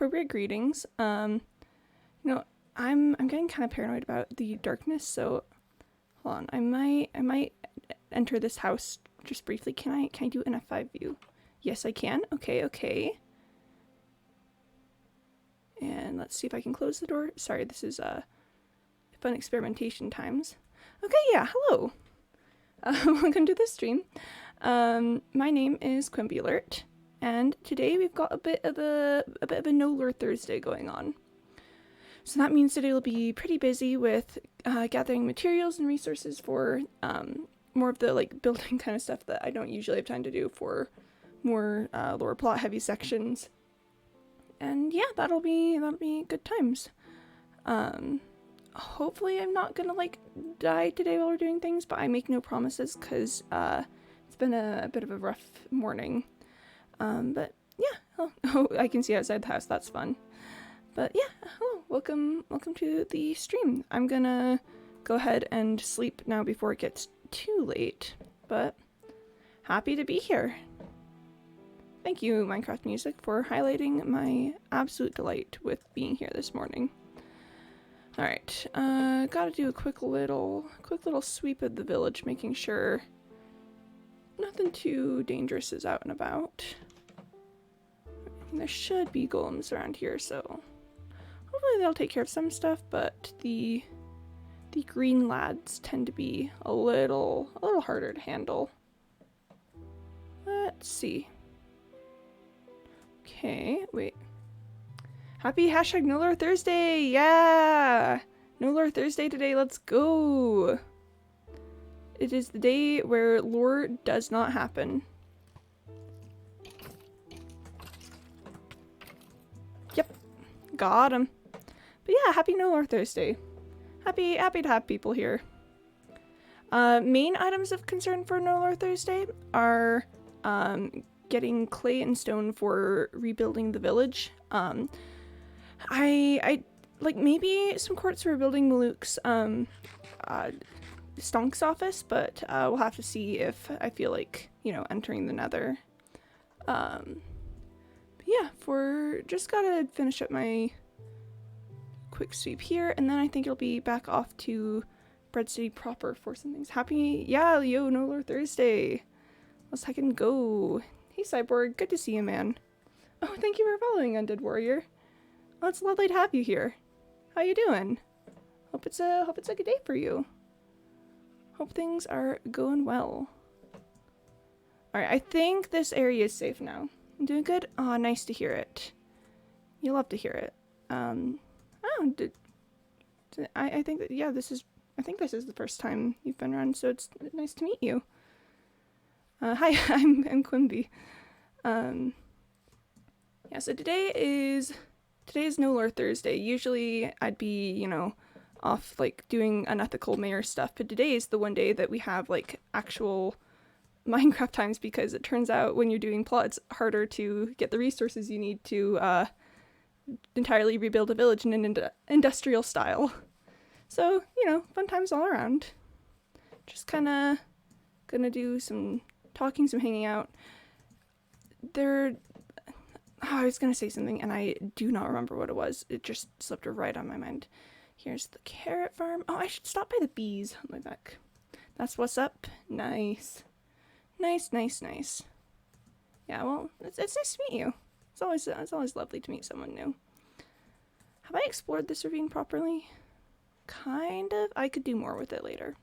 appropriate greetings. You know, I'm getting kind of paranoid about the darkness, so hold on. I might enter this house just briefly. Can I do an F5 view? Yes, I can. Okay, okay. And let's see if I can close the door. Sorry, this is fun experimentation times. Okay, yeah, hello. Welcome to the stream. My name is Quimby Alert, and today we've got a bit of a No Lure Thursday going on. So that means today will be pretty busy with gathering materials and resources for more of the like building kind of stuff that I don't usually have time to do for more lower plot heavy sections. And yeah, that'll be good times. Hopefully I'm not gonna like die today while we're doing things, but I make no promises because it's been a bit of a rough morning. But yeah, oh, I can see outside the house. That's fun. But yeah, hello, welcome to the stream. I'm gonna go ahead and sleep now before it gets too late. But happy to be here. Thank you, Minecraft Music, for highlighting my absolute delight with being here this morning. Alright, gotta do a quick little sweep of the village, making sure nothing too dangerous is out and about. And there should be golems around here, so hopefully they'll take care of some stuff, but the green lads tend to be a little harder to handle. Let's see. Okay, wait. Happy hashtag No Lore Thursday! Yeah! No Lore Thursday today, let's go! It is the day where lore does not happen. Yep, got him. But yeah, happy No Lore Thursday. Happy to have people here. Main items of concern for No Lore Thursday are getting clay and stone for rebuilding the village. I like maybe some quartz for building Maluk's Stonk's office, but we'll have to see if I feel like, you know, entering the nether. But yeah, just gotta finish up my quick sweep here, and then I think it'll be back off to Bread City proper for some things. Yeah, yo, No Lore Thursday. Let's heck and go. Hey Cyborg, good to see you, man. Oh, thank you for following, Undead Warrior. Well, it's lovely to have you here. How you doing? Hope it's a good day for you. Hope things are going well. Alright, I think this area is safe now. I'm doing good? Aw, nice to hear it. You love to hear it. I think that, yeah, I think this is the first time you've been around, so it's nice to meet you. Hi, I'm Quimby. Yeah, so today is No Lore Thursday. Usually I'd be, you know, off like doing unethical mayor stuff, but today is the one day that we have like actual Minecraft times, because it turns out when you're doing plot, it's harder to get the resources you need to entirely rebuild a village in an industrial style. So, you know, fun times all around. Just kind of gonna do some talking, some hanging out. I was gonna say something and I do not remember what it was. It just slipped right on my mind. Here's the carrot farm. Oh, I should stop by the bees on my back. That's what's up. Nice. Nice. Yeah, well, it's nice to meet you. It's always lovely to meet someone new. Have I explored this ravine properly? Kind of. I could do more with it later.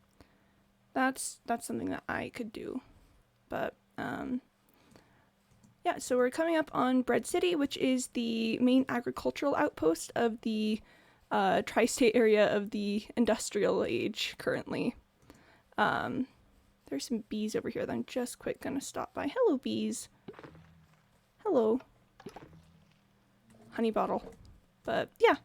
That's something that I could do. But yeah, so we're coming up on Bread City, which is the main agricultural outpost of the tri-state area of the industrial age currently. There's some bees over here that I'm just quick gonna stop by. Hello, bees. Hello. Honey bottle. But yeah.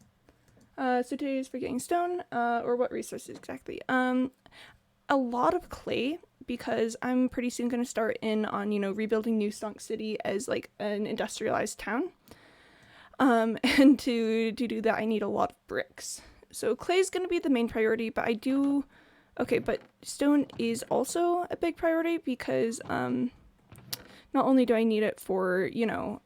So today is for getting stone, or what resources exactly? A lot of clay, because I'm pretty soon going to start in on, you know, rebuilding New Stonk City as like an industrialized town. And to do that, I need a lot of bricks. So clay is going to be the main priority, but but stone is also a big priority because not only do I need it for, you know,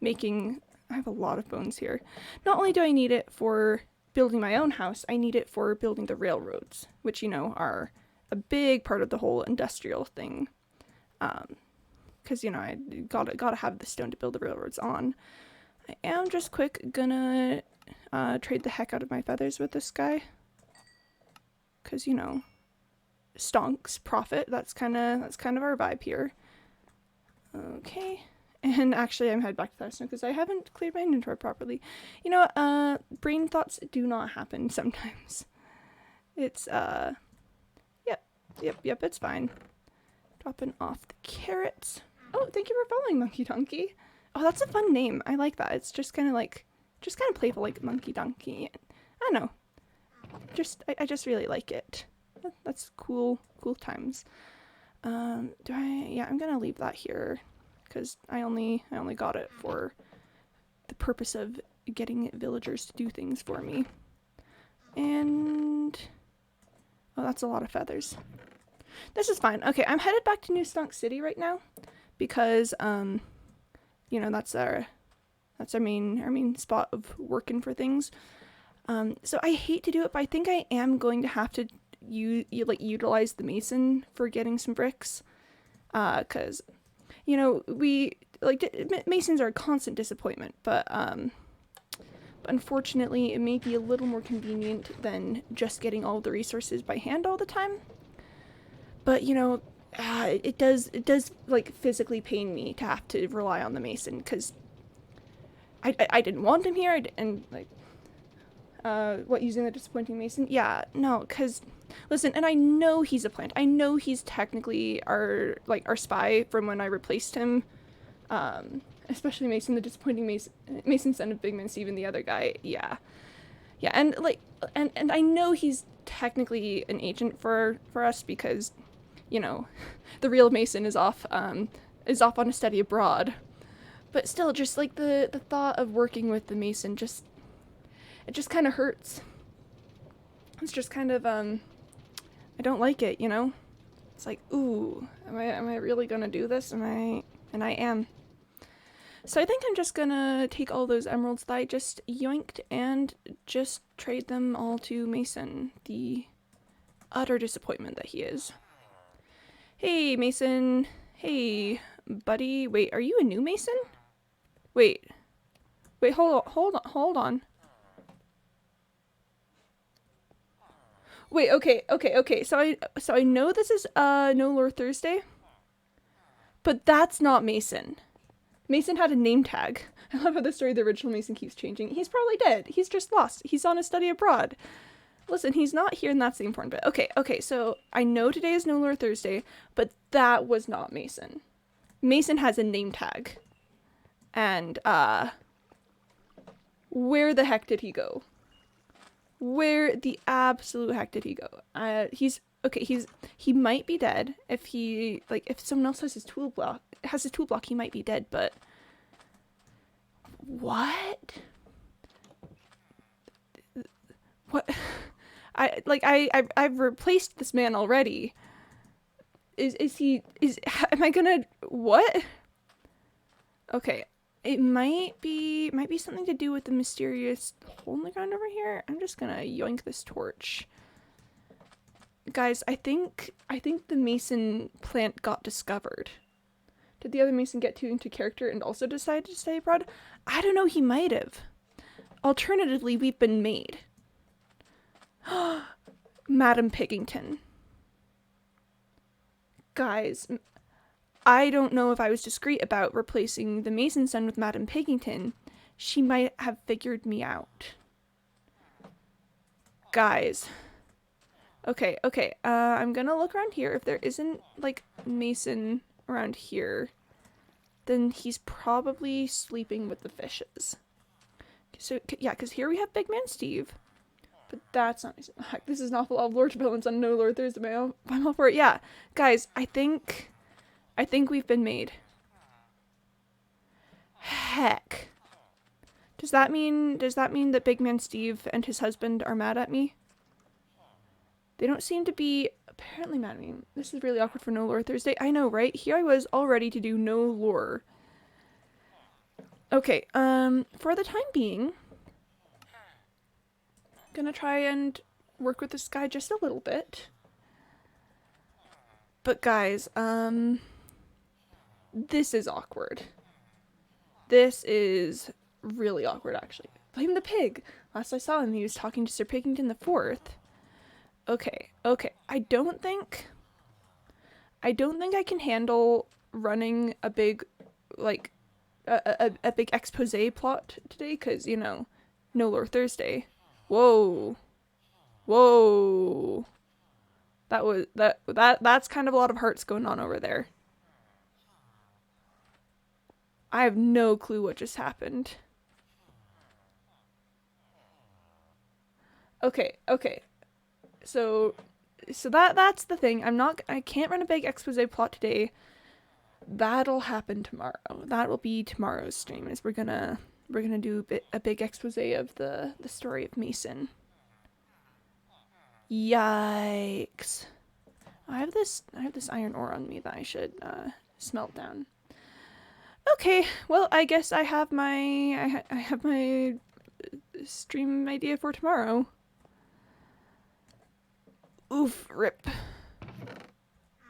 making I have a lot of bones here. Not only do I need it for building my own house, I need it for building the railroads, which, you know, are a big part of the whole industrial thing. Because, you know, I gotta have the stone to build the railroads on. I am just gonna trade the heck out of my feathers with this guy. Because, you know, stonks, profit, that's kind of our vibe here. Okay. And actually, I'm headed back to Thurston because I haven't cleared my inventory properly. You know, brain thoughts do not happen sometimes. It's, yep, it's fine. Dropping off the carrots. Oh, thank you for following, Monkey Donkey. Oh, that's a fun name. I like that. It's just kind of playful, like Monkey Donkey. I don't know. I just really like it. That's cool times. I'm gonna leave that here. Because I only got it for the purpose of getting villagers to do things for me. And oh, that's a lot of feathers. This is fine. Okay, I'm headed back to New Stonk City right now because you know, that's our main spot of working for things. So I hate to do it, but I think I am going to have to utilize the mason for getting some bricks. Cause you know, masons are a constant disappointment, but unfortunately it may be a little more convenient than just getting all the resources by hand all the time. But, you know, it does like physically pain me to have to rely on the mason, because I didn't want him here, using the disappointing mason? Yeah, no, because, listen, and I know he's a plant. I know he's technically our spy from when I replaced him. Especially Mason, the disappointing Mason, son of Big Man Steven, the other guy. Yeah, and I know he's technically an agent for us because, you know, the real Mason is off on a study abroad. But still, just like the thought of working with the Mason it just kind of hurts. It's just kind of, I don't like it, you know? It's like, ooh, am I really gonna do this? And I am. So I think I'm just gonna take all those emeralds that I just yoinked and just trade them all to Mason, the utter disappointment that he is. Hey, Mason. Hey, buddy. Wait, are you a new Mason? Wait, hold on. Wait, okay. So I know this is No Lore Thursday, but that's not Mason. Mason had a name tag. I love how the story of the original Mason keeps changing. He's probably dead. He's just lost. He's on a study abroad. Listen, he's not here, and that's the important bit. Okay, so I know today is No Lore Thursday, but that was not Mason. Mason has a name tag. And, where the heck did he go? Where the absolute heck did he go? He might be dead. If someone else has his tool block, he might be dead, but what? I've replaced this man already. Am I gonna, what? Okay. It might be something to do with the mysterious hole in the ground over here. I'm just gonna yoink this torch. Guys, I think the Mason plant got discovered. Did the other Mason get too into character and also decide to stay abroad? I don't know, he might have. Alternatively, we've been made. Madam Piggington. Guys, I don't know if I was discreet about replacing the Mason son with Madam Piggington. She might have figured me out. Guys. Okay. I'm gonna look around here. If there isn't, Mason around here, then he's probably sleeping with the fishes. So, yeah, because here we have Big Man Steve. But that's not Mason. Heck, this is an awful lot of lore developments on No Lore Thursday. I'm all for it. Yeah, guys, I think we've been made. Heck. Does that mean that Big Man Steve and his husband are mad at me? They don't seem to be apparently mad at me. This is really awkward for No Lore Thursday. I know, right? Here I was all ready to do No Lore. Okay, for the time being, gonna try and work with this guy just a little bit. But guys, this is awkward. This is really awkward, actually. Blame the pig. Last I saw him, he was talking to Sir Pigington the Fourth. Okay. I don't think I can handle running a big, like, a big expose plot today, because, you know, no Lore Thursday. Whoa. That's kind of a lot of hearts going on over there. I have no clue what just happened. Okay. So that's the thing. I can't run a big expose plot today. That'll happen tomorrow. That will be tomorrow's stream. Is we're gonna do a big expose of the story of Mason. Yikes! I have this iron ore on me that I should smelt down. Okay, well, I guess I have my stream idea for tomorrow. Oof, rip.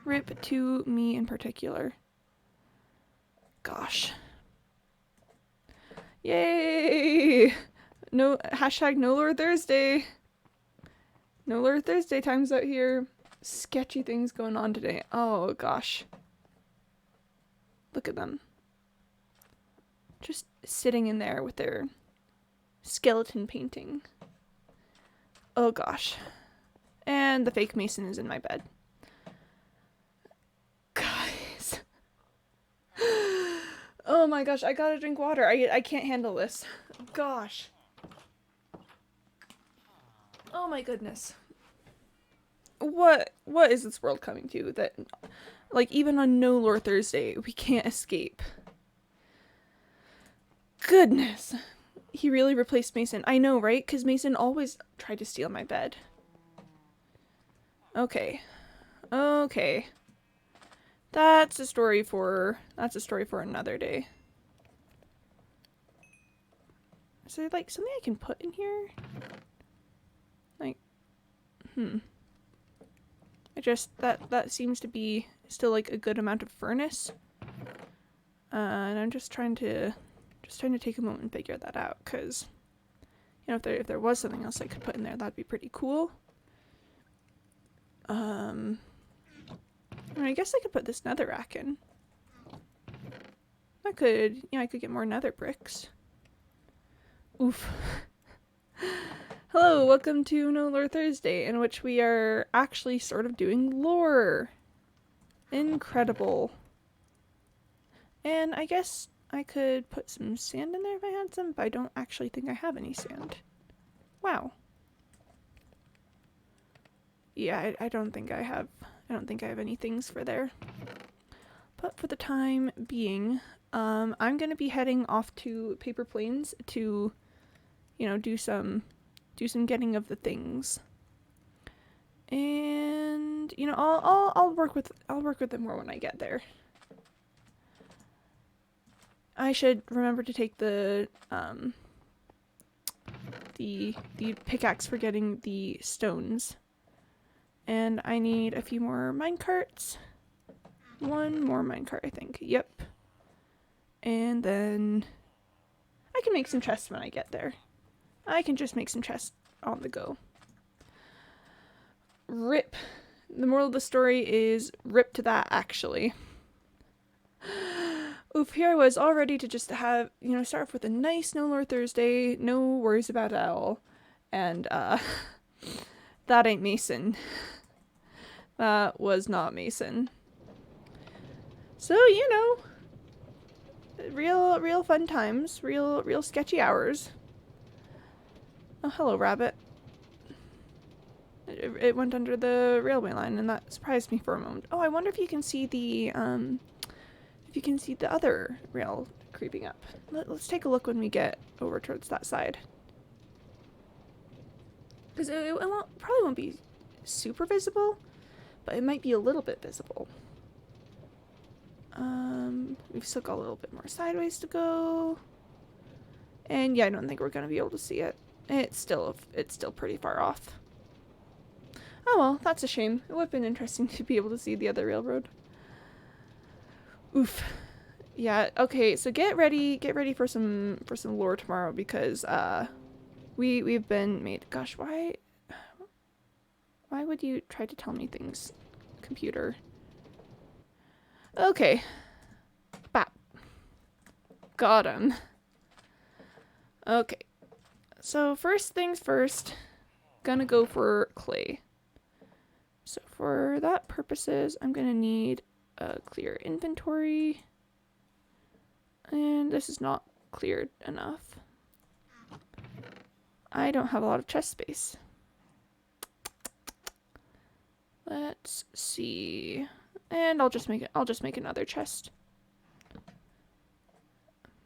Rip to me in particular. Gosh. Yay! No, hashtag no Lore Thursday. No Lore Thursday times out here. Sketchy things going on today. Oh gosh. Look at them. Just sitting in there with their skeleton painting. Oh gosh. And the fake mason is in my bed. Guys. Oh my gosh, I gotta drink water. I can't handle this. Gosh. Oh my goodness. What is this world coming to that, like, even on No Lore Thursday, we can't escape? Goodness. He really replaced Mason. I know, right? Because Mason always tried to steal my bed. Okay. That's a story for another day. Is there, like, something I can put in here? Like, that seems to be still, like, a good amount of furnace. And I'm just trying to take a moment and figure that out, because, you know, if there was something else I could put in there, that'd be pretty cool. I guess I could put this netherrack in. I could get more nether bricks. Oof. Hello, welcome to No Lore Thursday, in which we are actually sort of doing lore. Incredible. And I guess I could put some sand in there if I had some, but I don't actually think I have any sand. Wow. Yeah, I don't think I have any things for there. But for the time being, I'm gonna be heading off to Paper Plains to, you know, do some getting of the things. And, you know, I'll work with it more when I get there. I should remember to take the pickaxe for getting the stones. And I need a few more minecarts. One more minecart, I think. Yep. And then I can make some chests when I get there. I can just make some chests on the go. Rip. The moral of the story is rip to that, actually. Oof, here I was all ready to just have, you know, start off with a nice No Lore Thursday, no worries about it at all. And, that ain't Mason. That was not Mason. So, you know, real fun times, real sketchy hours. Oh, hello, rabbit. It went under the railway line, and that surprised me for a moment. Oh, I wonder if you can see the other rail creeping up. Let's take a look when we get over towards that side. Because it probably won't be super visible, but it might be a little bit visible. We've still got a little bit more sideways to go. And yeah, I don't think we're gonna be able to see it. It's still pretty far off. Oh well, that's a shame. It would have been interesting to be able to see the other railroad. Oof. Yeah, okay, so get ready for some lore tomorrow, because we've been made. Gosh, why would you try to tell me things, computer? Okay. Bap. Got him. Okay. So first things first, gonna go for clay. So for that purposes, I'm gonna need a clear inventory. And this is not cleared enough. I don't have a lot of chest space. Let's see. And I'll just make another chest.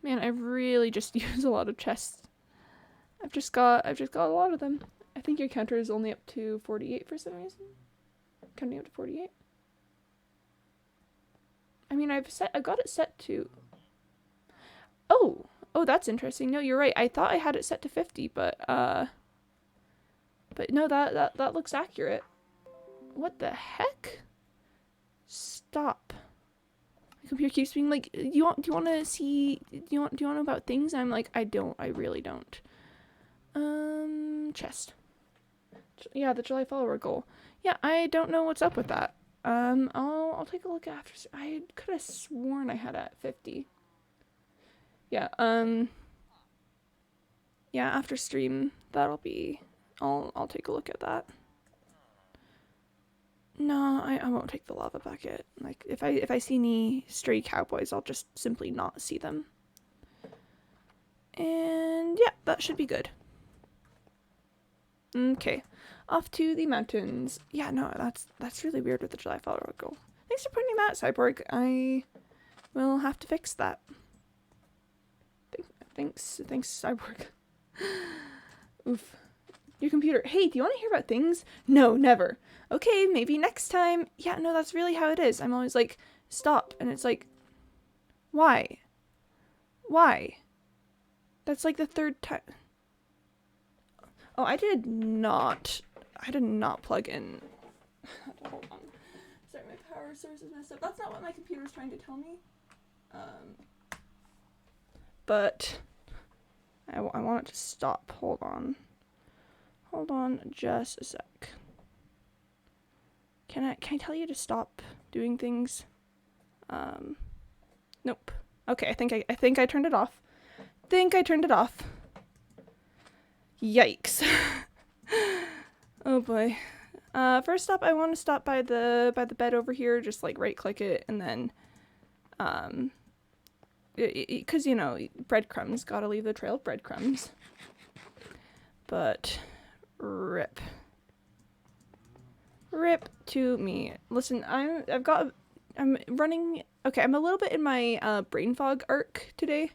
Man, I really just use a lot of chests. I've just got a lot of them. I think your counter is only up to 48 for some reason. Counting up to 48. I mean, I've got it set to. Oh, that's interesting. No, you're right. I thought I had it set to 50, but no, that looks accurate. What the heck? Stop. My computer keeps being like, do you want to see? Do you want to know about things? And I'm like, I really don't. Chest. Yeah, the July follower goal. Yeah, I don't know what's up with that. I'll take a look after. I could have sworn I had it at 50. Yeah, yeah, after stream, that'll be, I'll take a look at that. No, I won't take the lava bucket. Like, if I see any stray cowboys, I'll just simply not see them. And yeah, that should be good. Okay, off to the mountains. Yeah, no, that's really weird with the July follower goal. Thanks for putting that, Cyborg. I will have to fix that. Thanks, Cyborg. Oof. Your computer. Hey, do you want to hear about things? No, never. Okay, maybe next time. Yeah, no, that's really how it is. I'm always like, stop. And it's like, why? Why? That's like the third time. Oh, I did not plug in. Hold on. Sorry, my power source is messed up. That's not what my computer is trying to tell me. But I want it to stop. Hold on just a sec. Can I tell you to stop doing things? Nope. Okay, I think I turned it off. Yikes. Oh boy. First up, I want to stop by the bed over here, just like right click it, and then because, you know, breadcrumbs, gotta leave the trail of breadcrumbs. But rip to me. Listen, I'm running. Okay, I'm a little bit in my brain fog arc today,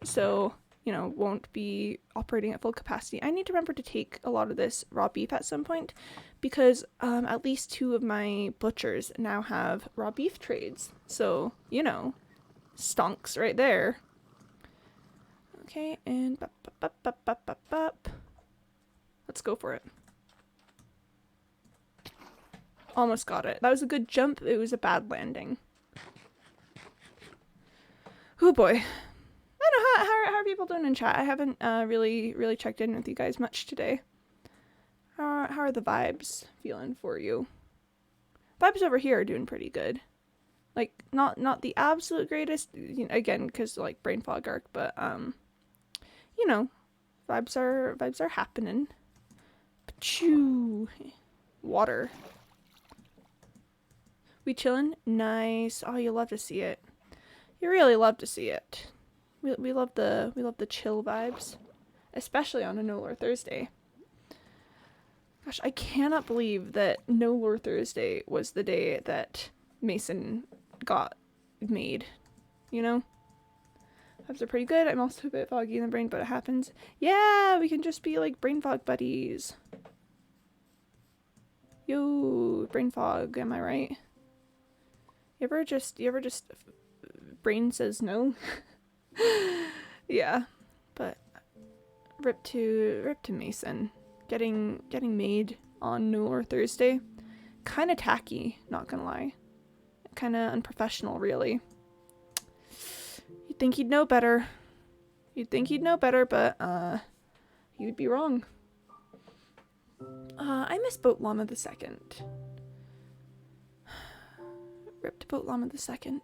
so you know, won't be operating at full capacity. I need to remember to take a lot of this raw beef at some point, because at least 2 of my butchers now have raw beef trades. So, you know, stonks right there. Okay, and let's go for it. Almost got it. That was a good jump. It was a bad landing. Oh boy. I don't know, how are people doing in chat? I haven't really checked in with you guys much today. How are the vibes feeling for you? Vibes over here are doing pretty good. Like, not the absolute greatest, you know, again, because like brain fog arc, but you know, vibes are happening. Pachoo. Water. We chillin'? Nice. Oh, you love to see it. You really love to see it. We love the chill vibes, especially on a No Lore Thursday. Gosh, I cannot believe that No Lore Thursday was the day that Mason got made. You know? Vibes are pretty good. I'm also a bit foggy in the brain, but it happens. Yeah, we can just be like brain fog buddies. Yo, brain fog, am I right? You ever just brain says no? Yeah, but rip to Mason. Getting made on No or Thursday. Kind of tacky, not gonna lie. Kind of unprofessional, really. You'd think he'd know better. You'd think he'd know better, but you'd be wrong. I miss Boat Llama the Second. Rip to Boat Llama the Second.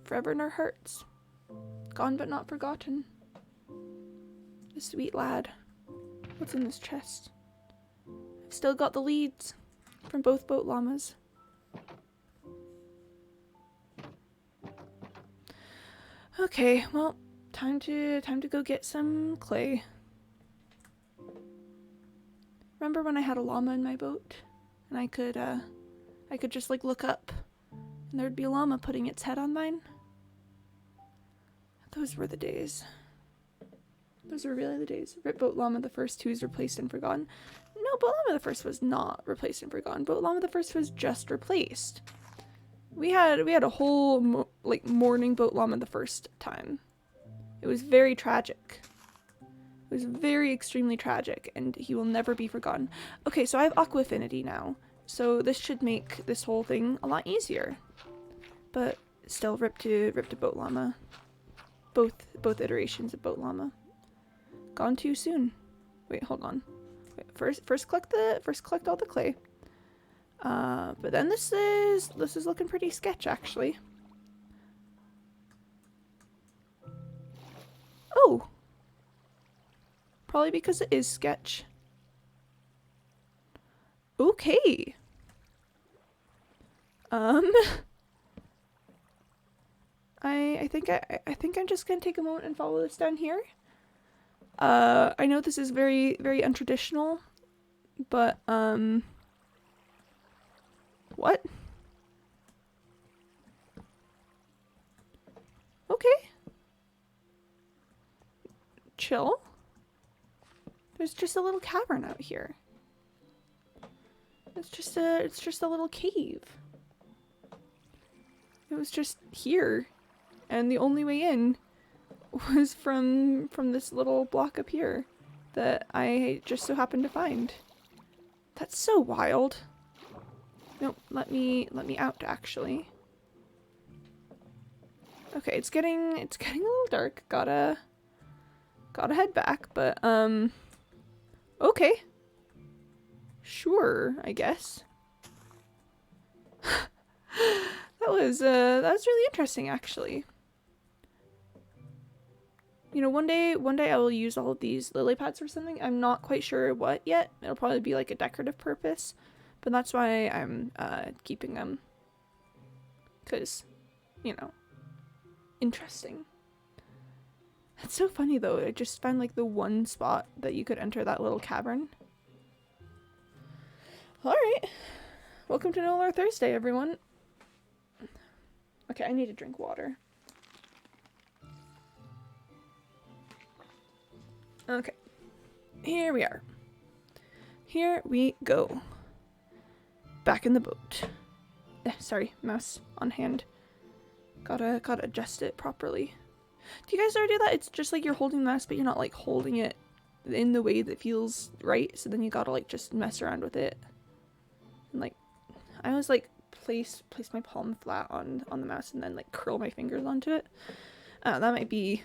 Forever in our hearts. Gone but not forgotten. The sweet lad. What's in this chest? I've still got the leads from both Boat Llamas. Okay, well, time to go get some clay. Remember when I had a llama in my boat and I could just like look up and there'd be a llama putting its head on mine? Those were the days. Those were really the days. Rip Boat Llama the First, who was replaced and forgotten. No, Boat Llama the First was not replaced and forgotten. Boat Llama the First was just replaced. We had a whole mourning Boat Llama the First time. It was very tragic. It was very extremely tragic, and he will never be forgotten. Okay, so I have Aqua Affinity now, so this should make this whole thing a lot easier. But still, rip to Boat Llama. Both iterations of Boat Llama. Gone too soon. Wait, hold on. Wait, first collect all the clay. But then this is looking pretty sketch, actually. Oh! Probably because it is sketch. Okay. I think I'm just gonna take a moment and follow this down here. I know this is very, very untraditional, but, what? Okay. Chill. There's just a little cavern out here. It's just a little cave. It was just here, and the only way in was from this little block up here that I just so happened to find. That's so wild. Nope, let me out actually. Okay, it's getting a little dark. Gotta head back, but okay. Sure, I guess. that was really interesting actually. You know, one day I will use all of these lily pads for something. I'm not quite sure what yet. It'll probably be like a decorative purpose, but that's why I'm keeping them. 'Cause, you know, interesting. That's so funny though. I just found like the one spot that you could enter that little cavern. Alright. Welcome to No Lore Thursday, everyone. Okay, I need to drink water. Okay. Here we are. Here we go. Back in the boat. Sorry, mouse on hand. Gotta adjust it properly. Do you guys ever do that? It's just like you're holding the mouse, but you're not like holding it in the way that feels right. So then you gotta like just mess around with it. And like, I always like place my palm flat on the mouse and then like curl my fingers onto it. That might be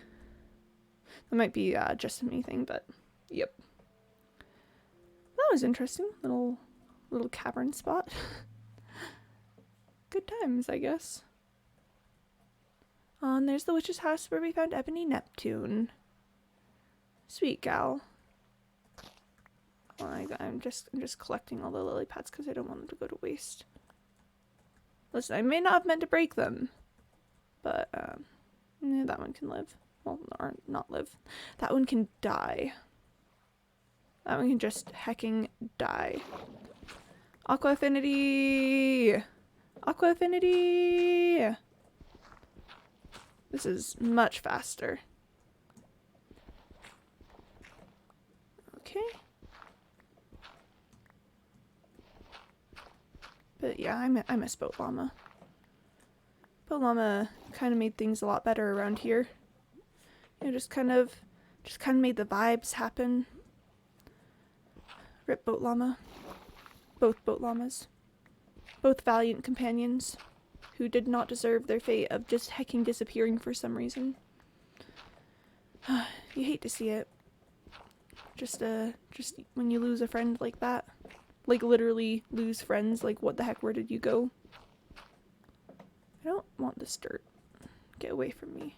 just a me thing, but yep. That was interesting. Little cavern spot. Good times, I guess. And there's the witch's house where we found Ebony Neptune. Sweet gal. Well, I'm just collecting all the lily pads because I don't want them to go to waste. Listen, I may not have meant to break them, but yeah, that one can live. Well, or not live. That one can die. That one can just hecking die. Aqua Affinity! Aqua Affinity! This is much faster. Okay. But yeah, I miss Boat Llama. Boat Llama kind of made things a lot better around here. You know, just kind of just kind of made the vibes happen. Rip boat llama. Both boat llamas. Both valiant companions who did not deserve their fate of just hecking disappearing for some reason. You hate to see it. Just when you lose a friend like that. Like, literally lose friends. Like, what the heck, where did you go? I don't want this dirt. Get away from me.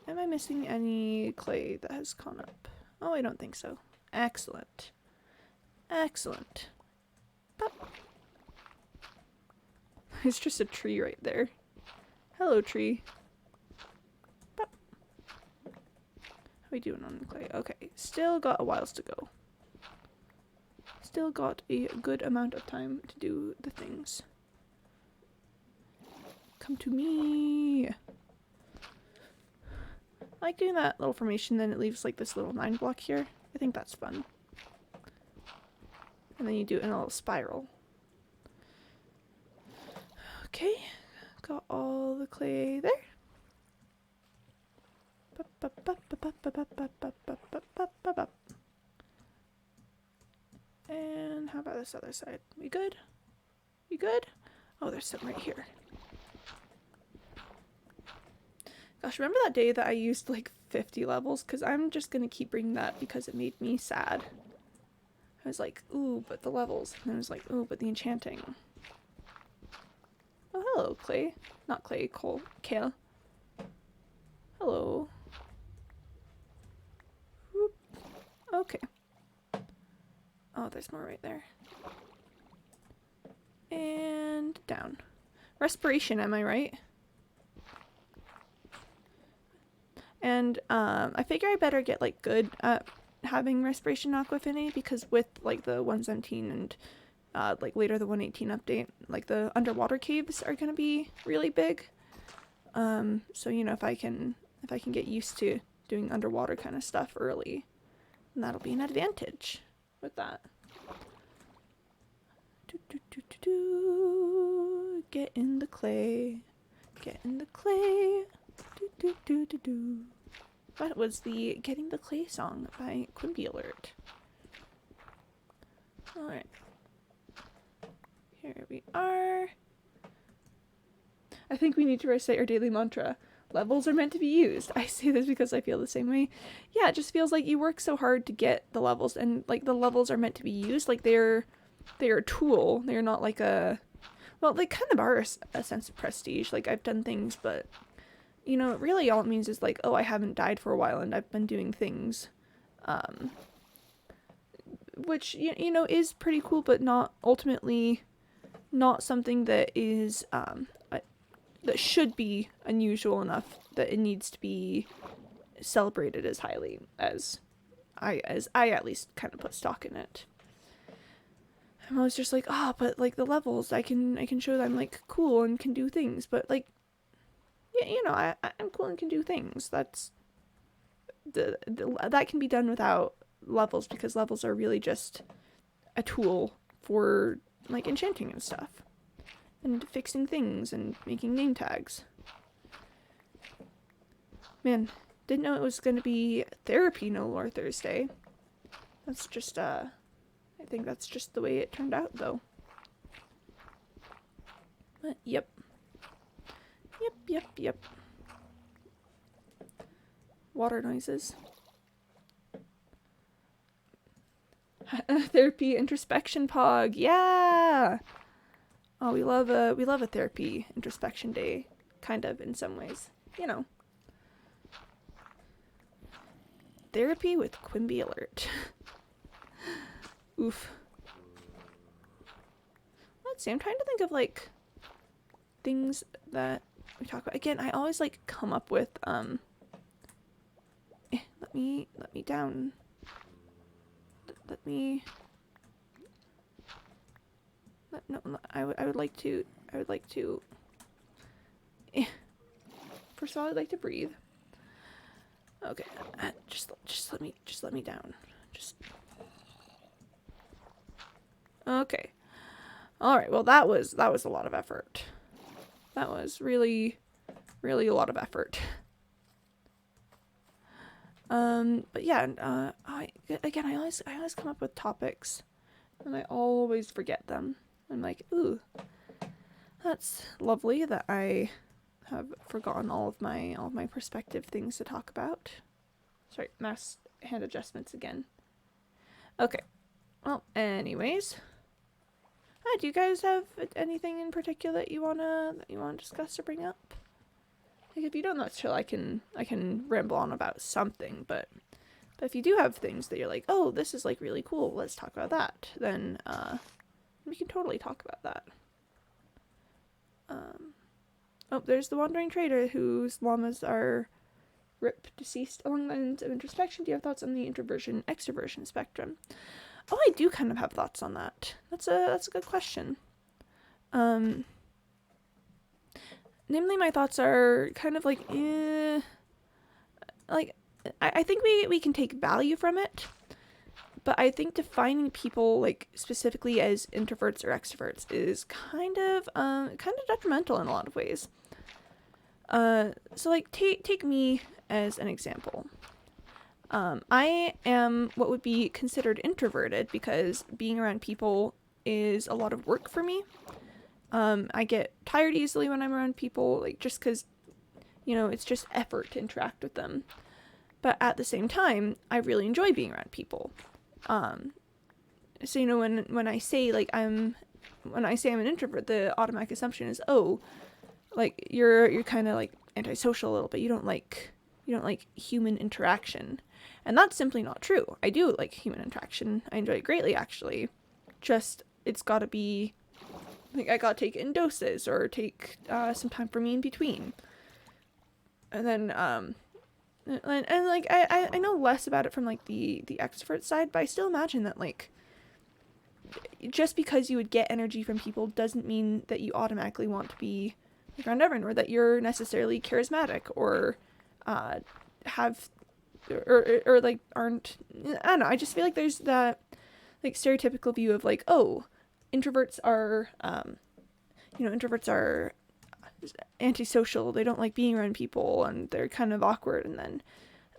Am I missing any clay that has gone up? Oh, I don't think so. Excellent. Excellent. Pop. It's just a tree right there. Hello, tree. Pop. How we doing on clay? Okay, still got a whiles to go. Still got a good amount of time to do the things. Come to me. I like doing that little formation, then it leaves like this little 9 block here. I think that's fun. And then you do it in a little spiral. Okay, got all the clay there. And how about this other side? We good? We good? Oh, there's some right here. Gosh, remember that day that I used like 50 levels? Because I'm just going to keep bringing that because it made me sad. I was like, ooh, but the levels. And I was like, ooh, but the enchanting. Oh, hello, clay. Not clay, kale. Hello. Whoop. Okay. Oh, there's more right there. And down. Respiration, am I right? And I figure I better get like good at having respiration aqua affinity, because with like the 117 and like later the 118 update, like the underwater caves are gonna be really big. So you know, if I can get used to doing underwater kind of stuff early, then that'll be an advantage with that. Get in the clay. Get in the clay. That was the Getting the Clay song by Quimby Alert. Alright. Here we are. I think we need to recite our daily mantra. Levels are meant to be used. I say this because I feel the same way. Yeah, it just feels like you work so hard to get the levels, and like the levels are meant to be used. Like they're a tool. They're not like a... Well, they kind of are a sense of prestige. Like, I've done things, but... You know, really all it means is like, oh, I haven't died for a while and I've been doing things. Which, you know, is pretty cool, but not ultimately not something that is, that should be unusual enough that it needs to be celebrated as highly as I at least kind of put stock in it. I'm always just like, oh, but like the levels, I can show that I'm like cool and can do things, but like, you know, I'm cool and can do things. That's that can be done without levels, because levels are really just a tool for like enchanting and stuff and fixing things and making name tags. Man, didn't know it was going to be therapy no lore Thursday. That's just I think that's just the way it turned out though. But yep. Yep. Water noises. Therapy introspection pog. Yeah. Oh, we love a therapy introspection day, kind of, in some ways. You know. Therapy with Quimby Alert. Oof. Let's see, I'm trying to think of like things that we talk about. Again, I always like come up with let me down. I would like to first of all, I'd like to breathe. Okay, just let me down. Okay. All right. Well, that was a lot of effort. That was really a lot of effort. But yeah, I always come up with topics, and I always forget them. I'm like, ooh, that's lovely that I have forgotten all of my perspective things to talk about. Sorry, mouse hand adjustments again. Okay. Well, anyways, do you guys have anything in particular that you wanna discuss or bring up? Like, if you don't, that's chill. I can ramble on about something, but if you do have things that you're like, oh, this is like really cool, let's talk about that, then we can totally talk about that. Oh, there's the wandering trader whose llamas are rip deceased. Along the lines of introspection, do you have thoughts on the introversion extroversion spectrum? Oh, I do kind of have thoughts on that. That's a good question. Namely, my thoughts are kind of like, like, I think we can take value from it, but I think defining people like specifically as introverts or extroverts is kind of detrimental in a lot of ways. So like take me as an example. I am what would be considered introverted because being around people is a lot of work for me. I get tired easily when I'm around people, like just because, it's just effort to interact with them. But at the same time, I really enjoy being around people. So when I say I'm an introvert, the automatic assumption is, oh, like you're kind of like antisocial a little bit. You don't like human interaction. And that's simply not true. I do like human interaction. I enjoy it greatly, actually. Just, it's gotta be, like, I gotta take it in doses, or take some time for me in between. And then, and like, I know less about it from, like, the extrovert side, but I still imagine that, like, just because you would get energy from people doesn't mean that you automatically want to be like around everyone, or that you're necessarily charismatic, or have or like aren't, I don't know, I just feel like there's that like stereotypical view of like, oh, introverts are antisocial, they don't like being around people, and they're kind of awkward, and then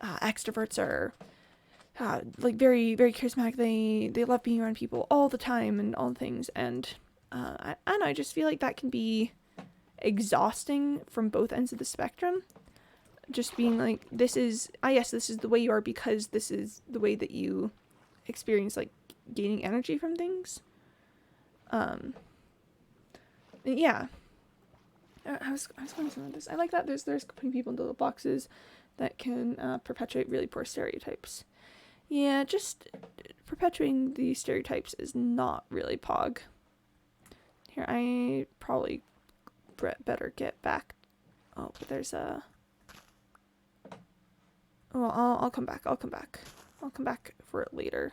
extroverts are like very, very charismatic, they love being around people all the time and all the things, and I don't know, I just feel like that can be exhausting from both ends of the spectrum. Just being like, this is the way you are because this is the way that you experience like gaining energy from things. Yeah. I was going somewhere with this. I like that there's putting people into little boxes that can perpetuate really poor stereotypes. Yeah, just perpetuating these stereotypes is not really pog. Here, I probably better get back. Oh, but there's a... Well, I'll come back. I'll come back for it later.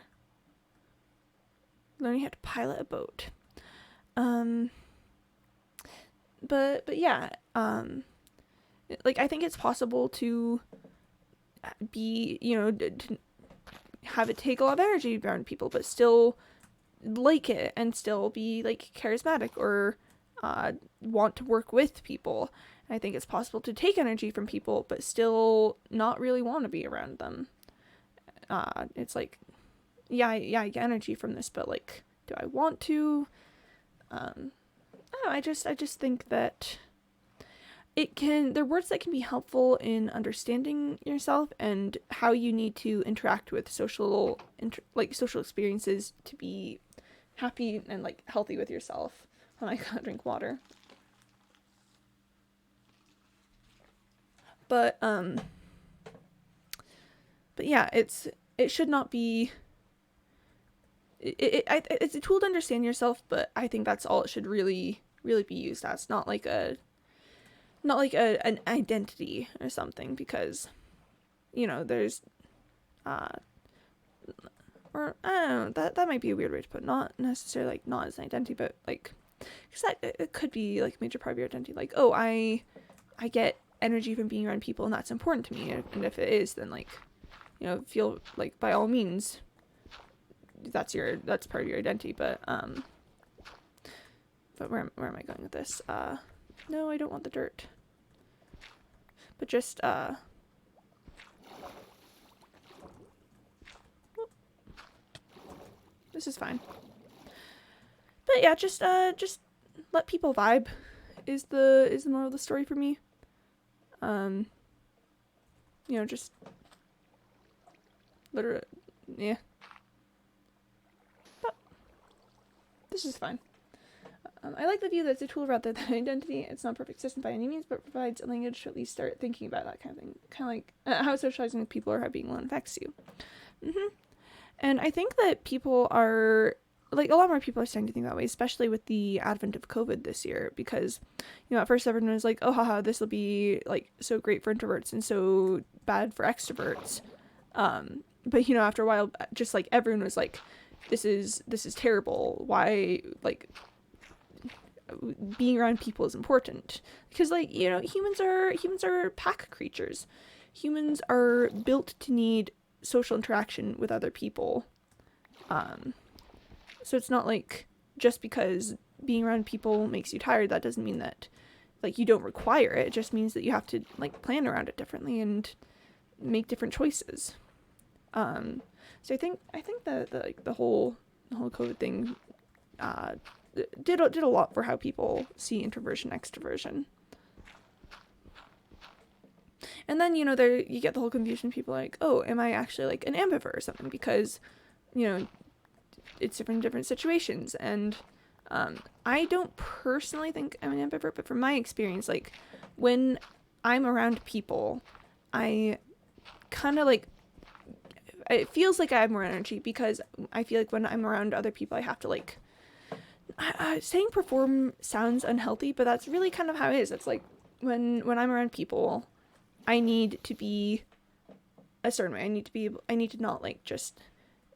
Learning how to pilot a boat. But yeah, like, I think it's possible to be, to have it take a lot of energy around people, but still like it, and still be like charismatic, or want to work with people. I think it's possible to take energy from people, but still not really want to be around them. It's like, yeah, I get energy from this, but like, do I want to? I don't know, I just think that they're words that can be helpful in understanding yourself and how you need to interact with social experiences to be happy and like healthy with yourself. And I gotta drink water. But yeah, it should not be. It's a tool to understand yourself, but I think that's all it should really be used as. Not like an identity or something, because there's or I don't know, that might be a weird way to put it. Not necessarily like not as an identity, but like, because that it could be like a major part of your identity. Like, oh, I get energy from being around people, and that's important to me. And if it is, then like, feel like by all means, that's part of your identity. But where am I going with this? No, I don't want the dirt. But just This is fine. But yeah, just let people vibe is the moral of the story for me. Just literally, yeah. But this is fine. I like the view that it's a tool rather than identity. It's not a perfect system by any means, but provides a language to at least start thinking about that kind of thing. Kind of like how socializing with people or how being alone affects you. And I think that people are, like, a lot more people are starting to think that way, especially with the advent of COVID this year, because, at first everyone was like, oh, haha, this will be, like, so great for introverts and so bad for extroverts. But, after a while, just, like, everyone was like, this is terrible. Why, like, being around people is important. Because, like, humans are pack creatures. Humans are built to need social interaction with other people. So it's not like just because being around people makes you tired, that doesn't mean that, like, you don't require it. It just means that you have to, like, plan around it differently and make different choices. So I think that the whole COVID thing did a lot for how people see introversion, extroversion. And then, there you get the whole confusion. People are like, oh, am I actually, like, an ambivert or something? Because, it's different situations. And I don't personally think I'm an ambivert, but from my experience, like, when I'm around people, I kind of, like, it feels like I have more energy, because I feel like when I'm around other people, I have to, like, saying perform sounds unhealthy, but that's really kind of how it is. It's like when I'm around people, I need to be a certain way. I need to not, like, just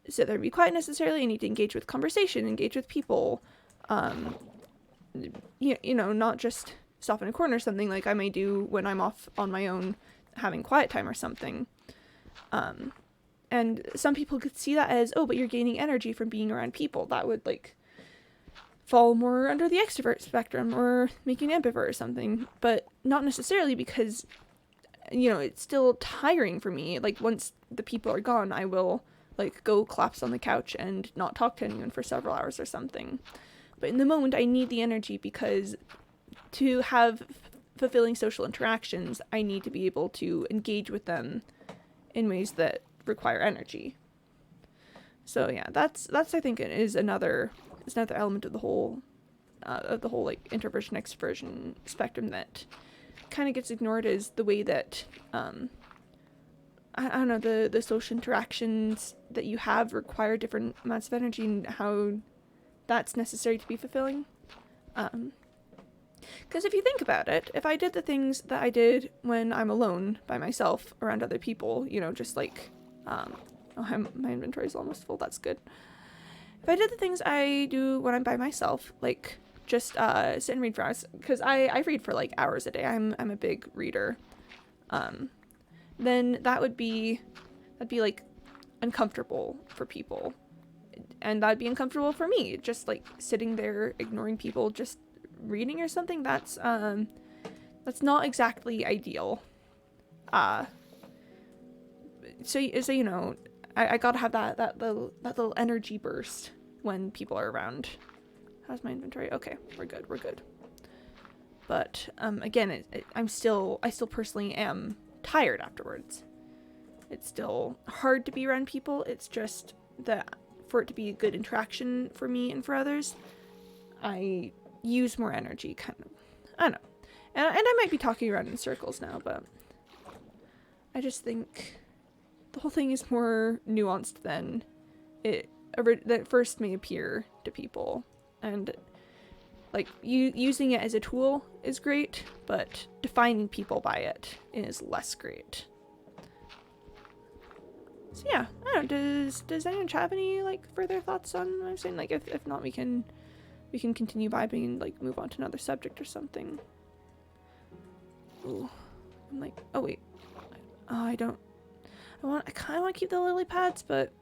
sit there and be quiet necessarily. I need to engage with conversation, engage with people. Not just stop in a corner or something like I may do when I'm off on my own having quiet time or something. And some people could see that as, oh, but you're gaining energy from being around people. That would, like, fall more under the extrovert spectrum or make you an ambivert or something. But not necessarily, because, it's still tiring for me. Like, once the people are gone, I will, like, go collapse on the couch and not talk to anyone for several hours or something. But in the moment, I need the energy, because to have fulfilling social interactions, I need to be able to engage with them in ways that require energy. So yeah, that's I think it is another element of the whole like introversion extroversion spectrum that kind of gets ignored, is the way that I don't know, the social interactions that you have require different amounts of energy, and how that's necessary to be fulfilling. Because if you think about it, if I did the things that I did when I'm alone by myself around other people, just like, my inventory's almost full, that's good. If I did the things I do when I'm by myself, like just sit and read for hours, because I read for, like, hours a day. I'm a big reader. Then that'd be like uncomfortable for people, and that'd be uncomfortable for me, just like sitting there ignoring people, just reading or something. That's not exactly ideal. So I gotta have that little energy burst when people are around. How's my inventory? Okay, we're good. But again, I still personally am tired afterwards. It's still hard to be around people. It's just that for it to be a good interaction for me and for others, I use more energy, kind of. I don't know. And I might be talking around in circles now, but I just think the whole thing is more nuanced than it first may appear to people. And, like, using it as a tool is great, but defining people by it is less great. So yeah, I don't know, does anyone have any, like, further thoughts on what I'm saying? Like, if not, we can continue vibing and, like, move on to another subject or something. Ooh, I'm like, oh wait, I kind of want to keep the lily pads, but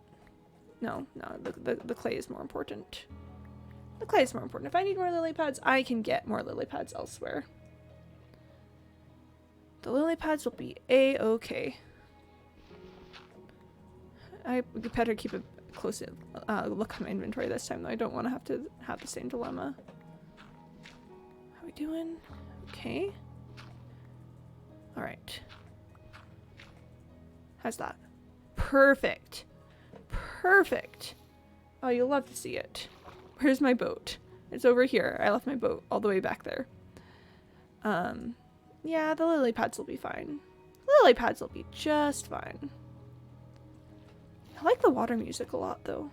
no, the clay is more important. The clay is more important. If I need more lily pads, I can get more lily pads elsewhere. The lily pads will be a-okay. I better keep close look at my inventory this time, though. I don't want to have the same dilemma. How are we doing? Okay. All right. How's that? Perfect. Perfect. Oh, you'll love to see it. Where's my boat? It's over here. I left my boat all the way back there. Yeah, the lily pads will be fine. Lily pads will be just fine. I like the water music a lot, though.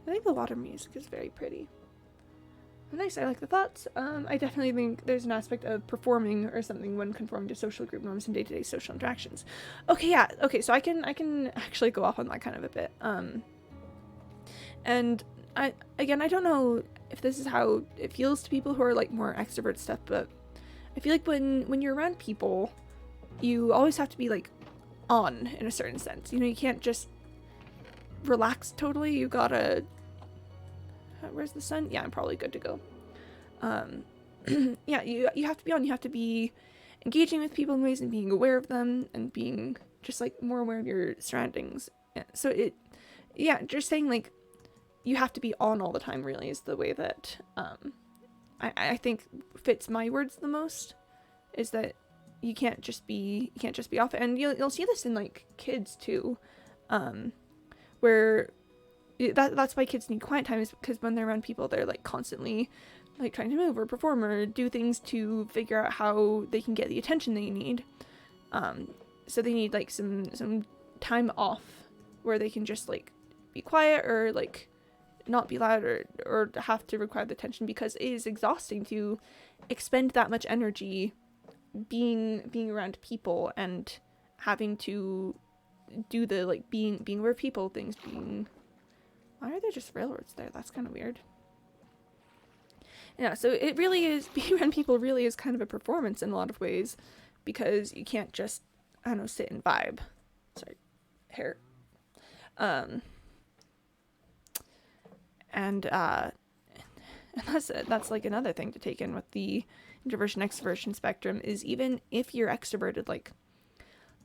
I think the water music is very pretty. Nice, I like the thoughts. I definitely think there's an aspect of performing or something when conforming to social group norms and day-to-day social interactions. Okay, yeah, okay, so I can actually go off on that kind of a bit. And I don't know if this is how it feels to people who are like more extrovert stuff, but I feel like when you're around people, you always have to be like on in a certain sense. You know, you can't just relax totally. You gotta... Where's the sun? Yeah, I'm probably good to go. Yeah, you have to be on. You have to be engaging with people in ways and being aware of them and being just like more aware of your surroundings. So just saying like you have to be on all the time really is the way that I think fits my words the most. Is that you can't just be off, and you'll see this in like kids too, where that's why kids need quiet time, is because when they're around people, they're like constantly like trying to move or perform or do things to figure out how they can get the attention they need. So they need like some time off where they can just like be quiet or like not be loud or have to require the attention, because it is exhausting to expend that much energy being around people and having to do the like being aware of people things. Why are there just railroads there? That's kind of weird. Yeah, so it really is, being around people really is kind of a performance in a lot of ways, because you can't just, I don't know, sit and vibe. Sorry, hair. And that's like another thing to take in with the introversion extroversion spectrum, is even if you're extroverted, like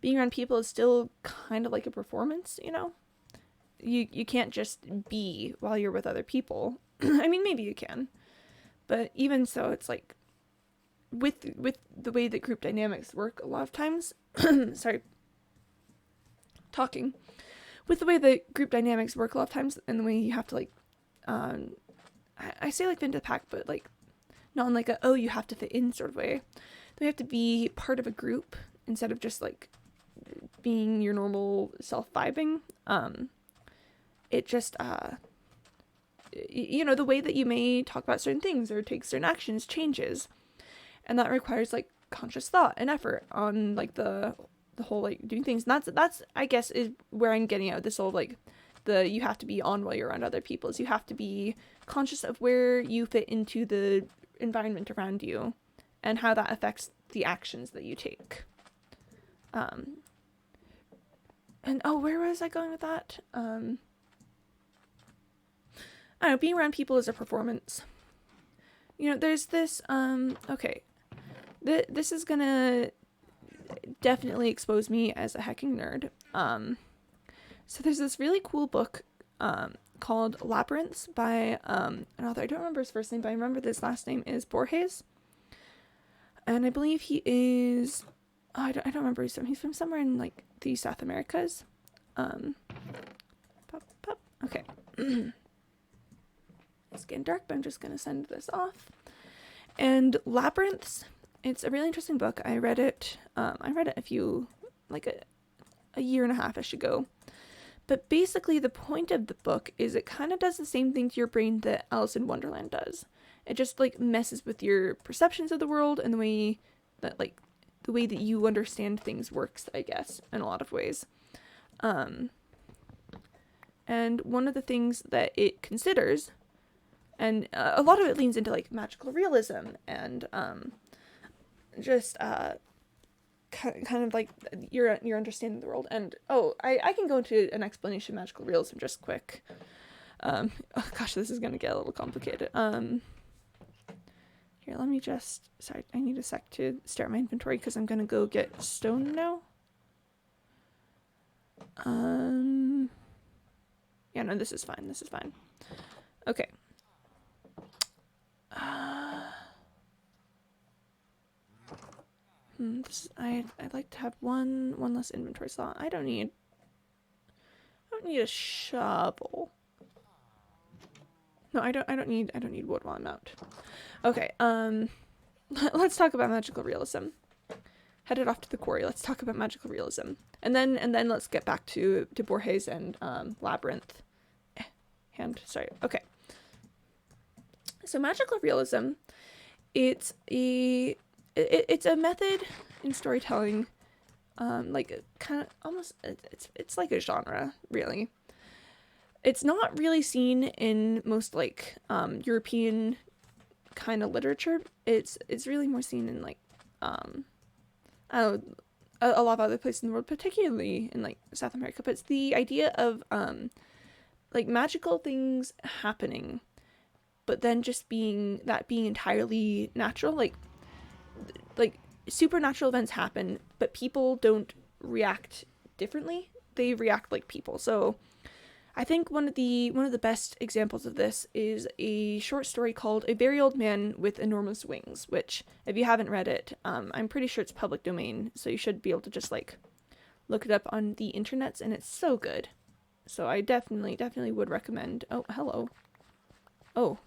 being around people is still kind of like a performance, you know? You can't just be while you're with other people. I mean, maybe you can, but even so, it's like with the way that group dynamics work a lot of times. Sorry, talking. With the way that group dynamics work a lot of times, and the way you have to like, I say like fit into the pack, but like not in like a you have to fit in sort of way. They have to be part of a group instead of just like being your normal self vibing. It just, you know, the way that you may talk about certain things or take certain actions changes. And that requires, like, conscious thought and effort on, like, the whole, like, doing things. And that's, I guess, is where I'm getting at this whole, like, you have to be on while you're around other people. Is you have to be conscious of where you fit into the environment around you and how that affects the actions that you take. And, where was I going with that? I don't know, being around people is a performance. You know, there's this, okay. This is gonna definitely expose me as a hecking nerd. So there's this really cool book, called Labyrinths by, an author. I don't remember his first name, but I remember his last name is Borges. And I believe he is, I don't remember where he's from. He's from somewhere in, like, the South Americas. Okay. It's getting dark, but I'm just going to send this off. And Labyrinths, it's a really interesting book. I read it a few, like a year and a half-ish ago. But basically the point of the book is it kind of does the same thing to your brain that Alice in Wonderland does. It just, like, messes with your perceptions of the world and the way that you understand things works, I guess, in a lot of ways. And one of the things that it considers, and a lot of it leans into, like, magical realism and just kind of like your understanding of the world. And I can go into an explanation of magical realism just quick. Oh gosh, this is gonna get a little complicated. Here, let me just, sorry, I need a sec to start my inventory because I'm gonna go get stone now. Yeah, no, this is fine. This is fine. Okay. I'd like to have one less inventory slot. I don't need a shovel. No, I don't need wood while I'm out. Okay, let's talk about magical realism. Headed off to the quarry. Let's talk about magical realism. And then let's get back to Borges and Labyrinth. Sorry. Okay. So magical realism, it's a method in storytelling, like kind of almost it's like a genre, really. It's not really seen in most like European kind of literature. It's really more seen in like a lot of other places in the world, particularly in like South America. But it's the idea of like magical things happening, but then just being entirely natural. Like supernatural events happen, but people don't react differently. They react like people. So I think one of the best examples of this is a short story called A Very Old Man with Enormous Wings, which, if you haven't read it, I'm pretty sure it's public domain, so you should be able to just like look it up on the internets, and it's so good. So I definitely would recommend. Oh, hello. Oh,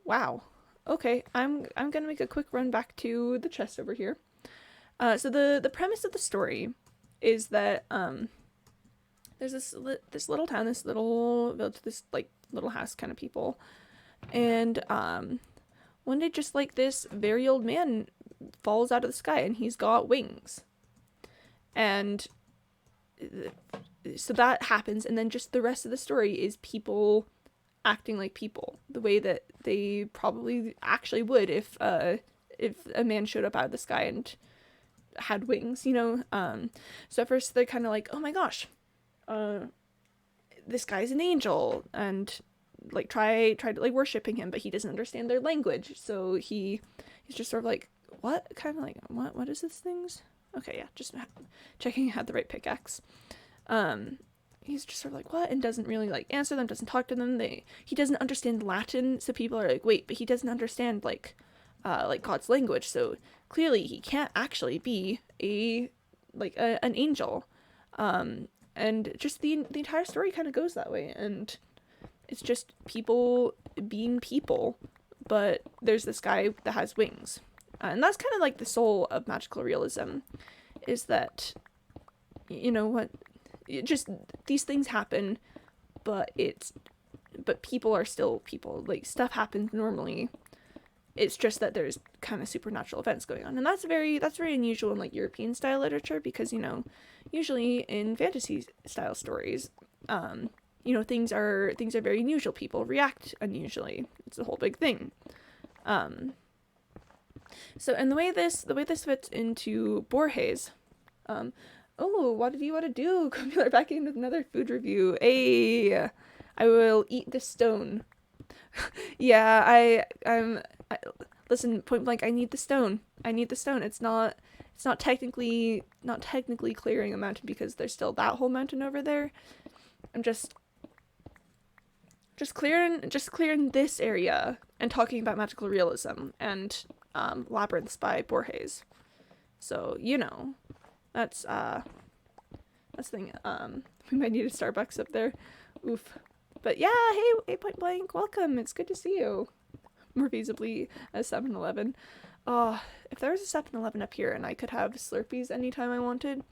wow. Okay, I'm gonna make a quick run back to the chest over here. So the premise of the story is that there's this little town, this little village, this like little house kind of people, and one day just like this very old man falls out of the sky and he's got wings, and so that happens, and then just the rest of the story is people acting like people, the way that they probably actually would if a man showed up out of the sky and had wings, you know. So at first they're kind of like, oh my gosh, this guy's an angel, and like try to like worshiping him, but he doesn't understand their language, so he's just sort of like, what, kind of like, what is this things? Okay, yeah, just checking I had the right pickaxe. He's just sort of like, what, and doesn't really like answer them, doesn't talk to them. He doesn't understand Latin, so people are like, wait, but he doesn't understand like God's language, so clearly he can't actually be an angel. And just the entire story kind of goes that way, and it's just people being people, but there's this guy that has wings, and that's kind of like the soul of magical realism, is that, you know what, just these things happen, but people are still people. Like, stuff happens normally. It's just that there's kind of supernatural events going on, and that's very unusual in like European style literature, because, you know, usually in fantasy style stories, you know, things are very unusual. People react unusually. It's a whole big thing. So, and the way this fits into Borges, oh, what did you want to do? Come back in with another food review. I will eat the stone. Yeah, listen, point blank, I need the stone. It's not technically clearing a mountain, because there's still that whole mountain over there. I'm just clearing this area and talking about magical realism and Labyrinths by Borges. So, you know, that's the thing. We might need a Starbucks up there. Oof. But yeah, hey, point blank, welcome. It's good to see you. More feasibly, a 7-Eleven. Oh, if there was a 7-Eleven up here and I could have Slurpees anytime I wanted,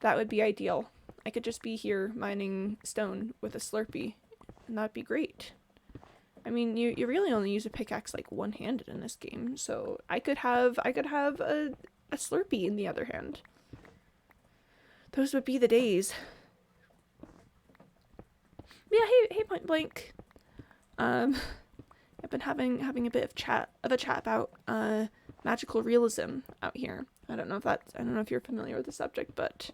that would be ideal. I could just be here mining stone with a Slurpee, and that'd be great. I mean, you really only use a pickaxe like one-handed in this game, so I could have a Slurpee in the other hand. Those would be the days. But yeah, hey, point blank. I've been having a bit of a chat about magical realism out here. I don't know if you're familiar with the subject, but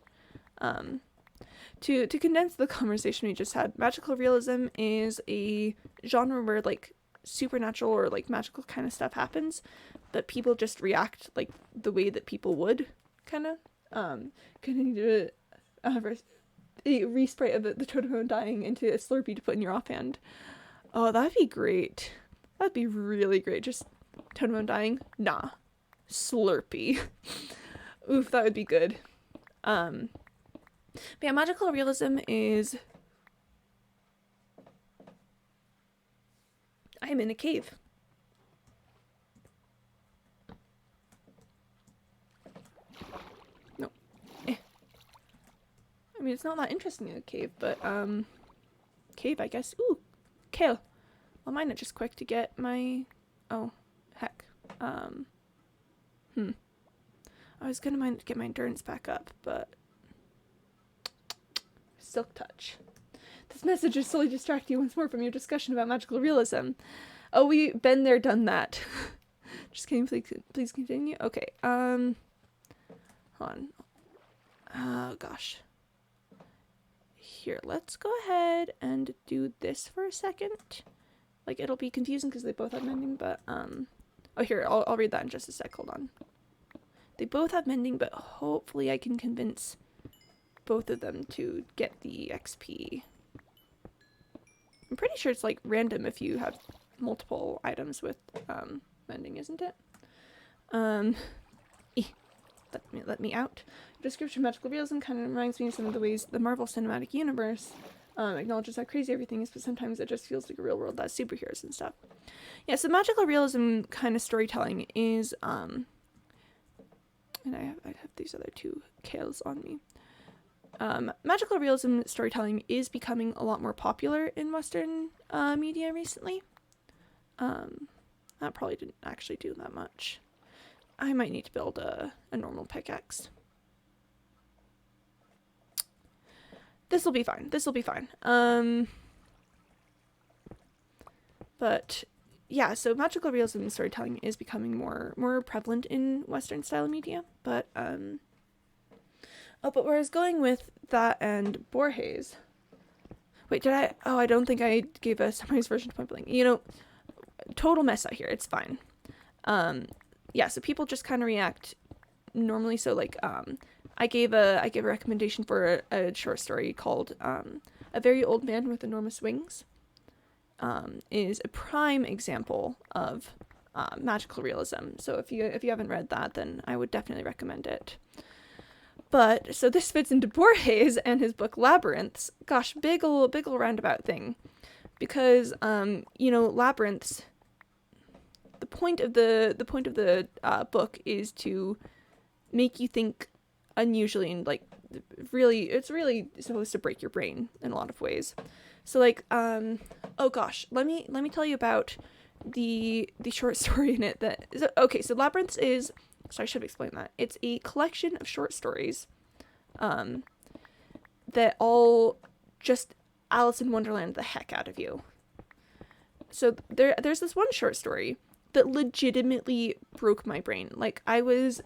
to condense the conversation we just had, magical realism is a genre where like supernatural or like magical kind of stuff happens, but people just react like the way that people would, kind of. Continue to a respray of the totem undying into a Slurpee to put in your offhand. Oh, that'd be great. That'd be really great. Just totem undying, nah, Slurpee. Oof, that would be good. But yeah, magical realism is... I am in a cave. No. I mean, it's not that interesting in a cave, but, cave, I guess. Ooh, kale. I'll mine it just quick to get my... Oh, heck. I was gonna get my endurance back up, but... Silk touch. This message is slowly distracting you once more from your discussion about magical realism. Oh, we've been there, done that. Just kidding, please continue. Okay, hold on. Oh, gosh. Here, let's go ahead and do this for a second. Like, it'll be confusing because they both have mending, but, oh, here, I'll read that in just a sec, hold on. They both have mending, but hopefully I can convince both of them to get the XP. I'm pretty sure it's like random if you have multiple items with mending, isn't it? Let me out. The description of magical realism kind of reminds me of some of the ways the Marvel Cinematic Universe acknowledges how crazy everything is, but sometimes it just feels like a real world that has superheroes and stuff. Yeah, so magical realism kind of storytelling is and I have these other two kales on me. Magical realism storytelling is becoming a lot more popular in Western media recently. That probably didn't actually do that much. I might need to build a normal pickaxe. This'll be fine. But yeah, so magical realism storytelling is becoming more prevalent in Western style media, but but where I was going with that and Borges... Wait, did I... Oh, I don't think I gave a summarized version to Point Blank. You know, total mess out here. It's fine. Yeah, so people just kind of react normally. So, like, I gave a recommendation for a short story called A Very Old Man with Enormous Wings. Is a prime example of magical realism. So if you haven't read that, then I would definitely recommend it. But, so this fits into Borges and his book Labyrinths. Gosh, big ol' roundabout thing. Because, you know, Labyrinths, the point of the book is to make you think unusually and, like, really, it's really supposed to break your brain in a lot of ways. So, like, oh gosh, let me tell you about the short story in it that is, okay, so Labyrinths is... So I should explain that. It's a collection of short stories that all just Alice in Wonderland the heck out of you. So there's this one short story that legitimately broke my brain. Like, I was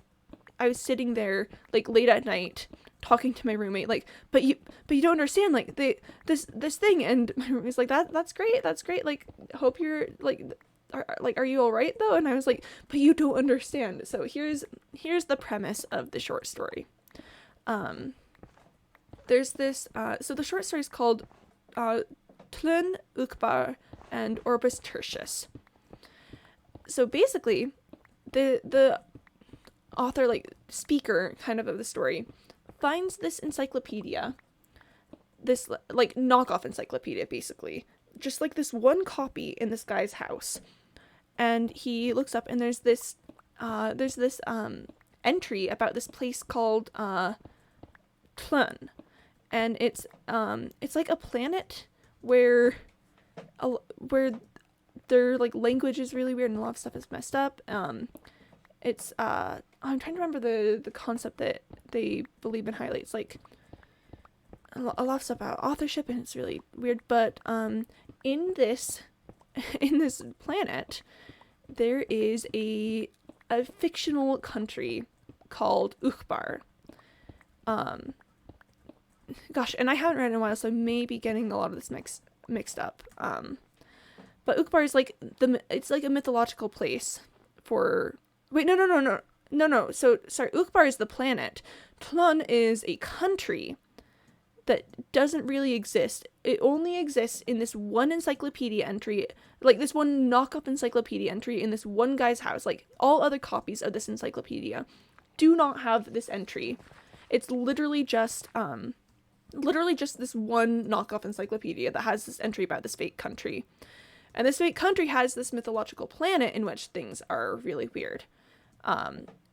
sitting there, like, late at night talking to my roommate, like, but you don't understand, like, this thing, and my roommate's like, that's great, like, hope you're, like, are you all right though? And I was like, but you don't understand. So here's the premise of the short story. There's this so the short story is called Tlön Uqbar and Orbis Tertius. So basically the author, like, speaker kind of the story, finds this encyclopedia, this, like, knockoff encyclopedia, basically, just like this one copy in this guy's house. And he looks up and there's this entry about this place called Tlön. And it's like a planet where their, like, language is really weird and a lot of stuff is messed up. It's I'm trying to remember the concept that they believe in highly. It's like a lot of stuff about authorship, and it's really weird. But in this planet, there is a fictional country called Uqbar. Gosh, and I haven't read it in a while, so I may be getting a lot of this mixed up. But Uqbar is like it's like a mythological place for... Wait, no. No. So, sorry, Ukhbar is the planet. Tlön is a country that doesn't really exist. It only exists in this one encyclopedia entry, like this one knock-up encyclopedia entry in this one guy's house. Like, all other copies of this encyclopedia do not have this entry. It's literally just this one knockoff encyclopedia that has this entry about this fake country. And this fake country has this mythological planet in which things are really weird.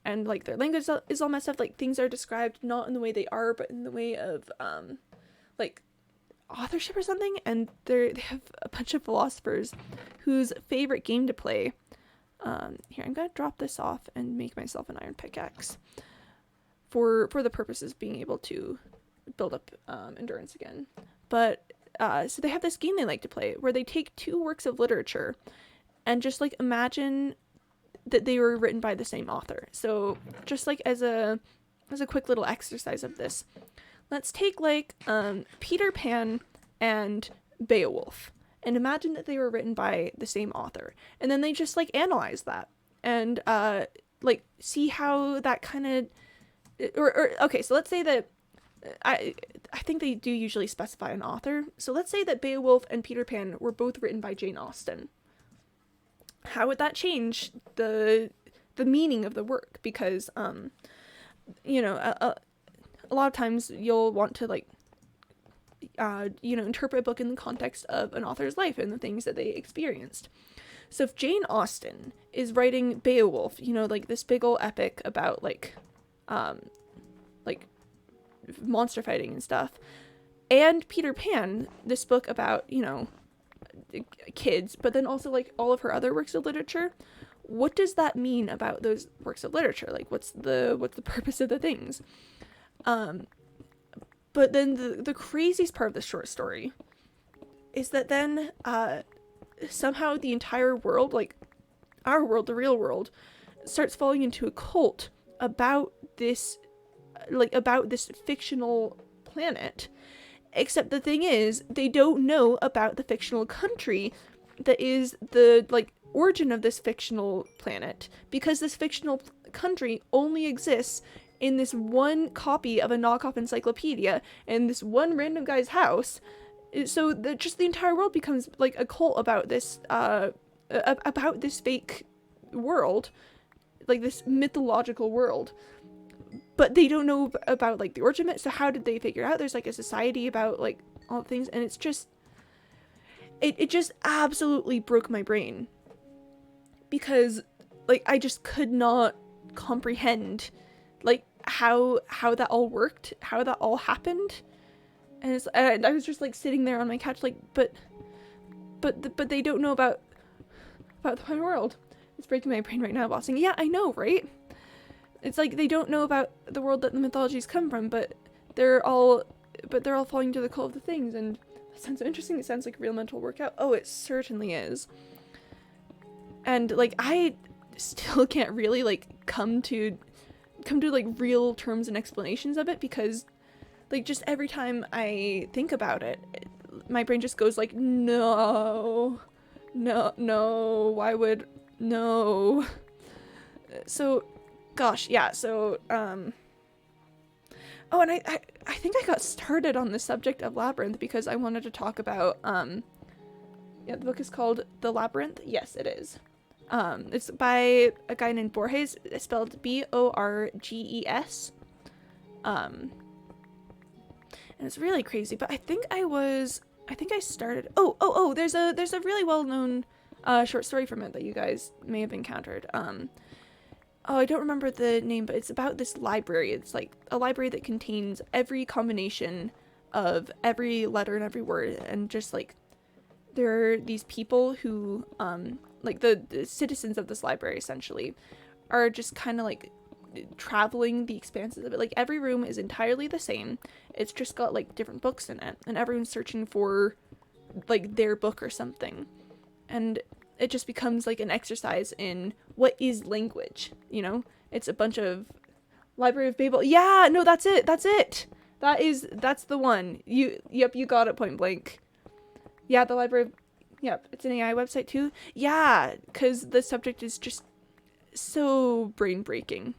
And like their language is all messed up. Like, things are described not in the way they are, but in the way of like authorship or something. And they have a bunch of philosophers whose favorite game to play. Here, I'm gonna drop this off and make myself an iron pickaxe for the purposes of being able to build up endurance again. But so they have this game they like to play where they take two works of literature and just like imagine that they were written by the same author. So just like as a quick little exercise of this, let's take like Peter Pan and Beowulf and imagine that they were written by the same author, and then they just like analyze that and like see how that kind of or okay, so let's say that I think they do usually specify an author. So let's say that Beowulf and Peter Pan were both written by Jane Austen. How would that change the meaning of the work? Because you know, a lot of times you'll want to like interpret a book in the context of an author's life and the things that they experienced. So if Jane Austen is writing Beowulf, like this big ol' epic about like monster fighting and stuff, and Peter Pan, this book about kids, but then also like all of her other works of literature, what does that mean about those works of literature? Like, what's the purpose of the things? But then the craziest part of the short story is that then somehow the entire world, like our world, the real world, starts falling into a cult about this fictional planet. Except the thing is, they don't know about the fictional country that is the origin of this fictional planet, because this fictional country only exists in this one copy of a knockoff encyclopedia in this one random guy's house. So just the entire world becomes like a cult about this fake world, like this mythological world. But they don't know about like the origin of it. So how did they figure out there's like a society about like all things? And it's just it just absolutely broke my brain, because like I just could not comprehend like how that all worked, how that all happened. And I was just like sitting there on my couch like, but they don't know about the world. It's breaking my brain right now, bossing. Yeah, I know, right? It's like they don't know about the world that the mythologies come from, but they're all falling into the cult of the things. And that sounds so interesting. It sounds like real mental workout. Oh, it certainly is. And like I still can't really like come to like real terms and explanations of it, because like just every time I think about it, my brain just goes like, no, why would no? So gosh, yeah, so oh, and I think I got started on the subject of Labyrinth because I wanted to talk about the book is called The Labyrinth. Yes, it is. It's by a guy named Borges, spelled Borges. And it's really crazy, but I think I started there's a really well-known short story from it that you guys may have encountered. I don't remember the name, but it's about this library. It's like a library that contains every combination of every letter and every word, and just like there are these people who like the citizens of this library essentially are just kind of like traveling the expanses of it. Like every room is entirely the same. It's just got like different books in it, and everyone's searching for like their book or something. And it just becomes like an exercise in what is language, It's a bunch of Library of Babel. Yeah, no, that's it. That's the one. You got it point blank. Yeah, the Library of, it's an AI website too. Yeah, because the subject is just so brain breaking.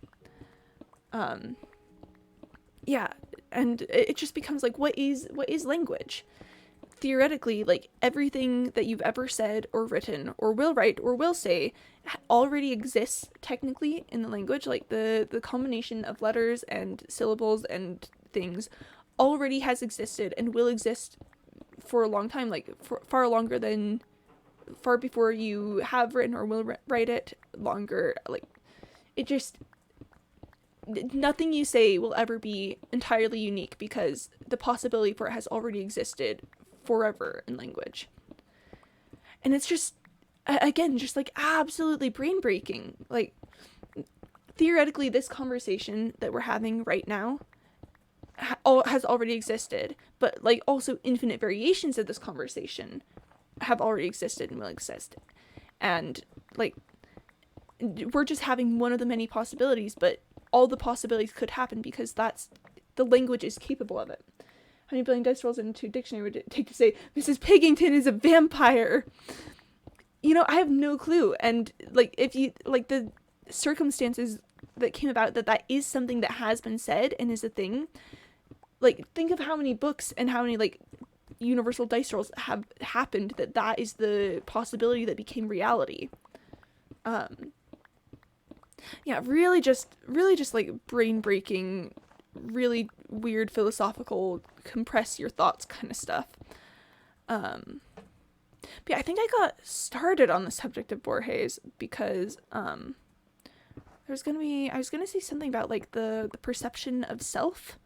Yeah, and it just becomes like, what is language? Theoretically, like, everything that you've ever said or written or will write or will say already exists technically in the language. Like, the combination of letters and syllables and things already has existed and will exist for a long time, like for far longer than far before you have written or will write it, longer. Like, it just, nothing you say will ever be entirely unique because the possibility for it has already existed forever in language. And it's just, again, just like absolutely brain breaking. Like, theoretically, this conversation that we're having right now has already existed, but like also infinite variations of this conversation have already existed and will exist. And like, we're just having one of the many possibilities, but all the possibilities could happen because that's, the language is capable of it. How many billion dice rolls into a dictionary would it take to say Mrs. Piggington is a vampire? You know, I have no clue. And like, if you like the circumstances that came about that is something that has been said and is a thing, like, think of how many books and how many like universal dice rolls have happened that is the possibility that became reality. Yeah, really just like brain breaking, really weird philosophical, compress your thoughts kind of stuff. But yeah, I think I got started on the subject of Borges because I was gonna say something about like the perception of self,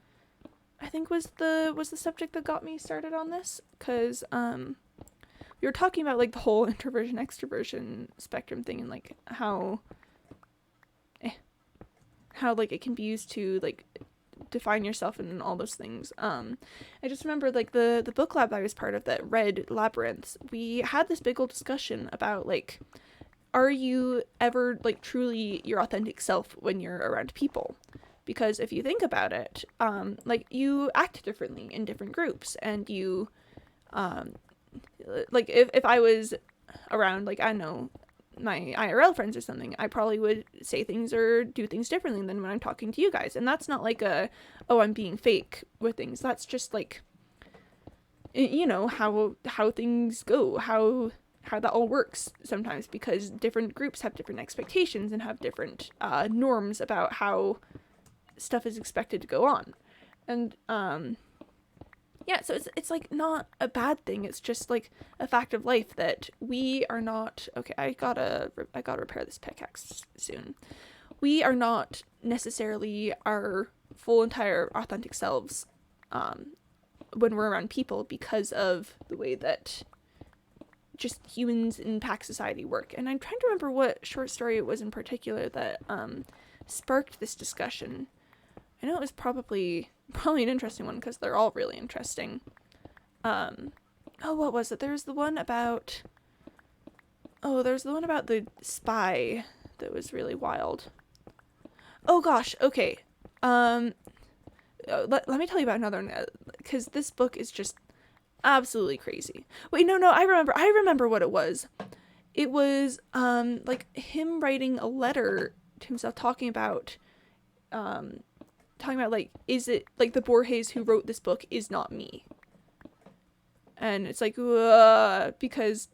I think was the subject that got me started on this, because we were talking about like the whole introversion extroversion spectrum thing, and like how like it can be used to like define yourself and all those things. I just remember like the book lab I was part of that read Labyrinths, we had this big old discussion about like, are you ever like truly your authentic self when you're around people? Because if you think about it, like, you act differently in different groups, and you, like, if I was around, like, I don't know, my IRL friends or something, I probably would say things or do things differently than when I'm talking to you guys. And that's not like oh, I'm being fake with things. That's just like, you know, how things go, how that all works sometimes, because different groups have different expectations and have different norms about how stuff is expected to go on. And yeah, so it's like not a bad thing. It's just like a fact of life that we are not, okay, I gotta repair this pickaxe soon. We are not necessarily our full entire authentic selves when we're around people, because of the way that just humans in pack society work. And I'm trying to remember what short story it was in particular that sparked this discussion. I know it was probably an interesting one, because they're all really interesting. What was it? There's the one about the spy that was really wild. Oh gosh, okay. Let me tell you about another one, because this book is just absolutely crazy. Wait, no, I remember what it was. It was like him writing a letter to himself talking about like, is it like the Borges who wrote this book is not me? And it's like, because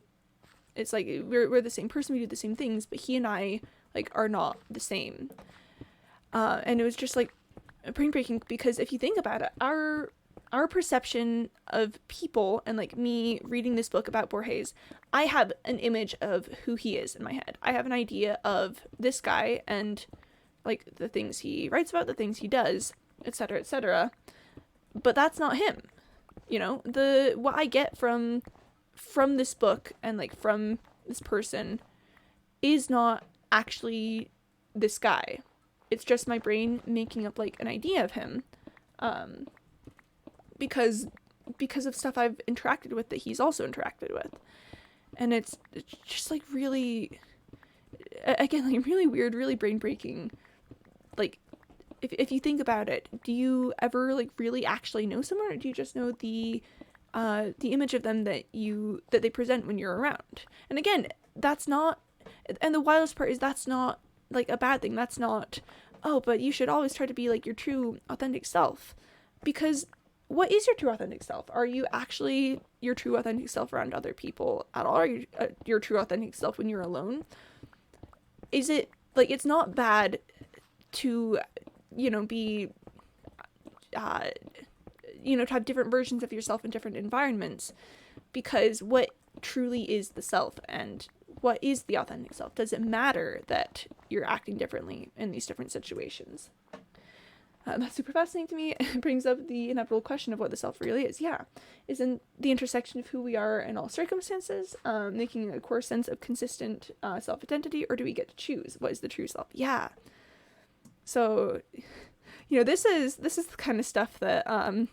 it's like we're the same person, we do the same things, but he and I like are not the same. And it was just like brain breaking, because if you think about it, our perception of people, and like me reading this book about Borges, I have an image of who he is in my head. I have an idea of this guy and like the things he writes about, the things he does, etc., etc. But that's not him. You know, what I get from this book and like from this person is not actually this guy. It's just my brain making up like an idea of him, because of stuff I've interacted with that he's also interacted with. And it's just like really, again, like really weird, really brain breaking. Like, if you think about it, do you ever like really actually know someone, or do you just know the image of them that they present when you're around? And again, that's not, and the wildest part is that's not like a bad thing. That's not, oh, but you should always try to be like your true authentic self. Because what is your true authentic self? Are you actually your true authentic self around other people at all? Are you your true authentic self when you're alone? Is it like, it's not bad to, be, to have different versions of yourself in different environments, because what truly is the self and what is the authentic self? Does it matter that you're acting differently in these different situations? That's super fascinating to me. It brings up the inevitable question of what the self really is. Yeah. Is in the intersection of who we are in all circumstances, making a core sense of consistent self-identity, or do we get to choose what is the true self? Yeah. So, this is the kind of stuff that I'm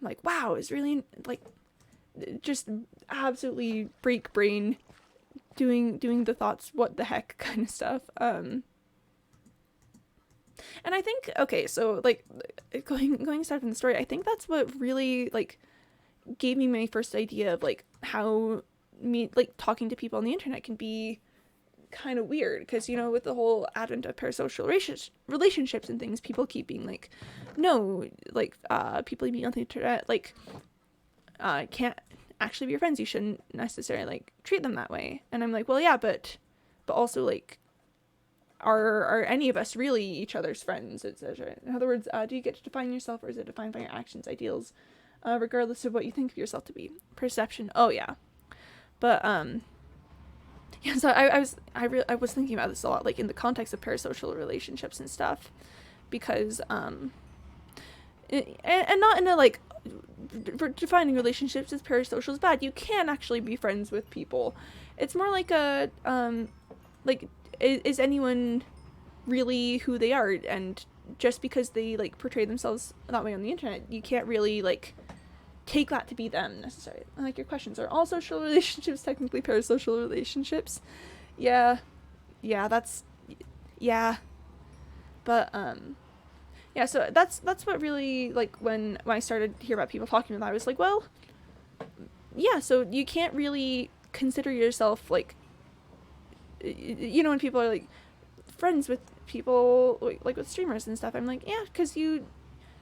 like, wow, is really like just absolutely break brain doing the thoughts, what the heck kind of stuff. And I think, okay, so like going aside from the story, I think that's what really like gave me my first idea of like how like talking to people on the internet can be kind of weird, because with the whole advent of parasocial relationships and things, people keep being like, no, like people you meet on the internet like can't actually be your friends, you shouldn't necessarily like treat them that way. And I'm like, well, yeah, but also like, are any of us really each other's friends, etc. In other words, do you get to define yourself, or is it defined by your actions, ideals, regardless of what you think of yourself to be? Perception. Oh yeah. But yeah, so I was thinking about this a lot, like in the context of parasocial relationships and stuff, because and not in a like defining relationships as parasocial is bad. You can actually be friends with people. It's more like a like, is anyone really who they are? And just because they like portray themselves that way on the internet, you can't really like take that to be them necessarily. And like, your questions, are all social relationships technically parasocial relationships? Yeah, that's, yeah. But yeah, so that's what really, like, when I started to hear about people talking about that, I was like, well, yeah, so you can't really consider yourself like, when people are like friends with people like with streamers and stuff, I'm like, yeah, because you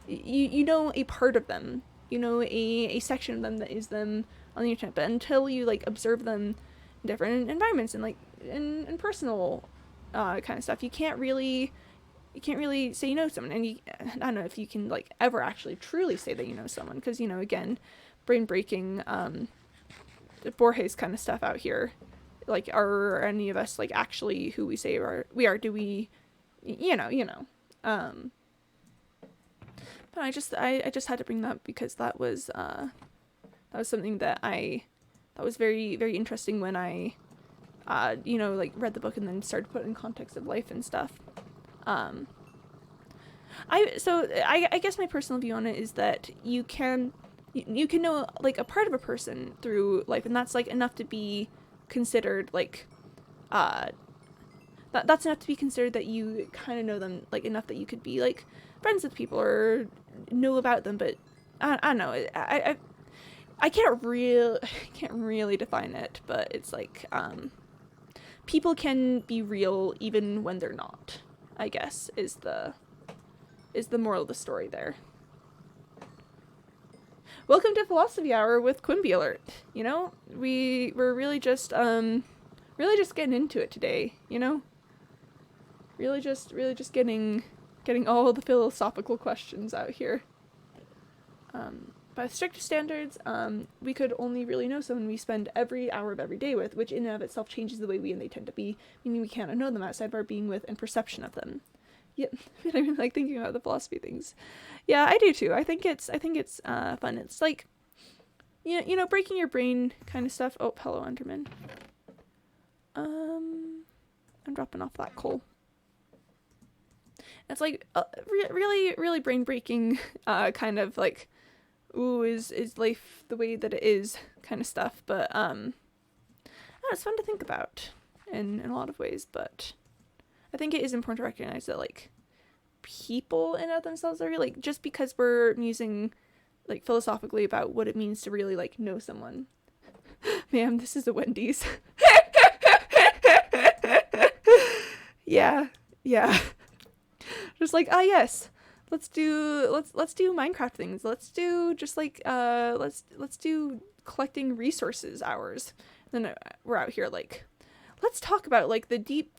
know a part of them, a section of them that is them on the internet, but until you like observe them in different environments and like in personal kind of stuff, you can't really say you know someone. And I don't know if you can like ever actually truly say that you know someone, because again, brain breaking Borges kind of stuff out here. Like, are any of us like actually who we say we are? Do we, but I just had to bring that up, because that was something that was very, very interesting when I like read the book and then started to put it in context of life and stuff. I guess my personal view on it is that you can know like a part of a person through life, and that's like enough to be considered like that's enough to be considered that you kind of know them like enough that you could be like friends with people or know about them. But I don't know, I can't really define it, but it's like people can be real even when they're not, I guess, is the moral of the story there. Welcome to Philosophy Hour with Quimby Alert. We're really just getting into it today, Really just getting all the philosophical questions out here. By strict standards, we could only really know someone we spend every hour of every day with, which in and of itself changes the way we and they tend to be, meaning we cannot know them outside of our being with and perception of them. Yep, I mean, like, thinking about the philosophy things. Yeah, I do too. I think it's fun. It's like, breaking your brain kind of stuff. Oh, hello, Enderman. I'm dropping off that coal. It's like really, really brain breaking, kind of like, ooh, is life the way that it is kind of stuff. But it's fun to think about in a lot of ways. But I think it is important to recognize that like people in and of themselves are like, just because we're musing like philosophically about what it means to really like know someone. Ma'am, this is a Wendy's. Yeah, yeah. Just like, ah, yes, let's do Minecraft things. Let's do just like let's do collecting resources hours. And then we're out here like, let's talk about like the deep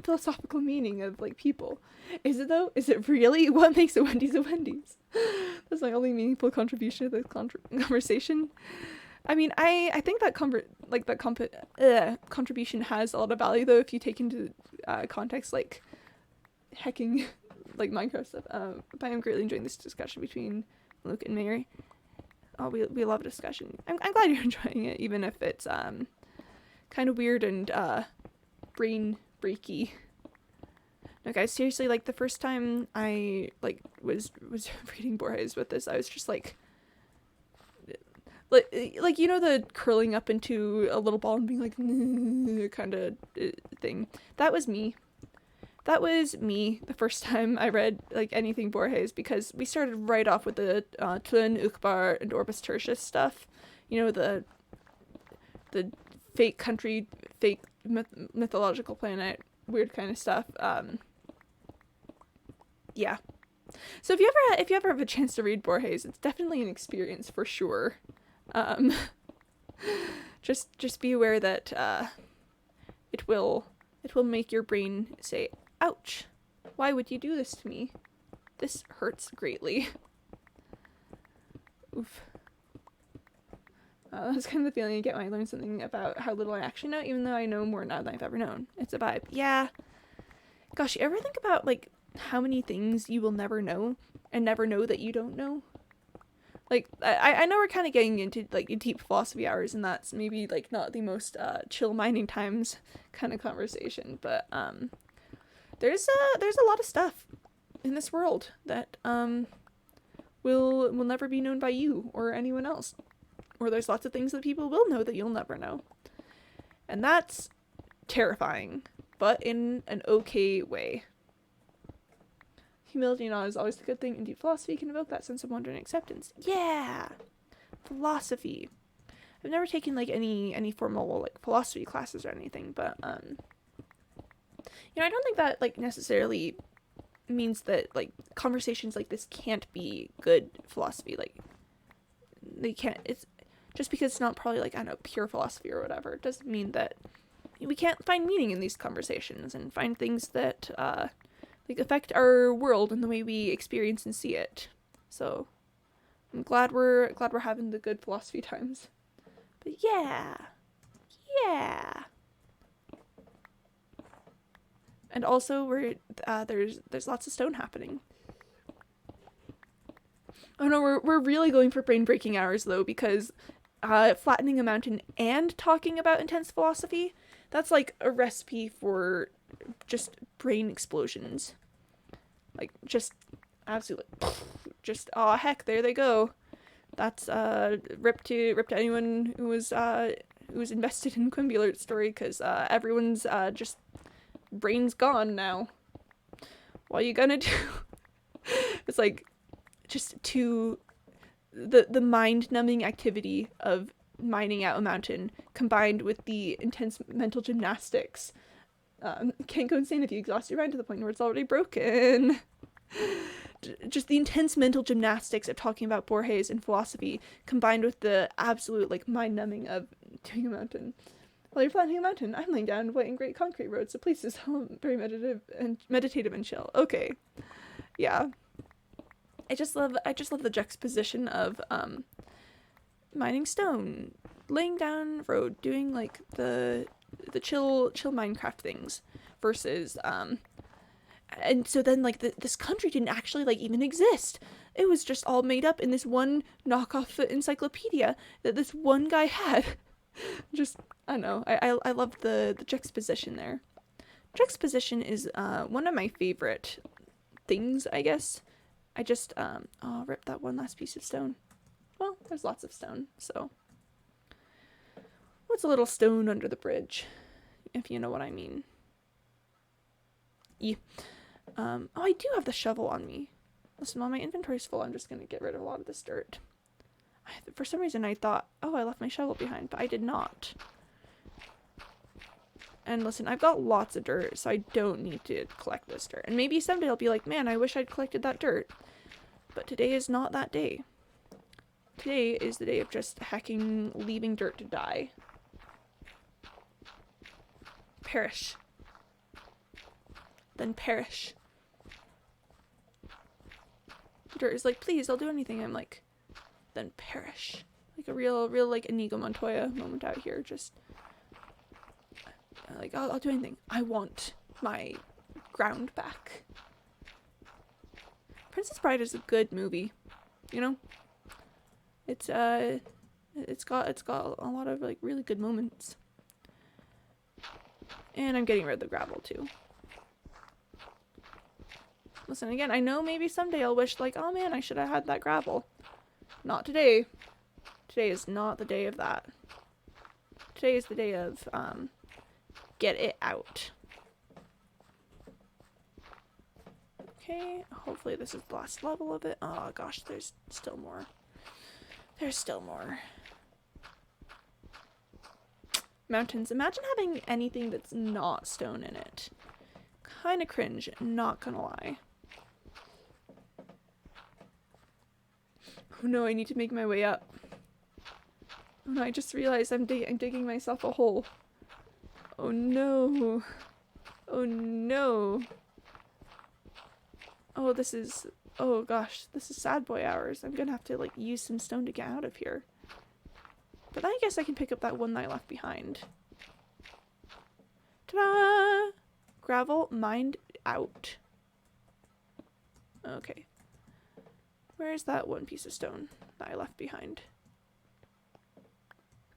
philosophical meaning of like people. Is it though? Is it really? What makes a Wendy's a Wendy's? That's my only meaningful contribution to the conversation. I mean, I think that contribution has a lot of value though if you take into context like hacking like Minecraft stuff. But I'm greatly enjoying this discussion between Luke and Mary. Oh, we love a discussion. I'm glad you're enjoying it, even if it's kind of weird and brain breaky. No, guys, seriously, like the first time I like was reading Borges with this, I was just like you know the curling up into a little ball and being like kind of thing. That was me the first time I read like anything Borges, because we started right off with the Tlön, Uqbar, and Orbis Tertius stuff. You know, the fake country, fake mythological planet, weird kind of stuff. Yeah. So if you ever have a chance to read Borges, it's definitely an experience for sure. Just be aware that it will make your brain say, ouch, why would you do this to me? This hurts greatly. Oof. That's kind of the feeling I get when I learn something about how little I actually know, even though I know more now than I've ever known. It's a vibe. Yeah. Gosh, you ever think about like how many things you will never know and never know that you don't know? Like, I know we're kind of getting into like deep philosophy hours, and that's maybe like not the most chill mining times kind of conversation, but there's a lot of stuff in this world that will never be known by you or anyone else, or there's lots of things that people will know that you'll never know, and that's terrifying, but in an okay way. Humility and awe is always a good thing, and deep philosophy can evoke that sense of wonder and acceptance. Yeah, philosophy. I've never taken like any formal like philosophy classes or anything, but you know, I don't think that like necessarily means that like conversations like this can't be good philosophy. Like they can't. It's just because it's not probably like, I don't know, pure philosophy or whatever. It doesn't mean that we can't find meaning in these conversations and find things that like affect our world and the way we experience and see it. So I'm glad we're having the good philosophy times. But yeah. And also we're there's lots of stone happening. Oh no, we're really going for brain breaking hours though, because flattening a mountain and talking about intense philosophy, that's like a recipe for just brain explosions. Like just absolutely just, oh heck, there they go. That's rip to anyone who was invested in Quimby Alert story, because everyone's just brain's gone now. What are you gonna do? It's like just the mind numbing activity of mining out a mountain combined with the intense mental gymnastics. Can't go insane if you exhaust your mind to the point where it's already broken. Just the intense mental gymnastics of talking about Borges and philosophy combined with the absolute like mind numbing of doing a mountain. While you're flattening a mountain, I'm laying down white and great concrete roads, so please just very meditative and chill. Okay. Yeah. I just love the juxtaposition of mining stone, laying down road, doing like the chill Minecraft things versus and so then like this country didn't actually like even exist. It was just all made up in this one knockoff encyclopedia that this one guy had. Just, I don't know, I love the juxtaposition there. Juxtaposition is one of my favorite things, I guess. I just rip that one last piece of stone. Well, there's lots of stone, so what's a little stone under the bridge, if you know what I mean. Yeah. I do have the shovel on me. Listen, while my inventory's full, I'm just gonna get rid of a lot of this dirt. For some reason I thought, oh, I left my shovel behind, but I did not. And listen, I've got lots of dirt, so I don't need to collect this dirt. And maybe someday I'll be like, man, I wish I'd collected that dirt. But today is not that day. Today is the day of just hacking, leaving dirt to die. Perish. Then perish. Dirt is like, please, I'll do anything. I'm like, then perish. Like a real like Inigo Montoya moment out here. Just like, I'll do anything. I want my ground back. Princess Bride is a good movie, you know. It's got a lot of like really good moments. And I'm getting rid of the gravel too. Listen, again, I know maybe someday I'll wish like, oh man, I should have had that gravel. Not today. Today is not the day of that. Today is the day of get it out. Okay, hopefully this is the last level of it. Oh gosh, there's still more. There's still more. Mountains. Imagine having anything that's not stone in it. Kind of cringe, not gonna lie. Oh no, I need to make my way up. Oh no, I just realized I'm digging myself a hole. Oh no. Oh no. Oh, this is... Oh gosh, this is sad boy hours. I'm gonna have to like use some stone to get out of here. But I guess I can pick up that one that I left behind. Ta-da! Gravel mined out. Okay. Where's that one piece of stone that I left behind?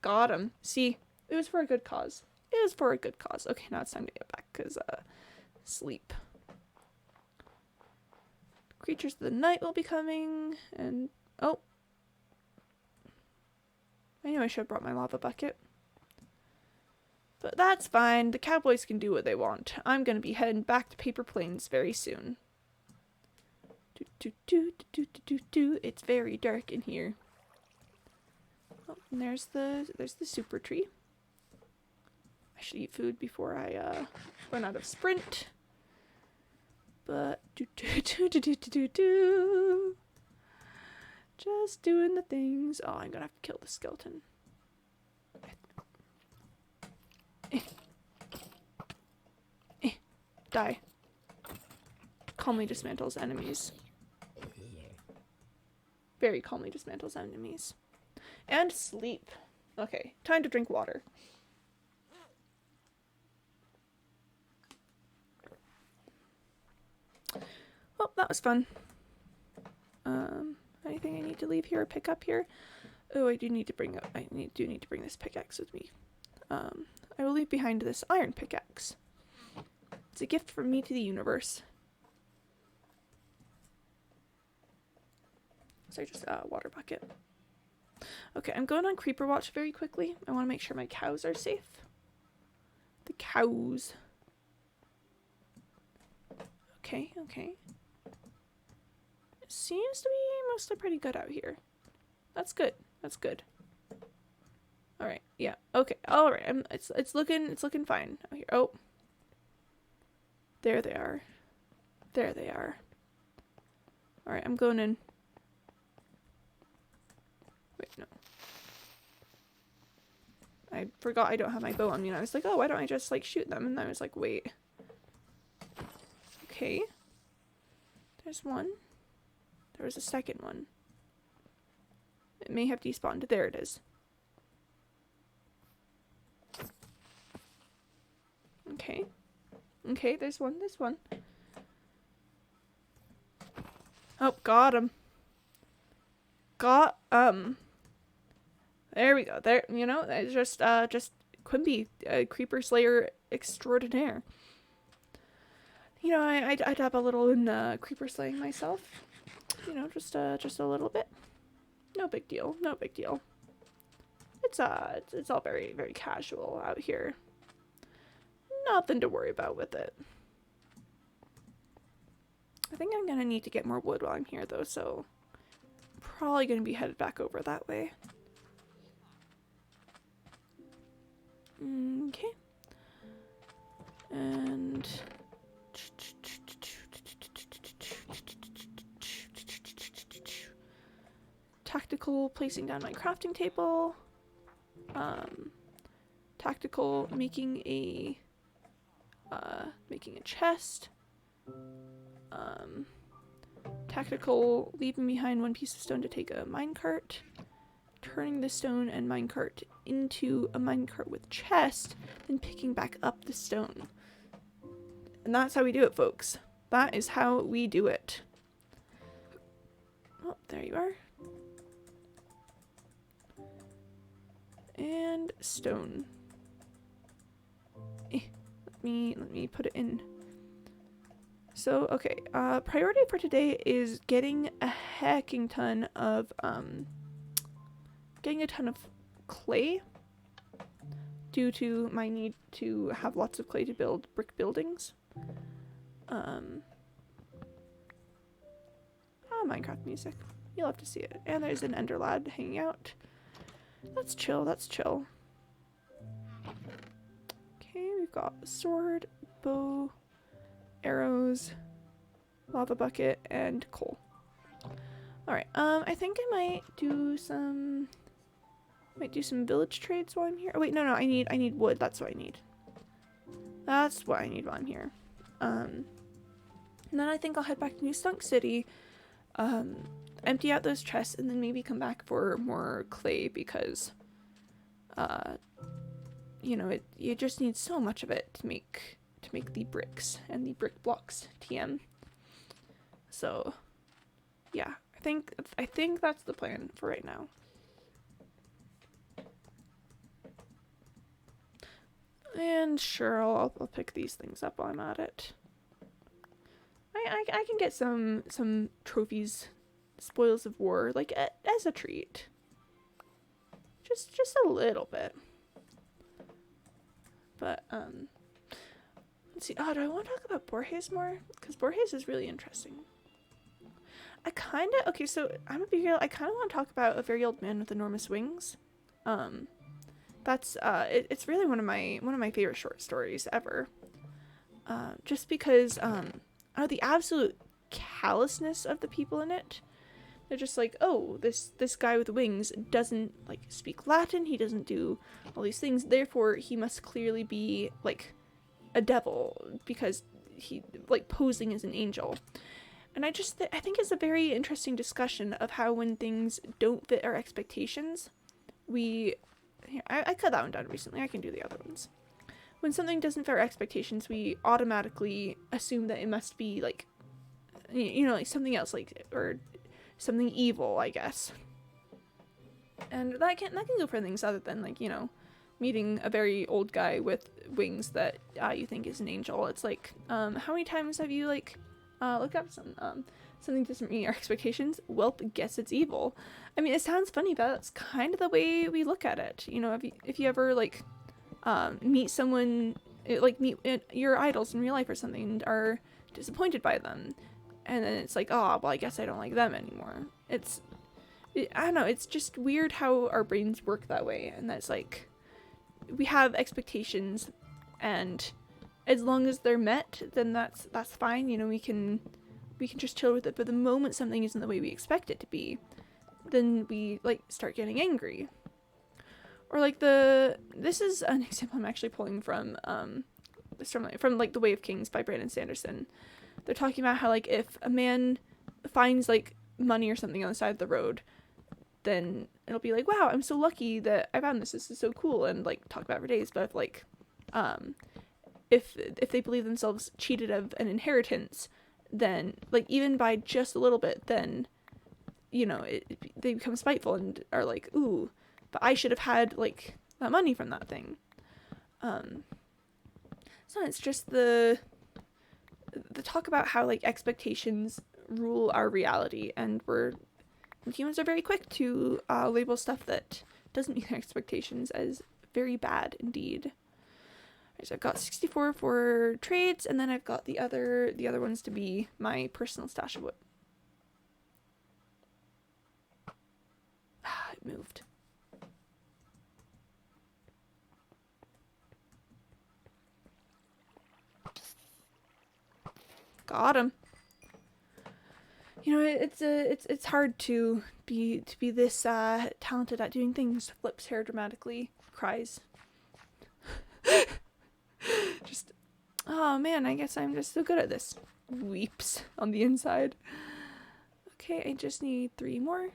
Got him. See, it was for a good cause. It was for a good cause. Okay, now it's time to get back, because, sleep. Creatures of the night will be coming, and... Oh! I knew I should have brought my lava bucket. But that's fine. The cowboys can do what they want. I'm gonna be heading back to Paper Plains very soon. It's very dark in here. Oh, and there's the super tree. I should eat food before I run out of sprint. But just doing the things. Oh, I'm gonna have to kill the skeleton. Die. Calmly dismantles enemies. Very calmly dismantles enemies. And sleep. Okay, time to drink water. Well, that was fun. Anything I need to leave here or pick up here? Oh, I do need to bring this pickaxe with me. I will leave behind this iron pickaxe. It's a gift from me to the universe. So just a water bucket. Okay, I'm going on creeper watch very quickly. I want to make sure my cows are safe. The cows. Okay, okay. It seems to be mostly pretty good out here. That's good. That's good. All right. Yeah. Okay. All right. It's looking fine out here. Oh. There they are. There they are. All right. I'm going in. Wait, no. I forgot I don't have my bow on me. And I was like, oh, why don't I just like shoot them? And I was like, wait. Okay. There's one. There was a second one. It may have despawned. There it is. Okay. Okay, there's one. There's one. Oh, got him. Got There we go. There, you know, it's just Quimby, creeper slayer extraordinaire. You know, I dab a little in creeper slaying myself. You know, just a little bit. No big deal. No big deal. It's all very, very casual out here. Nothing to worry about with it. I think I'm gonna need to get more wood while I'm here though, so probably gonna be headed back over that way. Okay. And tactical placing down my crafting table. Tactical making a chest. Tactical leaving behind one piece of stone to take a minecart. Turning the stone and minecart into a minecart with chest, then picking back up the stone. And that's how we do it, folks. That is how we do it. Oh, there you are. And stone. Let me put it in. So, okay, priority for today is getting a hecking ton of clay, due to my need to have lots of clay to build brick buildings. Minecraft music. You'll have to see it. And there's an ender lad hanging out. That's chill, that's chill. Okay, we've got a sword, bow, arrows, lava bucket, and coal. Alright, I think I might do some village trades while I'm here. Oh wait, no, I need wood. That's what I need. That's what I need while I'm here. And then I think I'll head back to New Stunk City, empty out those chests, and then maybe come back for more clay because, you know, you just need so much of it to make the bricks and the brick blocks TM. So, yeah, I think that's the plan for right now. And sure, I'll pick these things up while I'm at it. I can get some trophies, spoils of war, like as a treat. Just a little bit. But let's see. Oh, do I want to talk about Borges more? Because Borges is really interesting. Okay, so I'm a big girl. I kind of want to talk about A Very Old Man with Enormous Wings. That's it's really one of my favorite short stories ever. Just because the absolute callousness of the people in it. They're just like, oh, this guy with wings doesn't like speak Latin. He doesn't do all these things. Therefore, he must clearly be like a devil because he like posing as an angel. And I think it's a very interesting discussion of how when things don't fit our expectations, I cut that one down recently. I can do the other ones. When something doesn't fit our expectations, we automatically assume that it must be like, you know, like something else, like, or something evil, I guess. And that can go for things other than like, you know, meeting a very old guy with wings that you think is an angel. It's like, how many times have you like looked up something doesn't meet our expectations? Welp, guess it's evil. I mean, it sounds funny, but that's kind of the way we look at it. You know, if you ever like meet someone, like meet your idols in real life or something and are disappointed by them, and then it's like, oh, well, I guess I don't like them anymore. I don't know, it's just weird how our brains work that way, and that's like, we have expectations, and as long as they're met, then that's fine, you know, we can just chill with it. But the moment something isn't the way we expect it to be, then we like start getting angry. Or like this is an example I'm actually pulling from like The Way of Kings by Brandon Sanderson. They're talking about how like if a man finds like money or something on the side of the road, then it'll be like, wow, I'm so lucky that I found this. This is so cool, and like talk about it for days. But if like if they believe themselves cheated of an inheritance, then like even by just a little bit, then you know they become spiteful and are like, ooh, but I should have had like that money from that thing. So it's just the talk about how like expectations rule our reality, and humans are very quick to label stuff that doesn't meet their expectations as very bad indeed. Right, so I've got 64 for trades, and then I've got the other ones to be my personal stash of wood. It moved. Got him. You know, it's hard to be this talented at doing things. Flips hair dramatically, cries. Just, oh man, I guess I'm just so good at this. Weeps on the inside. Okay, I just need 3 more.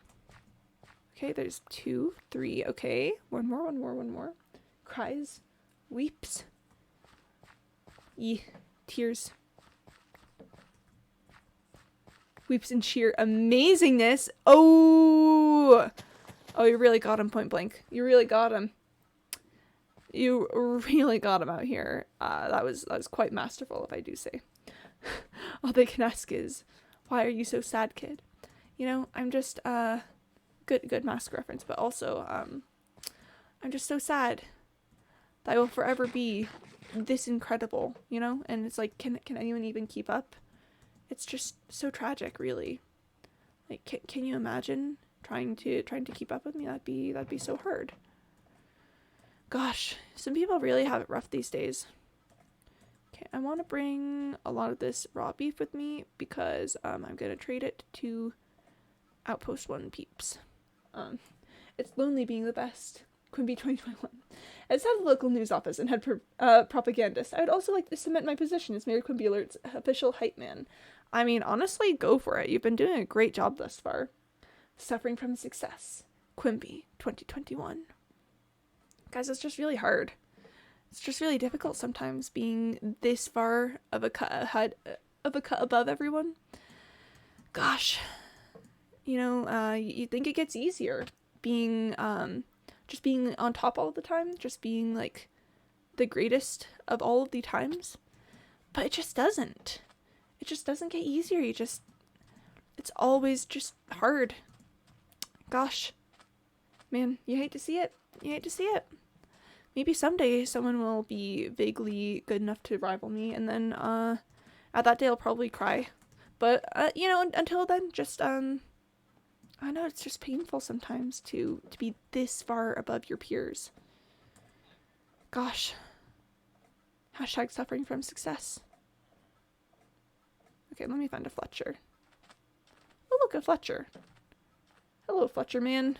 Okay, there's 2, 3. Okay, one more. Cries, weeps. Tears. Weeps in sheer amazingness. Oh, you really got him point blank. You really got him. You really got him out here. That was quite masterful, if I do say. All they can ask is, why are you so sad, kid? You know, I'm just good mask reference, but also I'm just so sad that I will forever be this incredible, you know? And it's like, can anyone even keep up? It's just so tragic, really. Like, can you imagine trying to keep up with me? That'd be so hard. Gosh, some people really have it rough these days. Okay, I want to bring a lot of this raw beef with me because I'm gonna trade it to Outpost 1 peeps. It's lonely being the best. Quimby 2021. As head of the local news office and head propagandist, I would also like to cement my position as Mayor Quimby Alert's official hype man. I mean, honestly, go for it. You've been doing a great job thus far. Suffering from success. Quimby 2021. Guys, it's just really hard. It's just really difficult sometimes being this far of a cut above everyone. Gosh. You know, you think it gets easier being just being on top all the time, just being like the greatest of all of the times, but it just doesn't. It just doesn't get easier. It's always just hard. Gosh, man, you hate to see it. Maybe someday someone will be vaguely good enough to rival me, and then at that day I'll probably cry. But you know, until then, just I know it's just painful sometimes to be this far above your peers. Gosh. Hashtag suffering from success. Okay, let me find a Fletcher. Oh, look, a Fletcher. Hello, Fletcher man.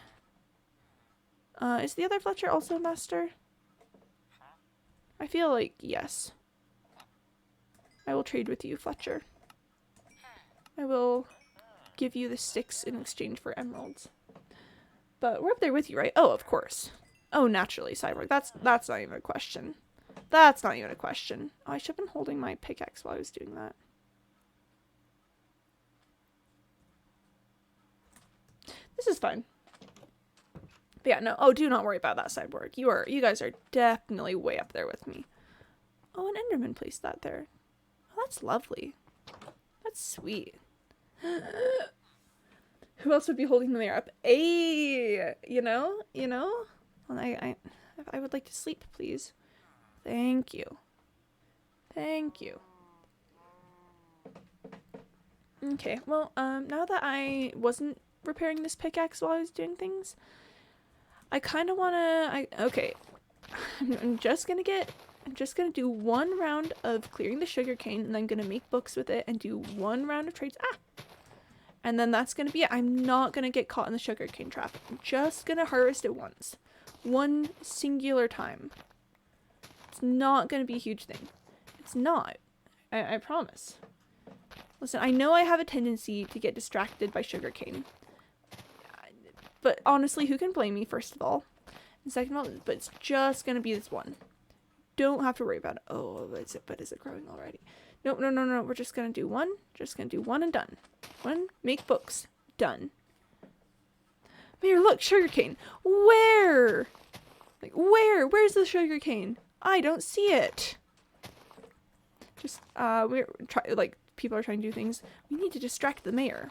Is the other Fletcher also a master? I feel like yes. I will trade with you, Fletcher. I will give you the sticks in exchange for emeralds. But we're up there with you, right? Oh, of course. Oh, naturally, Cyborg. That's not even a question. That's not even a question. Oh, I should have been holding my pickaxe while I was doing that. This is fine. But yeah, no. Oh, do not worry about that, Cyborg. You guys are definitely way up there with me. Oh, an Enderman placed that there. Oh, that's lovely. That's sweet. Who else would be holding the mayor up? Hey, you know. Well, I would like to sleep, please. Thank you. Okay. Well, now that I wasn't repairing this pickaxe while I was doing things, I kind of wanna. Okay. I'm just gonna do 1 round of clearing the sugarcane, and I'm gonna make books with it and do 1 round of trades. And then that's gonna be it. I'm not gonna get caught in the sugarcane trap. I'm just gonna harvest it once. 1 singular time. It's not gonna be a huge thing. It's not. I promise. Listen, I know I have a tendency to get distracted by sugarcane. But honestly, who can blame me, first of all? And second of all, but it's just gonna be this one. Don't have to worry about it. Oh, is it growing already? No. We're just gonna do 1. Just gonna do 1 and done. 1, make books. Done. Mayor, look, sugarcane. Where? Like, where? Where's the sugarcane? I don't see it. Just, people are trying to do things. We need to distract the mayor.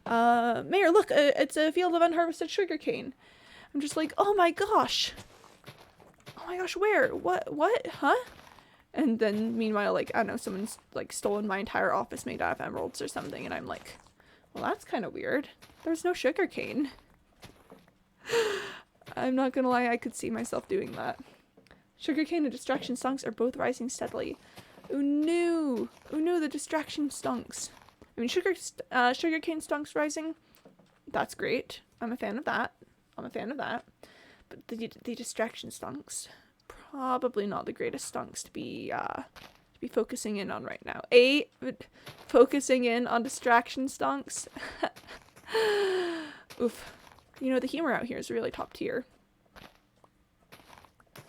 Mayor, look, it's a field of unharvested sugarcane. I'm just like, oh my gosh. Oh my gosh, where? What? Huh? And then, meanwhile, like, I don't know, someone's, like, stolen my entire office made out of emeralds or something, and I'm like, well, that's kind of weird. There's no sugarcane. I'm not gonna lie, I could see myself doing that. Sugarcane and distraction songs are both rising steadily. Oh no! Oh no, the distraction stonks. I mean, sugarcane stonks rising. That's great. I'm a fan of that. I'm a fan of that. But the distraction stonks, probably not the greatest stonks to be focusing in on right now. Focusing in on distraction stonks. Oof. You know, the humor out here is really top tier.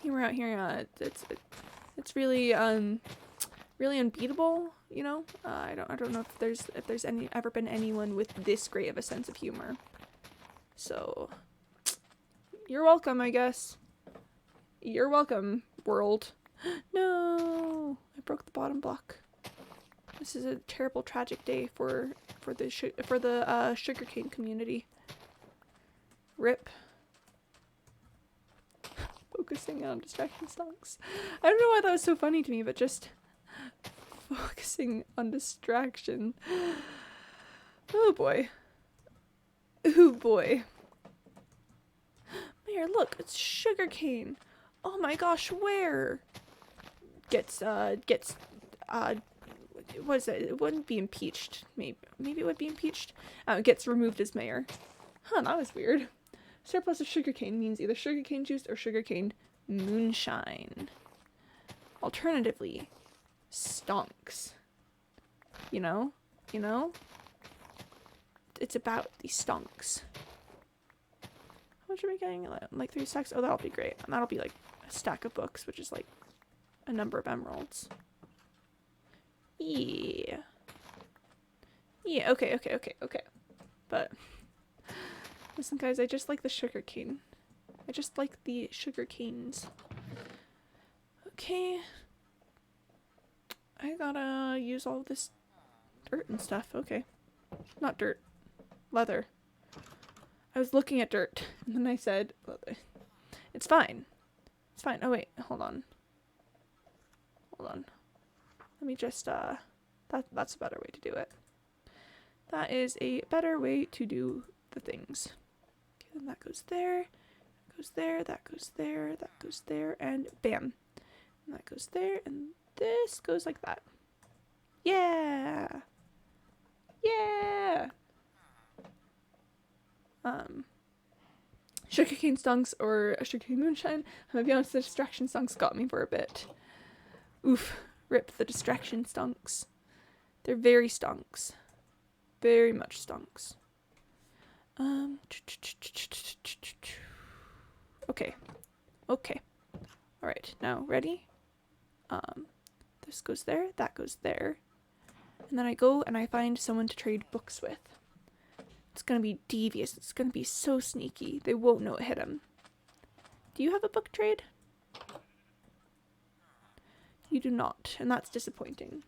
Humor out here, it's really really unbeatable. You know, I don't know if there's ever been anyone with this great of a sense of humor. So, you're welcome, I guess. You're welcome, world. No, I broke the bottom block. This is a terrible, tragic day for the sugarcane community. Rip. Focusing on distraction songs. I don't know why that was so funny to me, but just focusing on distraction. Oh boy. Oh boy. Mayor, look, it's sugarcane. Oh my gosh, where? Gets what is it? It wouldn't be impeached. Maybe it would be impeached. Gets removed as mayor. Huh, that was weird. Surplus of sugarcane means either sugarcane juice or sugarcane moonshine. Alternatively, stonks. You know? You know? It's about the stonks. How much are we getting? Like 3 stacks? Oh, that'll be great. And that'll be like a stack of books, which is like a number of emeralds. Yeah. Yeah, okay. But listen, guys, I just like the sugarcane. I just like the sugar canes. Okay. I gotta use all this dirt and stuff. Okay. Not dirt. Leather. I was looking at dirt, and then I said leather. It's fine. It's fine. Oh, wait. Hold on. Hold on. Let me just, that's a better way to do it. That is a better way to do the things. Okay, then that goes there. Goes there, that goes there, that goes there, and bam. And that goes there, and this goes like that. Yeah! Yeah! Sugarcane stonks or a sugarcane moonshine. I'm gonna be honest, the distraction stonks got me for a bit. Oof. Rip the distraction stonks. They're very stonks. Very much stonks. Okay. Okay. Alright, now ready? This goes there, that goes there. And then I go and I find someone to trade books with. It's gonna be devious. It's gonna be so sneaky. They won't know it hit him. Do you have a book trade? You do not, and that's disappointing.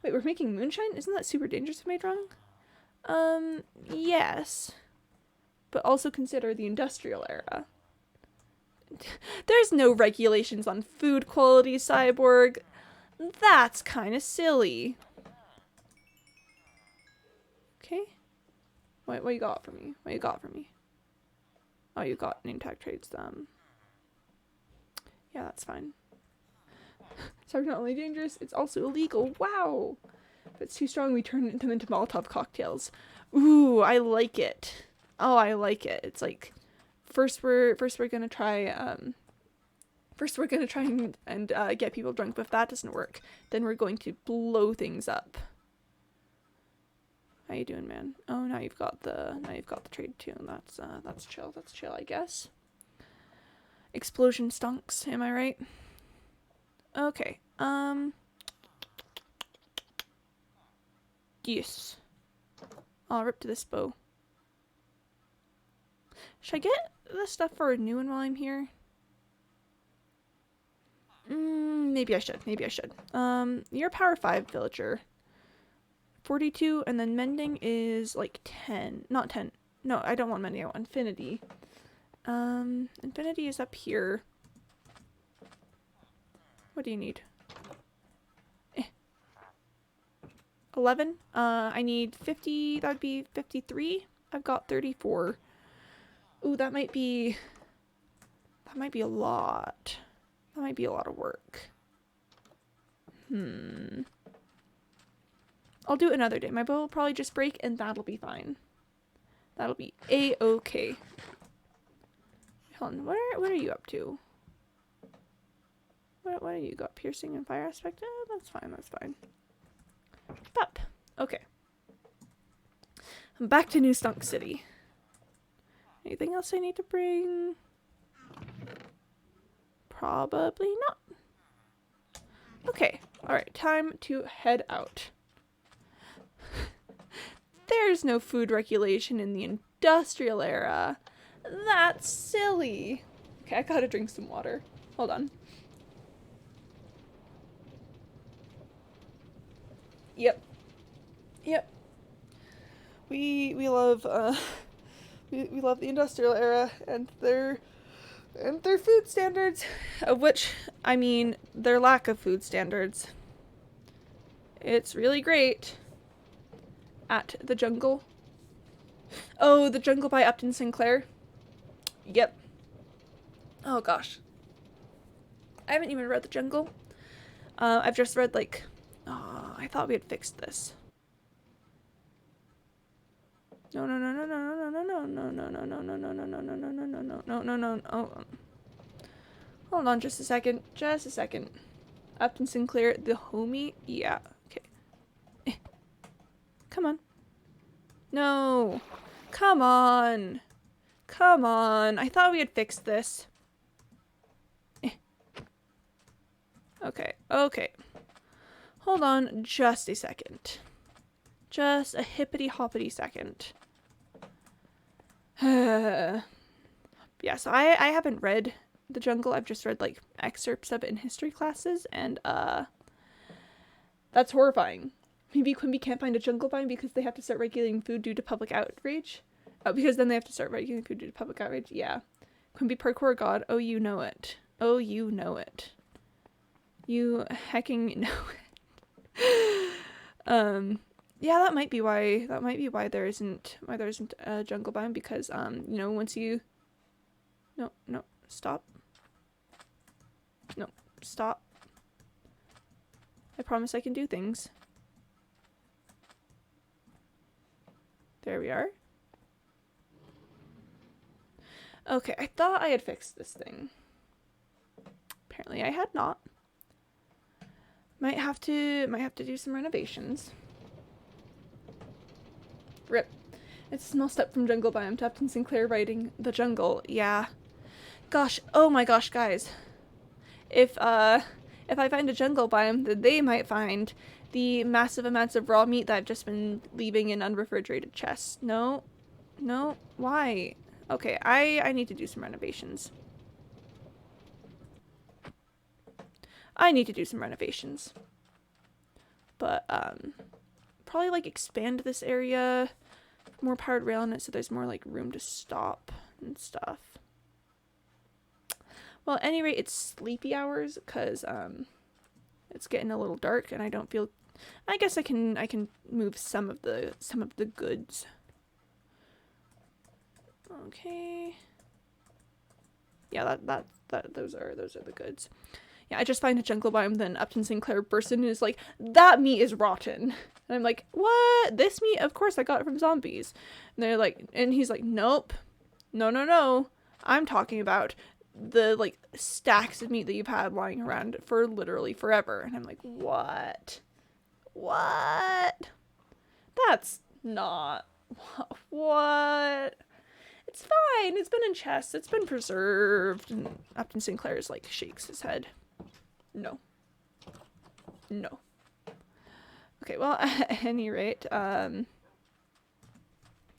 Wait, we're making moonshine? Isn't that super dangerous if made wrong? Yes. But also consider the industrial era. There's no regulations on food quality, Cyborg. That's kind of silly. Okay. What you got for me? What you got for me? Oh, you got name tag trades. Yeah, that's fine. So not only dangerous, it's also illegal. Wow. If it's too strong, we turn them into Molotov cocktails. Ooh, I like it. Oh, I like it. It's like first we're gonna try and get people drunk, but if that doesn't work, then we're going to blow things up. How you doing, man? Oh, now you've got the trade too, and that's chill. That's chill, I guess. Explosion stonks, am I right? Okay. Yes. I'll rip to this bow. Should I get this stuff for a new one while I'm here? Maybe I should. You're a power 5 villager. 42, and then mending is like 10. Not 10. No, I don't want mending. I want infinity. Infinity is up here. What do you need? 11. I need 50. That would be 53. I've got 34. Ooh, that might be a lot. That might be a lot of work. I'll do it another day. My bow will probably just break and that'll be fine. That'll be a-okay. Hold on, what are you up to? What do you got? Piercing and fire aspect? Oh, that's fine, that's fine. Up. Okay. I'm back to New Stunk City. Anything else I need to bring? Probably not. Okay, alright, time to head out. There's no food regulation in the industrial era. That's silly. Okay, I gotta drink some water. Hold on. Yep. We love we love the industrial era and their food standards, of which I mean their lack of food standards. It's really great. At the Jungle. Oh, The Jungle by Upton Sinclair. Yep. Oh gosh. I haven't even read The Jungle. I've just read like, oh, I thought we had fixed this. No. Hold on just a second. Upton Sinclair, the homie? Yeah, okay. Come on. No. Come on. I thought we had fixed this. Okay. Hold on just a second. Just a hippity hoppity second. Yeah, so I haven't read The Jungle. I've just read like excerpts of it in history classes, and that's horrifying. Maybe Quimby can't find a jungle biome because they have to start regulating food due to public outrage. Oh, because then they have to start regulating food due to public outrage. Yeah. Quimby parkour god. Oh, you know it. You hecking know it. Yeah, that might be why there isn't a jungle biome, because you know, once you No, stop. No, stop. I promise I can do things. There we are. Okay, I thought I had fixed this thing. Apparently I had not. Might have to do some renovations. Rip. It's a small step from jungle biome to Upton Sinclair writing The Jungle. Yeah. Gosh, oh my gosh, guys. If I find a jungle biome, then they might find the massive amounts of raw meat that I've just been leaving in unrefrigerated chests. No, why? Okay, I need to do some renovations. But, probably, like, expand this area, more powered rail in it so there's more, like, room to stop and stuff. Well, at any rate, it's sleepy hours, because, it's getting a little dark, and I don't feel... I guess I can move some of the goods. Okay. Yeah, those are the goods. Yeah, I just find a jungle biome, then Upton Sinclair bursts in and is like, that meat is rotten. And I'm like, what? This meat? Of course I got it from zombies. And they're like, and he's like, nope. No. I'm talking about the, like, stacks of meat that you've had lying around for literally forever. And I'm like, what? That's not... What? It's fine. It's been in chests. It's been preserved. And Upton Sinclair's like shakes his head. No. Okay, well, at any rate, I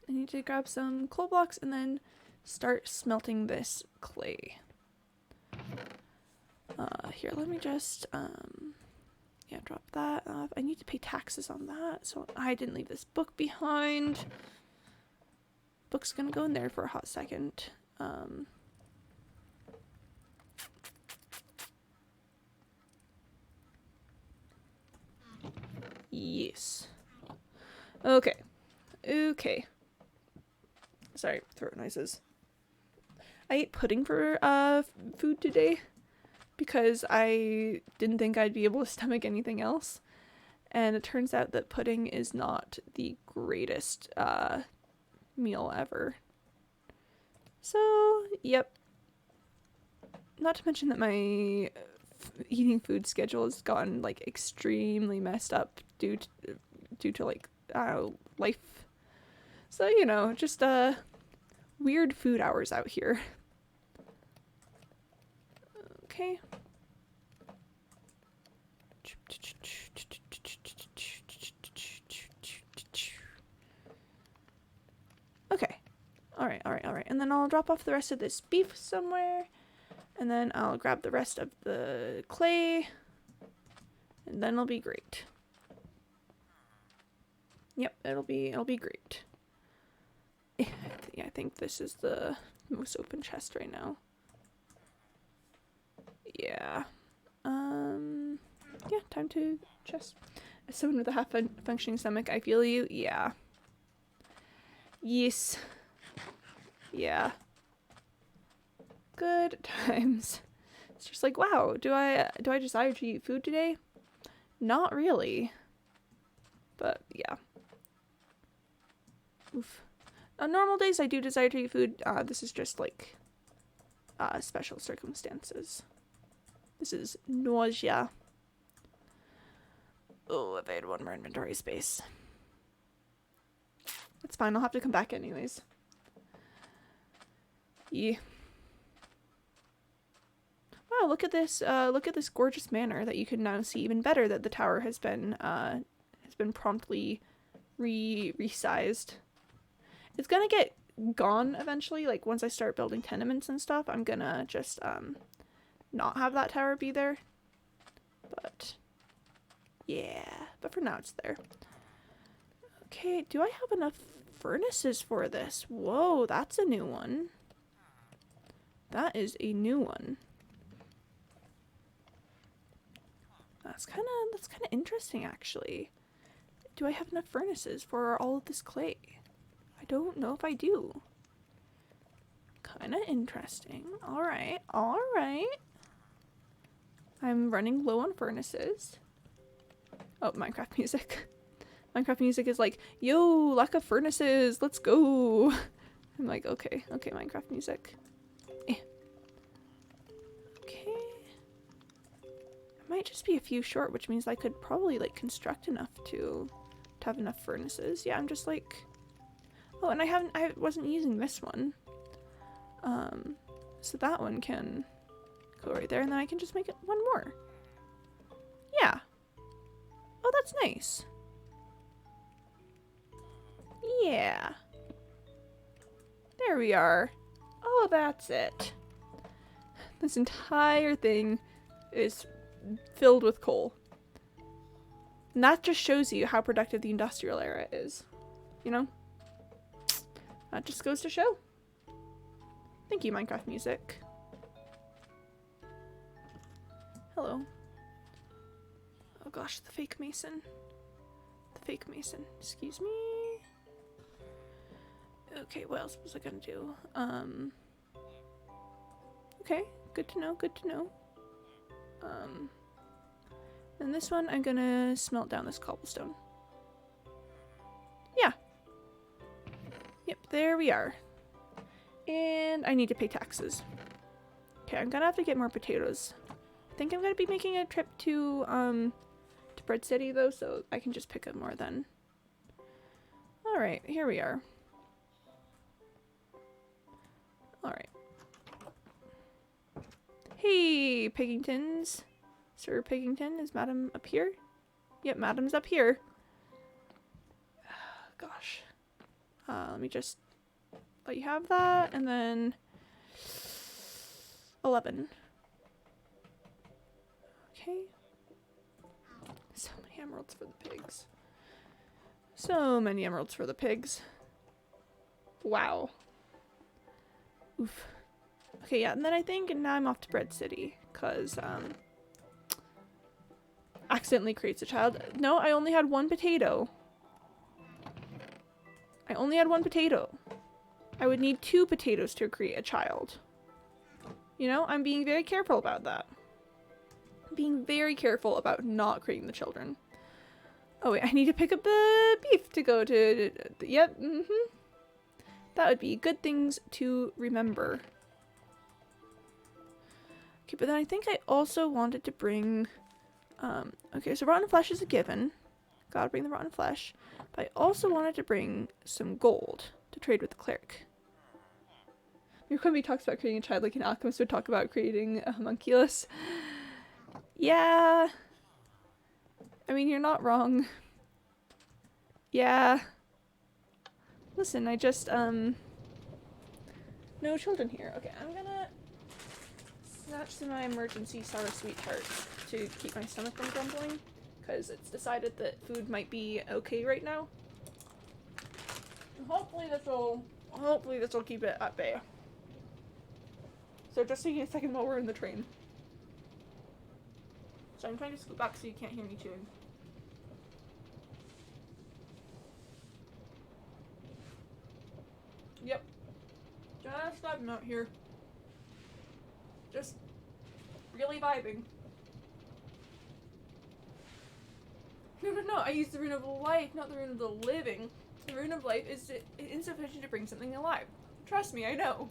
need to grab some coal blocks and then start smelting this clay. Here, let me just, yeah, drop that off. I need to pay taxes on that, so I didn't leave this book behind. Book's gonna go in there for a hot second. Yes. Okay. Sorry, throat noises. I ate pudding for food today. because I didn't think I'd be able to stomach anything else. And it turns out that pudding is not the greatest meal ever. So, yep. Not to mention that my eating food schedule has gotten like extremely messed up due to like life. So, you know, just weird food hours out here. Okay. Okay. Alright. And then I'll drop off the rest of this beef somewhere. And then I'll grab the rest of the clay. And then it'll be great. Yep, it'll be great. Yeah, I think this is the most open chest right now. Yeah. Yeah, time to chest. As someone with a half-functioning stomach, I feel you. Yeah. Yes. Yeah. Good times. It's just like, wow, do I desire to eat food today? Not really. But yeah. Oof. On normal days I do desire to eat food. This is just like special circumstances. This is nausea. Oh, if I had one more inventory space. It's fine, I'll have to come back anyways. Yeah. Wow, look at this gorgeous manor that you can now see even better that the tower has been promptly resized. It's gonna get gone eventually, like once I start building tenements and stuff, I'm gonna just not have that tower be there. But yeah, but for now it's there. Okay, do I have enough furnaces for this? Whoa, that's a new one. That is a new one. That's kind of interesting actually. Do I have enough furnaces for all of this clay? I don't know if I do. Kind of interesting. All right. I'm running low on furnaces. Oh, Minecraft music. Minecraft music is like, yo, lack of furnaces, let's go. I'm like, okay, Minecraft music. Okay. Might just be a few short, which means I could probably like construct enough to have enough furnaces. Yeah, I'm just like, oh, and I wasn't using this one. So that one can go right there, and then I can just make it one more. Yeah. Oh, that's nice. Yeah. There we are. Oh, that's it. This entire thing is filled with coal. And that just shows you how productive the industrial era is. You know? That just goes to show. Thank you, Minecraft music. Hello. Oh gosh, the fake mason. The fake mason. Excuse me. Okay, what else was I gonna do? Okay, good to know, And this one, I'm gonna smelt down this cobblestone. Yeah. Yep, there we are. And I need to pay taxes. Okay, I'm gonna have to get more potatoes. I think I'm gonna be making a trip to Bread City though, so I can just pick up more then. Alright, here we are. Alright. Hey, Piggingtons. Sir Piggington, is Madam up here? Yep, Madam's up here. Gosh. Let me just let you have that, and then 11. Okay. So many emeralds for the pigs. So many emeralds for the pigs. Wow. Oof. Okay, yeah, and then I think now I'm off to Bread City, because, accidentally creates a child. No, I only had one potato. I only had one potato. I would need 2 potatoes to create a child. You know, I'm being very careful about that. being very careful about not creating the children. Oh wait, I need to pick up the beef to go to, yep, That would be good things to remember. Okay, but then I think I also wanted to bring, okay, so rotten flesh is a given. Gotta bring the rotten flesh. But I also wanted to bring some gold to trade with the cleric. Your Quimby talks about creating a child like an alchemist would talk about creating a homunculus. Yeah. I mean, you're not wrong. Yeah. Listen, I just, no children here. Okay, I'm gonna snatch some of my emergency sour sweet tarts to keep my stomach from grumbling, because it's decided that food might be okay right now. Hopefully this will keep it at bay. So just taking a second while we're in the train. So I'm trying to scoot back so you can't hear me chewing. Yep. Just vibing out here. Just really vibing. No, I use the rune of life, not the rune of the living. The rune of life is insufficient to bring something alive. Trust me, I know.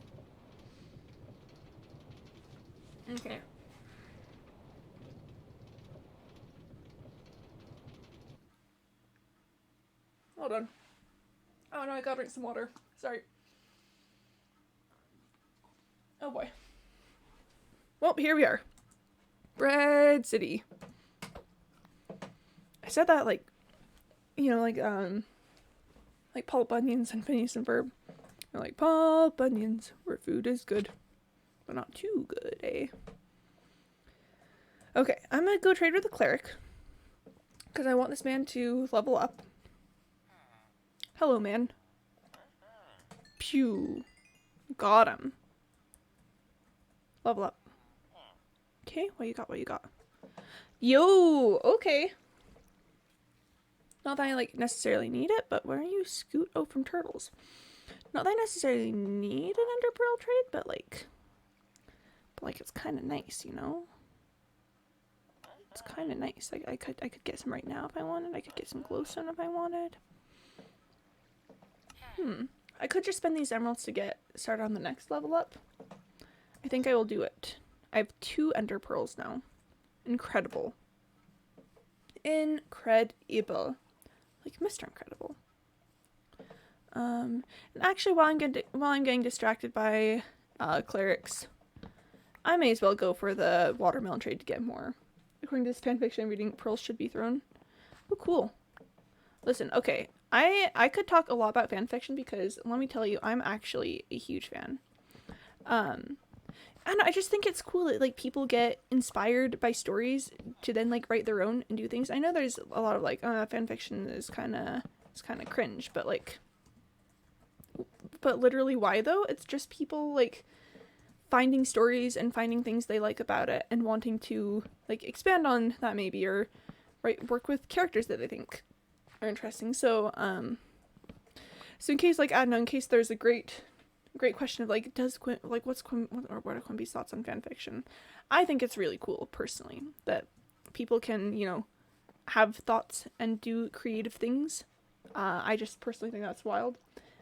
Okay. Hold on. Oh no, I gotta drink some water. Sorry. Oh boy. Well, here we are. Bread City. I said that like, you know, like Paul Bunyan's and Phineas and Ferb. They're like, Paul Bunyan's, where food is good, but not too good, eh? Okay, I'm gonna go trade with the cleric, because I want this man to level up. Hello, man. Pew. Got him. Level up. Okay, what you got? Yo, okay. Not that I, like, necessarily need it, but where are you scoot? Oh, from turtles. Not that I necessarily need an ender pearl trade, but, like, it's kind of nice, you know? It's kind of nice. Like, I could get some right now if I wanted. I could get some glowstone if I wanted. I could just spend these emeralds to get started on the next level up. I think I will do it. I have 2 ender pearls now. Incredible. Incredible. Like Mr. Incredible. And actually, while I'm getting distracted by clerics, I may as well go for the watermelon trade to get more. According to this fanfiction I'm reading, pearls should be thrown. Oh, cool. Listen, okay, I could talk a lot about fanfiction because let me tell you, I'm actually a huge fan. And I just think it's cool that, like, people get inspired by stories to then, like, write their own and do things. I know there's a lot of, like, fanfiction is kind of cringe, but, like, but literally why, though? It's just people, like, finding stories and finding things they like about it and wanting to, like, expand on that maybe, or, right, work with characters that they think are interesting. So, so in case, like, I don't know, in case there's a great question of, like, what are Quimby's thoughts on fanfiction? I think it's really cool, personally, that people can, you know, have thoughts and do creative things. I just personally think that's wild.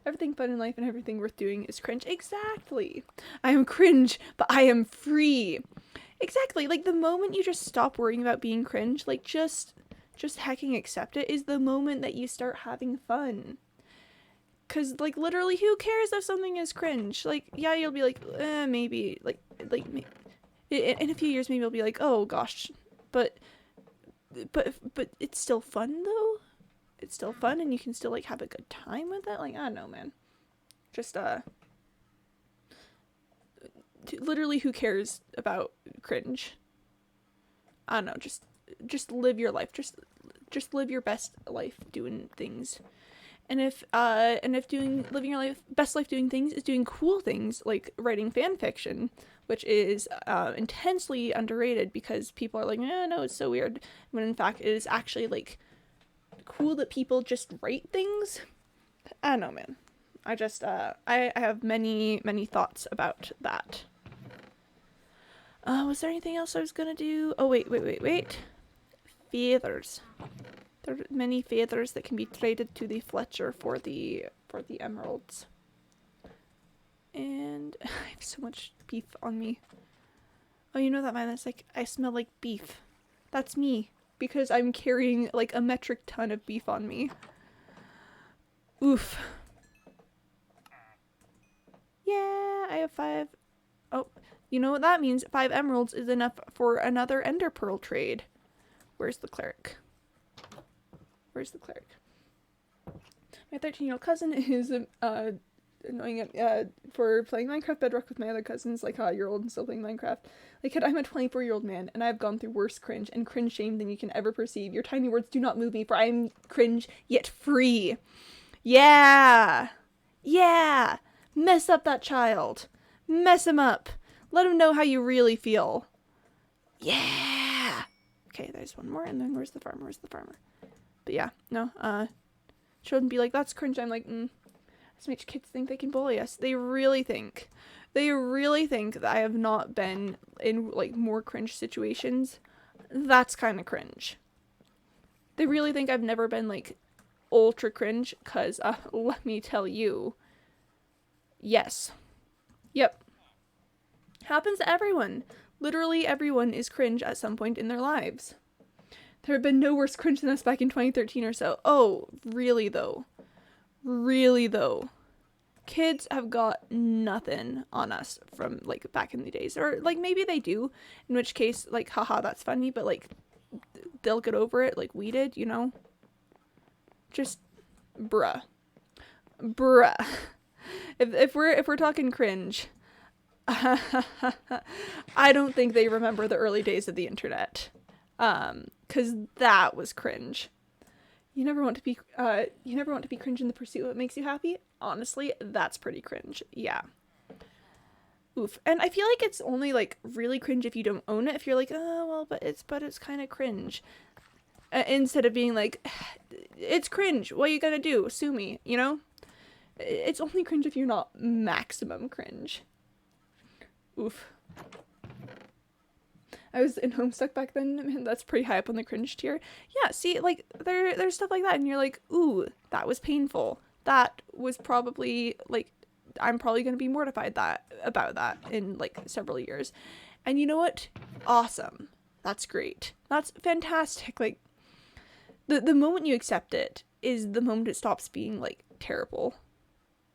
Everything fun in life and everything worth doing is cringe. Exactly. I am cringe, but I am free. Exactly. Like, the moment you just stop worrying about being cringe, like, just hecking accept it, is the moment that you start having fun. Because, like, literally, who cares if something is cringe? Like, yeah, you'll be like, maybe, like, in a few years, maybe you'll be like, oh, gosh, but it's still fun, though? It's still fun, and you can still, like, have a good time with it? Like, I don't know, man. Just, literally, who cares about cringe? I don't know, just live your life. Just live your best life doing things. And if living your best life doing things is doing cool things like writing fan fiction, which is intensely underrated because people are like, no, it's so weird. When in fact it is actually, like, cool that people just write things. I don't know, man. I just I have many thoughts about that. Was there anything else I was gonna do? Oh, wait. Feathers. There are many feathers that can be traded to the Fletcher for the emeralds. And I have so much beef on me. Oh, you know that man that's like, I smell like beef. That's me. Because I'm carrying like a metric ton of beef on me. Oof. Yeah, I have 5. Oh, you know what that means? 5 emeralds is enough for another ender pearl trade. Where's the cleric? Where's the cleric? My 13-year-old cousin is annoying for playing Minecraft Bedrock with my other cousins, like how you're old and still playing Minecraft. Like, I'm a 24-year-old man, and I've gone through worse cringe and cringe shame than you can ever perceive. Your tiny words do not move me, for I am cringe yet free. Yeah! Yeah! Mess up that child. Mess him up. Let him know how you really feel. Yeah! Okay, there's one more, and then where's the farmer? Where's the farmer? But yeah, no, children be like, that's cringe. I'm like, this makes kids think they can bully us. They really think that I have not been in, like, more cringe situations. That's kind of cringe. They really think I've never been, like, ultra cringe, because, let me tell you, yes. Yep. Happens to everyone. Literally everyone is cringe at some point in their lives. There have been no worse cringe than us back in 2013 or so. Oh, really though. Really though. Kids have got nothing on us from, like, back in the days. Or, like, maybe they do. In which case, like, haha, that's funny. But, like, they'll get over it like we did, you know? Just, bruh. If we're talking cringe, I don't think they remember the early days of the internet. 'Cause that was cringe. You never want to be cringe in the pursuit of what makes you happy. Honestly, that's pretty cringe. Yeah. Oof. And I feel like it's only, like, really cringe if you don't own it. If you're like, oh well, but it's kind of cringe. Instead of being like, it's cringe. What are you gonna do? Sue me? You know? It's only cringe if you're not maximum cringe. Oof. I was in Homestuck back then, and that's pretty high up on the cringe tier. Yeah, see, like, there's stuff like that, and you're like, ooh, that was painful. That was probably, like, I'm probably going to be mortified about that in, like, several years. And you know what? Awesome. That's great. That's fantastic. Like, the moment you accept it is the moment it stops being, like, terrible.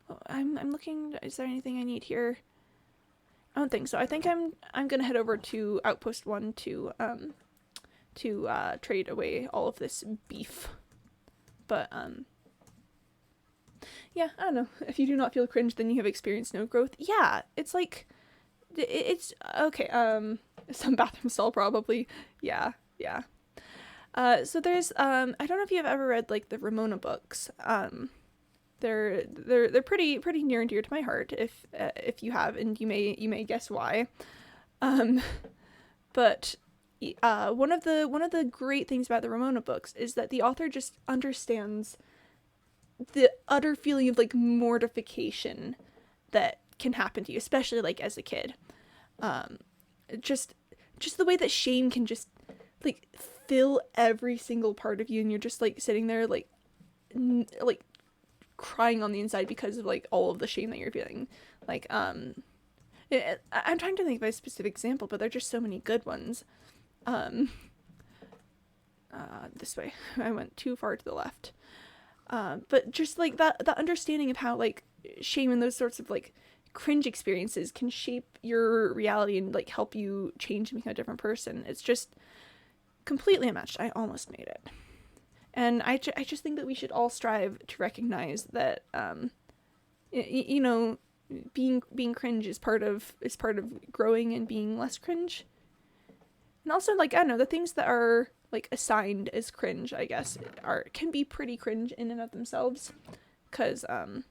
Oh, I'm looking, is there anything I need here? I don't think so. I think I'm gonna head over to Outpost 1 to trade away all of this beef. But yeah, I don't know. If you do not feel cringe, then you have experienced no growth. Yeah, it's like, it's okay. Some bathroom stall probably. Yeah. So there's I don't know if you've ever read, like, the Ramona books. They're pretty near and dear to my heart, if you have, and you may guess why. But one of the great things about the Ramona books is that the author just understands the utter feeling of, like, mortification that can happen to you, especially, like, as a kid. Just the way that shame can just, like, fill every single part of you, and you're just, like, sitting there, like crying on the inside because of, like, all of the shame that you're feeling. Like, I'm trying to think of a specific example, but there are just so many good ones. This way. I went too far to the left. But just, like, that understanding of how, like, shame and those sorts of, like, cringe experiences can shape your reality and, like, help you change and become a different person. It's just completely unmatched. I almost made it. And I just think that we should all strive to recognize that, you know, being cringe is part of growing and being less cringe. And also, like, I don't know, the things that are, like, assigned as cringe, I guess, can be pretty cringe in and of themselves. Because, you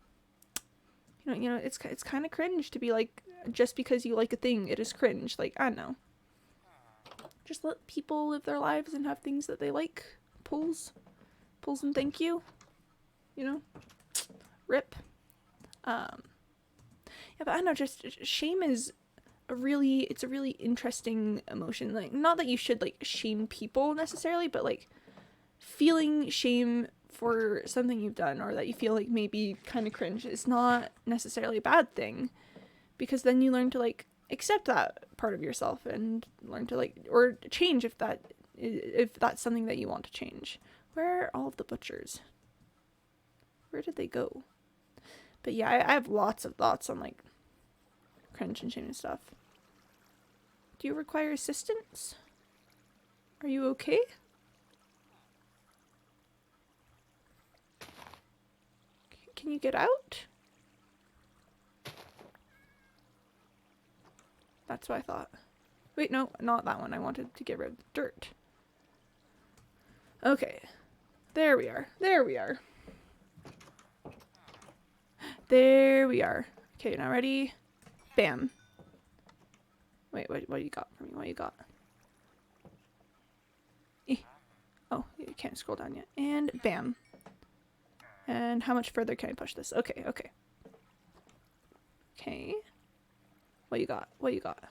know, it's kind of cringe to be like, just because you like a thing, it is cringe. Like, I don't know. Just let people live their lives and have things that they like. Pulls and thank you. You know? Rip. Yeah, but I don't know, just shame is it's a really interesting emotion. Like, not that you should like shame people necessarily, but like feeling shame for something you've done or that you feel like maybe kind of cringe is not necessarily a bad thing, because then you learn to like accept that part of yourself and learn to like, or change if that's something that you want to change. Where are all of the butchers? Where did they go? But yeah, I have lots of thoughts on like cringe and shame and stuff. Do you require assistance? Are you okay? Can you get out? That's what I thought. Wait, no, not that one. I wanted to get rid of the dirt. Okay. There we are. There we are. There we are. Okay, now ready? Bam. Wait, what do you got for me? What do you got? Oh, you can't scroll down yet. And bam. And how much further can I push this? Okay, okay. Okay. What you got? What you got?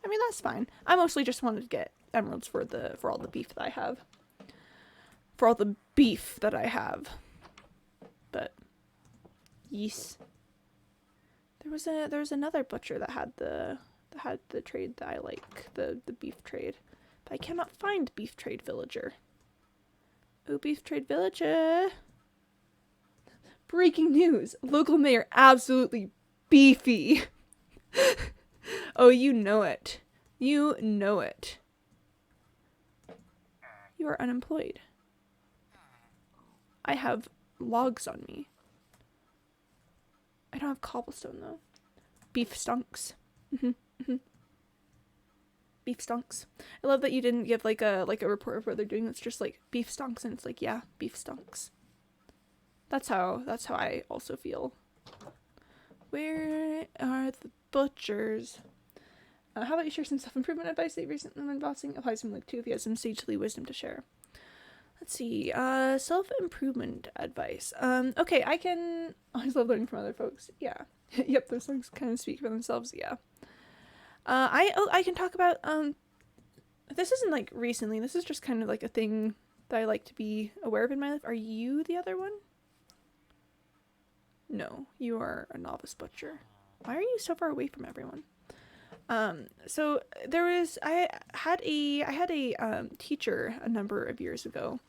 I mean, that's fine. I mostly just wanted to get emeralds for all the beef that I have. For all the beef that I have. But yes. There was another butcher that had the trade that I like, the beef trade. But I cannot find beef trade villager. Oh, beef trade villager. Breaking news. Local mayor absolutely beefy. Oh, you know it. You know it. You are unemployed. I have logs on me. I don't have cobblestone though. Beef stunks. Beef stunks. I love that you didn't give like a report of what they're doing. It's just like beef stunks, and it's like, yeah, beef stunks. That's how I also feel. Where are the butchers? How about you share some self-improvement advice that you've recently learned bossing? Apply some like 2 if you have some sagely wisdom to share. Let's see. Self-improvement advice. Okay, I always love learning from other folks. Yeah. Yep, those songs kind of speak for themselves. Yeah. I can talk about this isn't like recently. This is just kind of like a thing that I like to be aware of in my life. Are you the other one? No, you are a novice butcher. Why are you so far away from everyone? So I had a teacher a number of years ago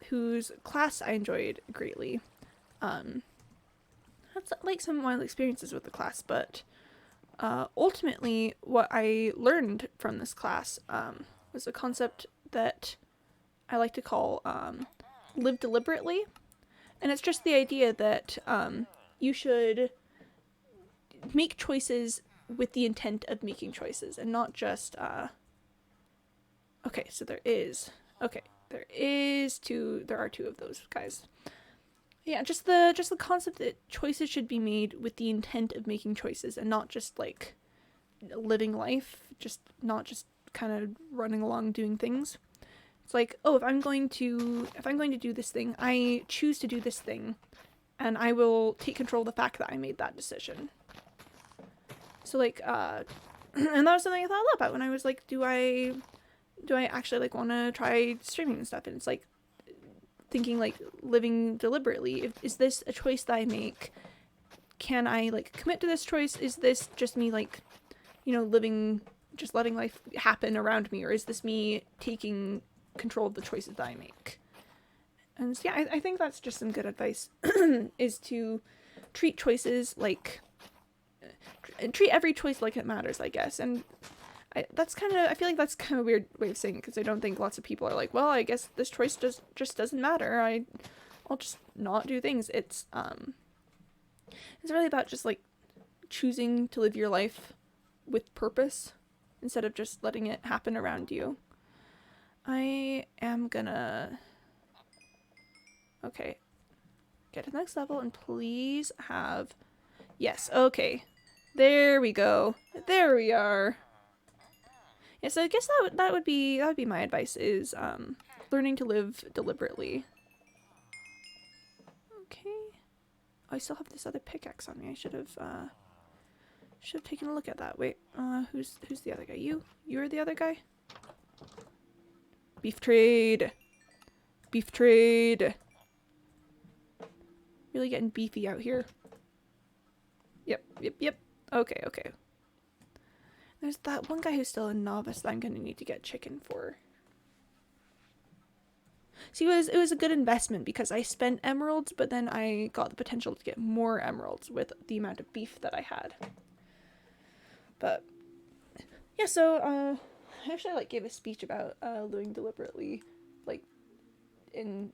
whose class I enjoyed greatly. Had like some wild experiences with the class, but ultimately what I learned from this class was a concept that I like to call live deliberately. And it's just the idea that you should make choices with the intent of making choices and not just okay, so there are 2 of those guys. Yeah, just the concept that choices should be made with the intent of making choices and not just like living life, not just kind of running along doing things. It's like, oh, if I'm going to do this thing, I choose to do this thing, and I will take control of the fact that I made that decision. So like, and that was something I thought a lot about when I was like, do I actually like want to try streaming and stuff? And it's like thinking like living deliberately. Is this a choice that I make? Can I like commit to this choice? Is this just me like, living, just letting life happen around me, or is this me taking control of the choices that I make? And so, yeah, I think that's just some good advice is to treat choices like treat every choice like it matters, I guess. And I feel like that's kind of a weird way of saying it, because I don't think lots of people are like, well, I guess this choice just doesn't matter. I'll just not do things. It's really about just like choosing to live your life with purpose instead of just letting it happen around you. I am gonna get to the next level and please have yes, okay. There we go. There we are. Yeah, so I guess that would be my advice is learning to live deliberately. Okay. Oh, I still have this other pickaxe on me. I should have Should have taken a look at that. Wait, who's the other guy? You're the other guy? Beef trade. Beef trade. Really getting beefy out here. Yep. Okay. There's that one guy who's still a novice that I'm gonna need to get chicken for. See, it was a good investment because I spent emeralds, but then I got the potential to get more emeralds with the amount of beef that I had. But yeah, so I actually like gave a speech about living deliberately, like in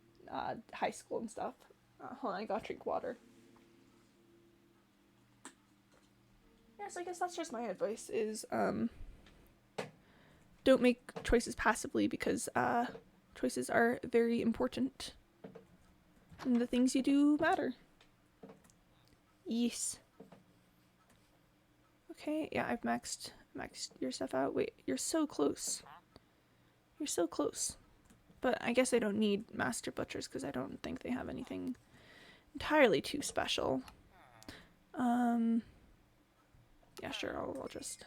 high school and stuff. Hold on, I gotta drink water. Yeah, so I guess that's just my advice is don't make choices passively because choices are very important. And the things you do matter. Yes. Okay, yeah, I've maxed your stuff out. Wait, you're so close. You're so close. But I guess I don't need master butchers because I don't think they have anything entirely too special. Yeah, sure, I'll just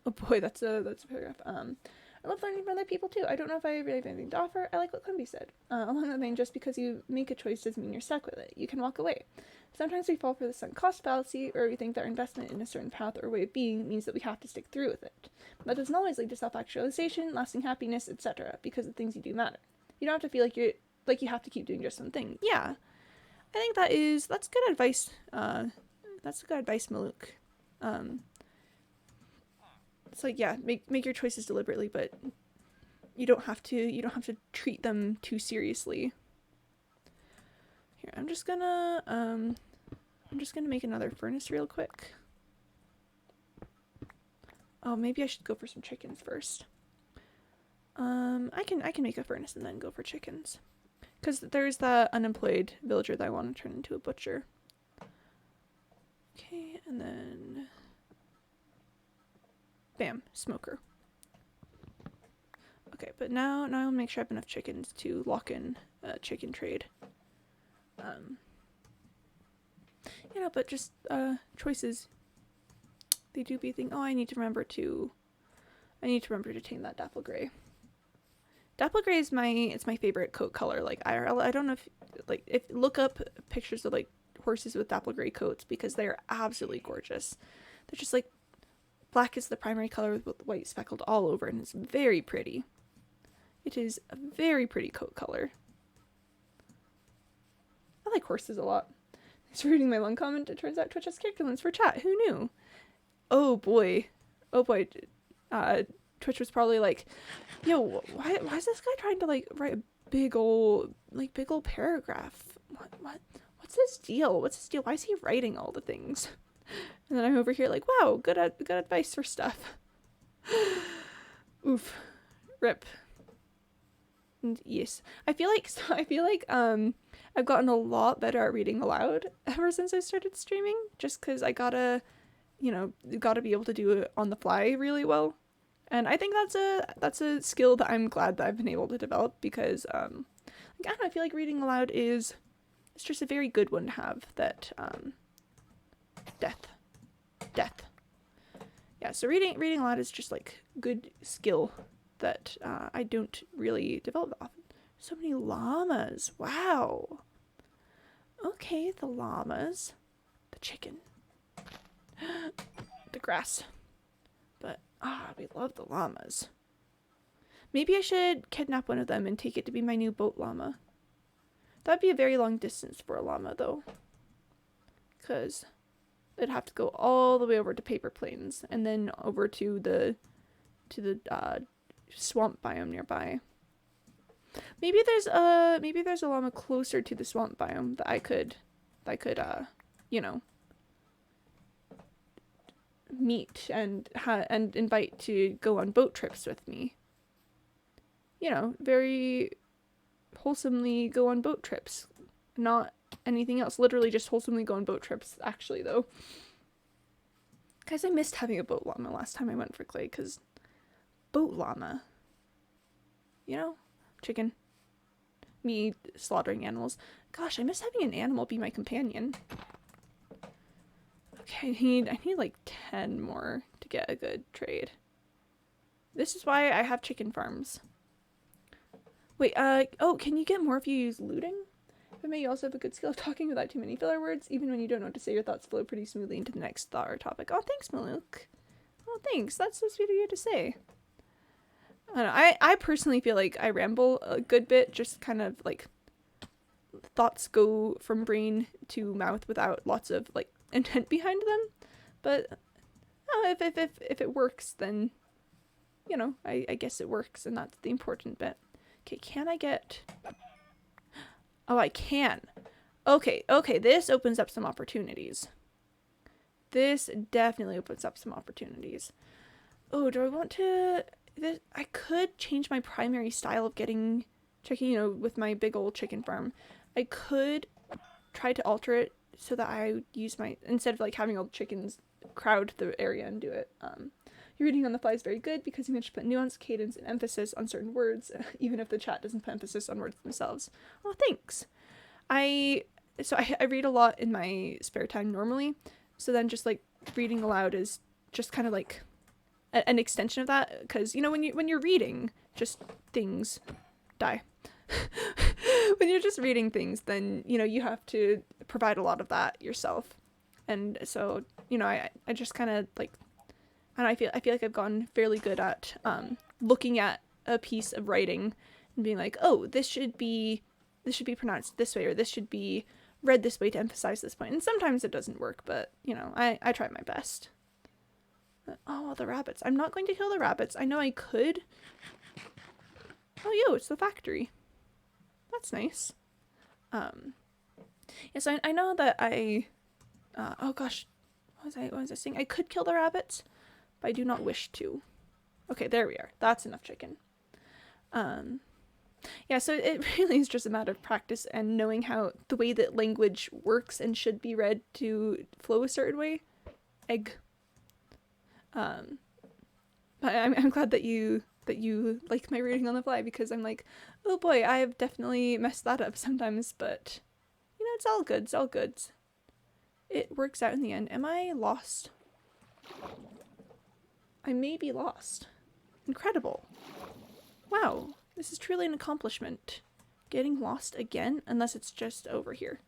oh boy, that's a paragraph. I love learning from other people too. I don't know if I really have anything to offer. I like what Quimby said. Along the vein, just because you make a choice doesn't mean you're stuck with it. You can walk away. Sometimes we fall for the sunk cost fallacy, or we think that our investment in a certain path or way of being means that we have to stick through with it. That doesn't always lead to self-actualization, lasting happiness, etc. Because the things you do matter. You don't have to feel like you have to keep doing just one thing. Yeah, I think that's good advice. That's good advice, Maluk. It's like, yeah, make your choices deliberately, but you don't have to treat them too seriously. Here, I'm just gonna make another furnace real quick. Oh, maybe I should go for some chickens first. I can make a furnace and then go for chickens. Because there's that unemployed villager that I want to turn into a butcher. Okay, and then bam, smoker. Okay, but now I'll make sure I have enough chickens to lock in chicken trade. But just choices. They do be a thing. Oh, I need to remember to tame that dapple gray. Dapple gray is my favorite coat color. Like IRL, I don't know if look up pictures of like horses with dapple gray coats because they are absolutely gorgeous. They're just like black is the primary color with white speckled all over, and it's very pretty. It is a very pretty coat color. I like horses a lot. Thanks for reading my long comment. It turns out Twitch has character limits for chat. Who knew? Oh boy. Twitch was probably like, yo, why is this guy trying to like write a big old paragraph? What's his deal? Why is he writing all the things? And then I'm over here like, wow, good advice for stuff. Oof. Rip. And yes. I feel like I've gotten a lot better at reading aloud ever since I started streaming, just because I gotta be able to do it on the fly really well. And I think that's a skill that I'm glad that I've been able to develop because I don't know, I feel like reading aloud it's just a very good one to have. That death. Yeah, so reading aloud is just like good skill that I don't really develop often. So many llamas. Wow. Okay, the llamas. The chicken. The grass. But, we love the llamas. Maybe I should kidnap one of them and take it to be my new boat llama. That'd be a very long distance for a llama, though. Because it'd have to go all the way over to Paper Plains and then over to the swamp biome nearby. Maybe there's a llama closer to the swamp biome that I could meet and invite to go on boat trips with me. Very wholesomely go on boat trips. Not anything else. Literally just wholesomely go on boat trips, actually, though. Guys, I missed having a boat llama last time I went for clay, because boat llama. Chicken. Me slaughtering animals. Gosh, I miss having an animal be my companion. Okay, I need like 10 more to get a good trade. This is why I have chicken farms. Wait, oh, can you get more if you use looting? But may you also have a good skill of talking without too many filler words. Even when you don't know what to say, your thoughts flow pretty smoothly into the next thought or topic. Oh, thanks, Maluk. Oh, thanks. That's so sweet of you to say. I don't know. I personally feel like I ramble a good bit, just kind of like thoughts go from brain to mouth without lots of like intent behind them. But if it works, then you know, I guess it works, and that's the important bit. Okay, can I get... Oh, I can. Okay, this opens up some opportunities. This definitely opens up some opportunities. Oh, do I want to... I could change my primary style of getting chicken, you know, with my big old chicken farm. I could try to alter it so that I use my... Instead of like having all the chickens crowd the area and do it, your reading on the fly is very good because you managed to put nuance, cadence, and emphasis on certain words, even if the chat doesn't put emphasis on words themselves. Oh, thanks. I read a lot in my spare time normally, so then just like reading aloud is just kind of like an extension of that, because you know when you're reading just things die. When you're just reading things, then you know you have to provide a lot of that yourself, and so you know I just kind of like. And I feel like I've gotten fairly good at looking at a piece of writing and being like, oh, this should be pronounced this way, or this should be read this way to emphasize this point. And sometimes it doesn't work, but you know, I try my best. Oh, the rabbits! I'm not going to kill the rabbits. I know I could. Oh, yo, it's the factory. That's nice. Yes, I know that I. Oh gosh, what was I saying? I could kill the rabbits. I do not wish to. Okay, there we are. That's enough chicken. Yeah, so it really is just a matter of practice and knowing how the way that language works and should be read to flow a certain way. Egg. But I'm glad that you like my reading on the fly, because I'm like, oh boy, I have definitely messed that up sometimes, but you know, it's all good. It's all good. It works out in the end. Am I lost? I may be lost. Incredible. Wow, this is truly an accomplishment. Getting lost again, unless it's just over here.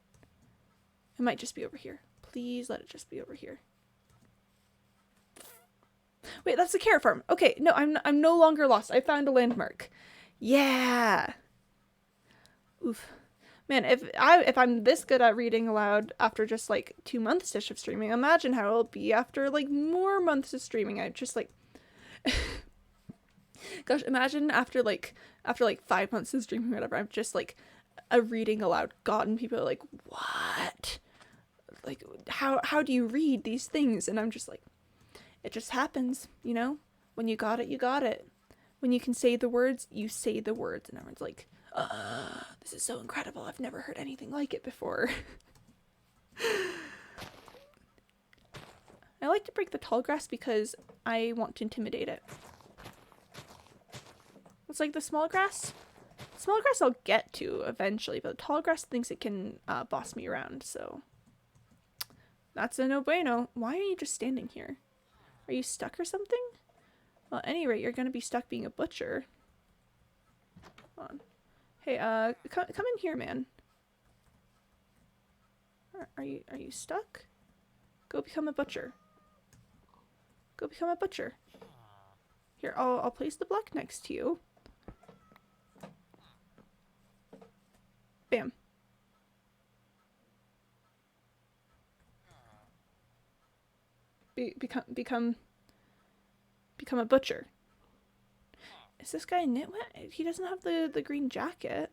It might just be over here. Please let it just be over here. Wait, that's the carrot farm. Okay, no, I'm no longer lost. I found a landmark. Yeah. Oof. Man, if I'm this good at reading aloud after just like 2 months of streaming, imagine how it'll be after like more months of streaming. I just like gosh, imagine after like 5 months of streaming or whatever, I'm just like a reading aloud god and people are like, what? Like how do you read these things? And I'm just like, it just happens, you know? When you got it, you got it. When you can say the words, you say the words. And everyone's like, this is so incredible. I've never heard anything like it before. I like to break the tall grass because I want to intimidate it. It's like the small grass. Small grass I'll get to eventually, but the tall grass thinks it can boss me around, so that's a no bueno. Why are you just standing here? Are you stuck or something? Well, at any rate, you're gonna be stuck being a butcher. Hold on. Hey, come in here, man. Are you stuck? Go become a butcher. Go become a butcher. Here, I'll place the block next to you. Bam. Become a butcher. Is this guy nitwit? He doesn't have the green jacket.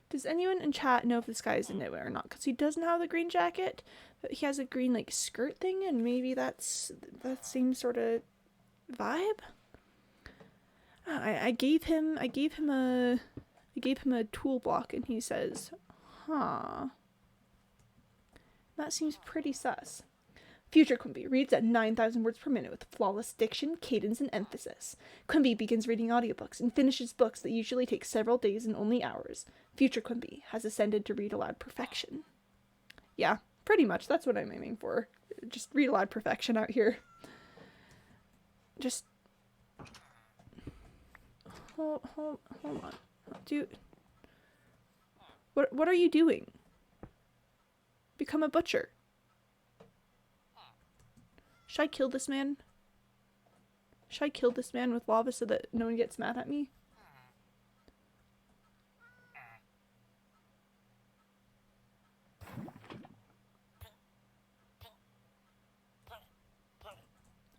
Does anyone in chat know if this guy is a nitwit or not? Because he doesn't have the green jacket, but he has a green like skirt thing, and maybe that's that same sort of vibe. I gave him a tool block, and he says, "Huh, that seems pretty sus." Future Quimby reads at 9,000 words per minute with flawless diction, cadence, and emphasis. Quimby begins reading audiobooks and finishes books that usually take several days and only hours. Future Quimby has ascended to read aloud perfection. Yeah, pretty much. That's what I'm aiming for. Just read aloud perfection out here. Just... Hold on. Dude. What are you doing? Become a butcher. Should I kill this man? Should I kill this man with lava so that no one gets mad at me?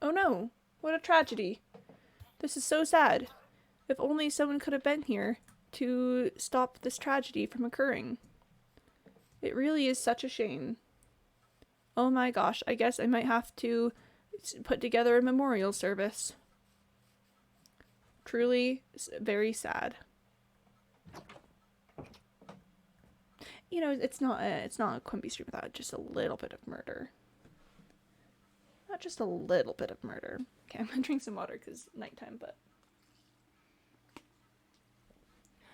Oh no, what a tragedy. This is so sad. If only someone could have been here to stop this tragedy from occurring. It really is such a shame. Oh my gosh, I guess I might have to put together a memorial service. Truly very sad. You know, it's not a Quimby stream without just a little bit of murder. Not just a little bit of murder. Okay, I'm gonna drink some water because nighttime, but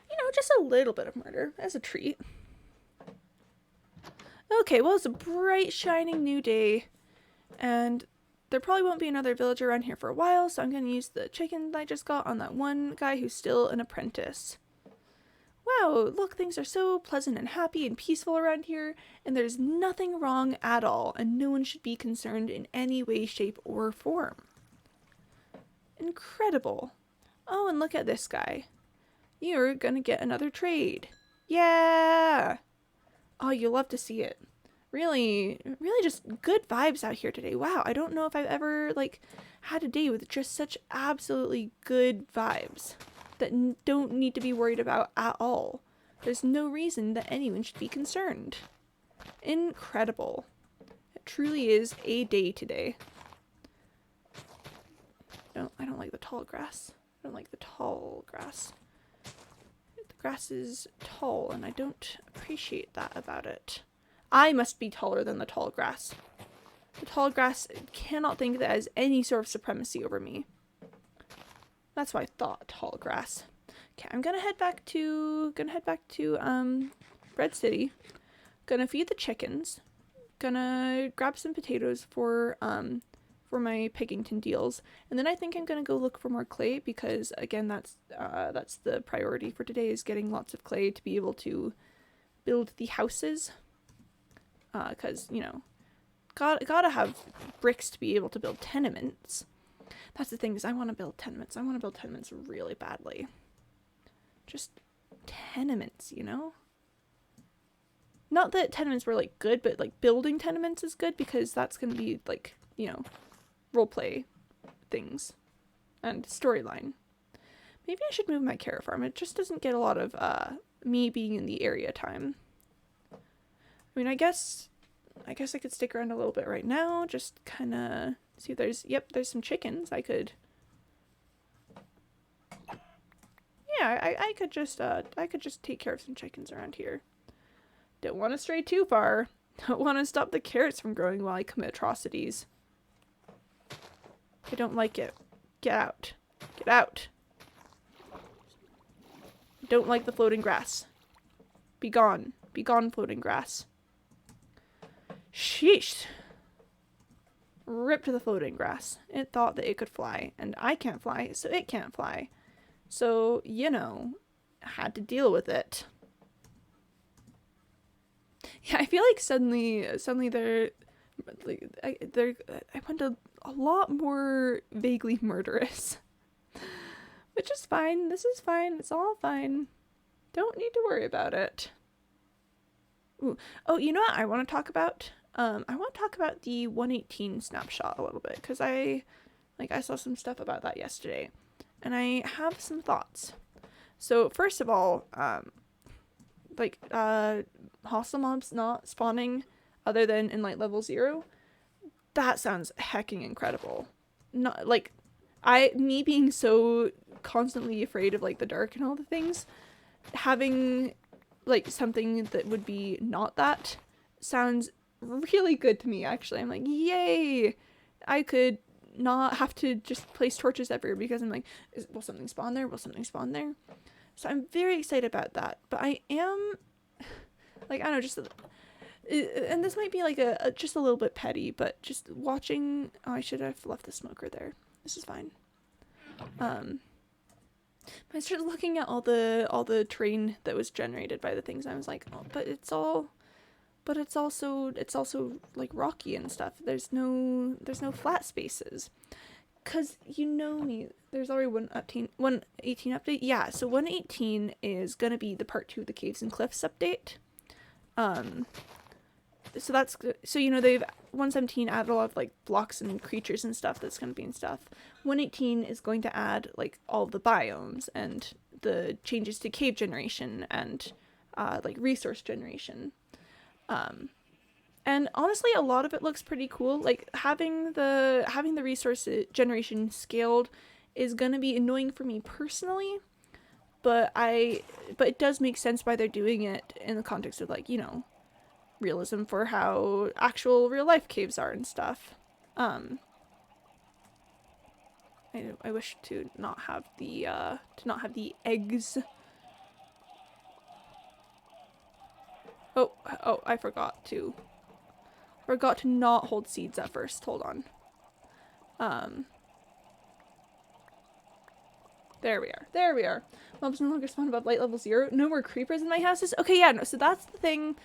you know, just a little bit of murder as a treat. Okay, well, it's a bright, shining new day, and there probably won't be another villager around here for a while, so I'm going to use the chicken I just got on that one guy who's still an apprentice. Wow, look, things are so pleasant and happy and peaceful around here, and there's nothing wrong at all, and no one should be concerned in any way, shape, or form. Incredible. Oh, and look at this guy. You're going to get another trade. Yeah! Oh, you'll love to see it. Really just good vibes out here today. Wow, I don't know if I've ever, had a day with just such absolutely good vibes that don't need to be worried about at all. There's no reason that anyone should be concerned. Incredible. It truly is a day today. No, I don't like the tall grass. I don't like the tall grass. Grass is tall, and I don't appreciate that about it. I must be taller than the tall grass. The tall grass cannot think that it has any sort of supremacy over me. That's why I thought tall grass. Okay, I'm gonna head back to Bread City. Gonna feed the chickens. Gonna grab some potatoes for my Piggington deals, and then I think I'm gonna go look for more clay because again that's the priority for today, is getting lots of clay to be able to build the houses. Because you know, gotta have bricks to be able to build tenements. That's the thing, is I want to build tenements. I want to build tenements really badly. Just tenements, you know. Not that tenements were good, but building tenements is good because that's gonna be you know, roleplay things and storyline. Maybe I should move my carrot farm. It just doesn't get a lot of me being in the area time. I mean, I guess I could stick around a little bit right now, just kind of see if there's some chickens. I could I could just take care of some chickens around here. Don't want to stray too far. Don't want to stop the carrots from growing while I commit atrocities. I don't like it. Get out. Get out. Don't like the floating grass. Be gone. Be gone, floating grass. Sheesh. Rip to the floating grass. It thought that it could fly, and I can't fly, so it can't fly. So, you know, I had to deal with it. Yeah, I feel like suddenly I went a lot more vaguely murderous. Which is fine. This is fine. It's all fine. Don't need to worry about it. Ooh. Oh, you know what I want to talk about? I want to talk about the 118 snapshot a little bit, because I saw some stuff about that yesterday, and I have some thoughts. So first of all, hostile mobs not spawning other than in level 0, that sounds hecking incredible. Not me being so constantly afraid of the dark and all the things, having something that would be not that sounds really good to me, actually. I'm like, yay! I could not have to just place torches everywhere because I'm like, will something spawn there? Will something spawn there? So I'm very excited about that. But I am, like, I don't know, just, and this might be like just a little bit petty, but just watching, oh, I should have left the smoker there. This is fine. I started looking at all the terrain that was generated by the things. And I was like, oh, but it's also like rocky and stuff. There's no flat spaces. Cause you know me, there's already 118 update. Yeah, so 118 is gonna be the part 2 of the Caves and Cliffs update. So that's good. So you know they've 117 added a lot of like blocks and creatures and stuff that's gonna be and stuff. 118 is going to add like all the biomes and the changes to cave generation and like resource generation. And honestly, a lot of it looks pretty cool. Like having the resource generation scaled is gonna be annoying for me personally, but it does make sense why they're doing it in the context of like, you know, realism for how actual real life caves are and stuff. I wish to not have the eggs. Oh, I forgot to not hold seeds at first. Hold on. There we are. Mobs no longer spawn above light level 0. No more creepers in my houses. Okay, yeah, no. So that's the thing.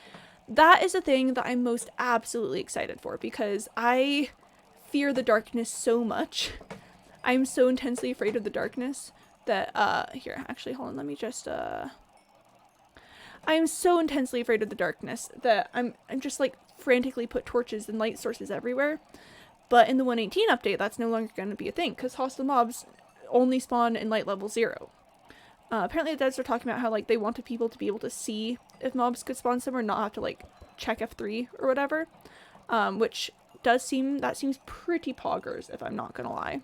That is the thing that I'm most absolutely excited for because I fear the darkness so much. I'm so intensely afraid of the darkness that here, actually, hold on. Let me just I'm so intensely afraid of the darkness that I'm just like frantically put torches and light sources everywhere. But in the 118 update, that's no longer going to be a thing because hostile mobs only spawn in light level 0. Apparently the devs are talking about how like they wanted people to be able to see if mobs could spawn somewhere, not have to like check F3 or whatever, which seems pretty poggers if I'm not gonna lie.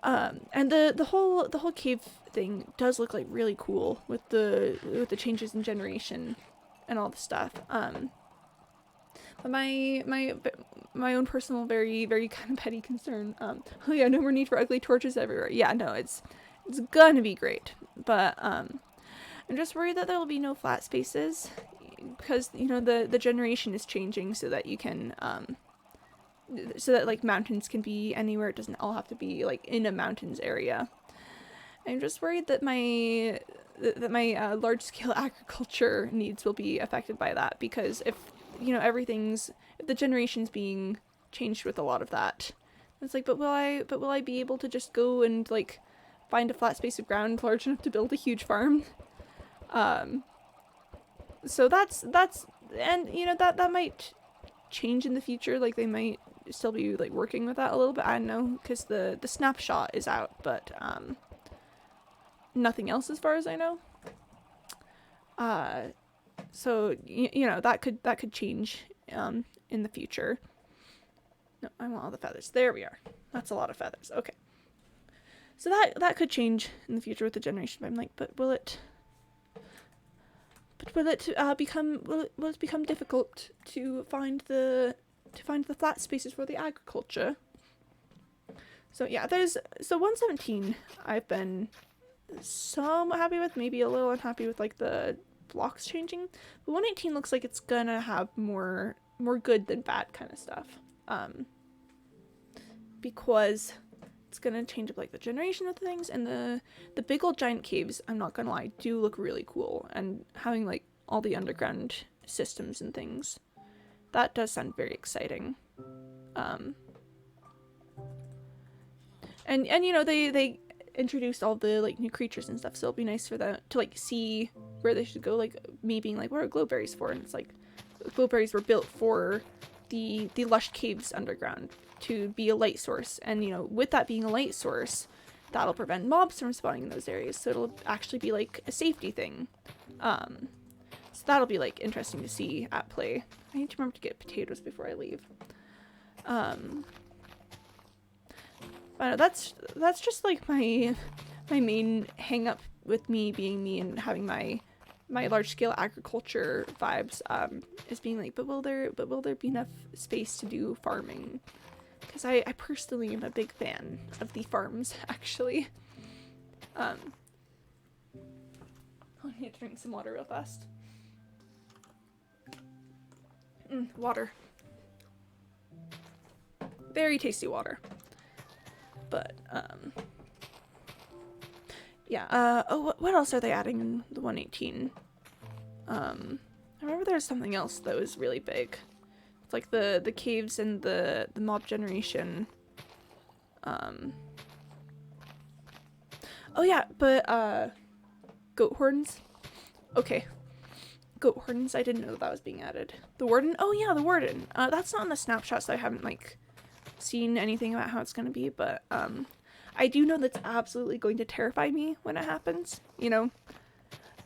And the whole cave thing does look like really cool with the changes in generation and all the stuff. But my own personal very very kind of petty concern. Oh yeah, no more need for ugly torches everywhere. Yeah, no, it's gonna be great, but I'm just worried that there will be no flat spaces because you know the generation is changing so that you can so that like mountains can be anywhere. It doesn't all have to be like in a mountains area. I'm just worried that my large scale agriculture needs will be affected by that because if you know if the generation's being changed with a lot of that, it's like but will I be able to just go and like find a flat space of ground large enough to build a huge farm? So that's and you know that might change in the future. Like they might still be like working with that a little bit. I don't know because the snapshot is out, but nothing else as far as I know. So you know that could change in the future. No, I want all the feathers. There we are. That's a lot of feathers. Okay. So that could change in the future with the generation. But I'm like, but will it become difficult to find the flat spaces for the agriculture? So yeah, so 117 I've been somewhat happy with, maybe a little unhappy with like the blocks changing. But 118 looks like it's gonna have more good than bad kind of stuff. Because it's gonna change up like the generation of things, and the big old giant caves, I'm not gonna lie, do look really cool, and having like all the underground systems and things, that does sound very exciting. And you know they introduced all the like new creatures and stuff, so it'll be nice for them to like see where they should go, like me being like, what are glowberries for? And it's like glowberries were built for the lush caves underground to be a light source, and you know with that being a light source, that'll prevent mobs from spawning in those areas, so it'll actually be like a safety thing. So that'll be like interesting to see at play. I need to remember to get potatoes before I leave. But that's just like my main hang up with me being me and having my my large scale agriculture vibes, is being like, but will there be enough space to do farming? Because I personally am a big fan of the farms, actually. I need to drink some water real fast. Water. Very tasty water. But, yeah, oh, what else are they adding in the 118? I remember there was something else that was really big. It's like the caves and the mob generation. Oh yeah, but, goat horns? Okay. Goat horns, I didn't know that was being added. The warden? Oh yeah, the warden. That's not in the snapshots, so I haven't, like, seen anything about how it's gonna be, but, I do know that's absolutely going to terrify me when it happens, you know?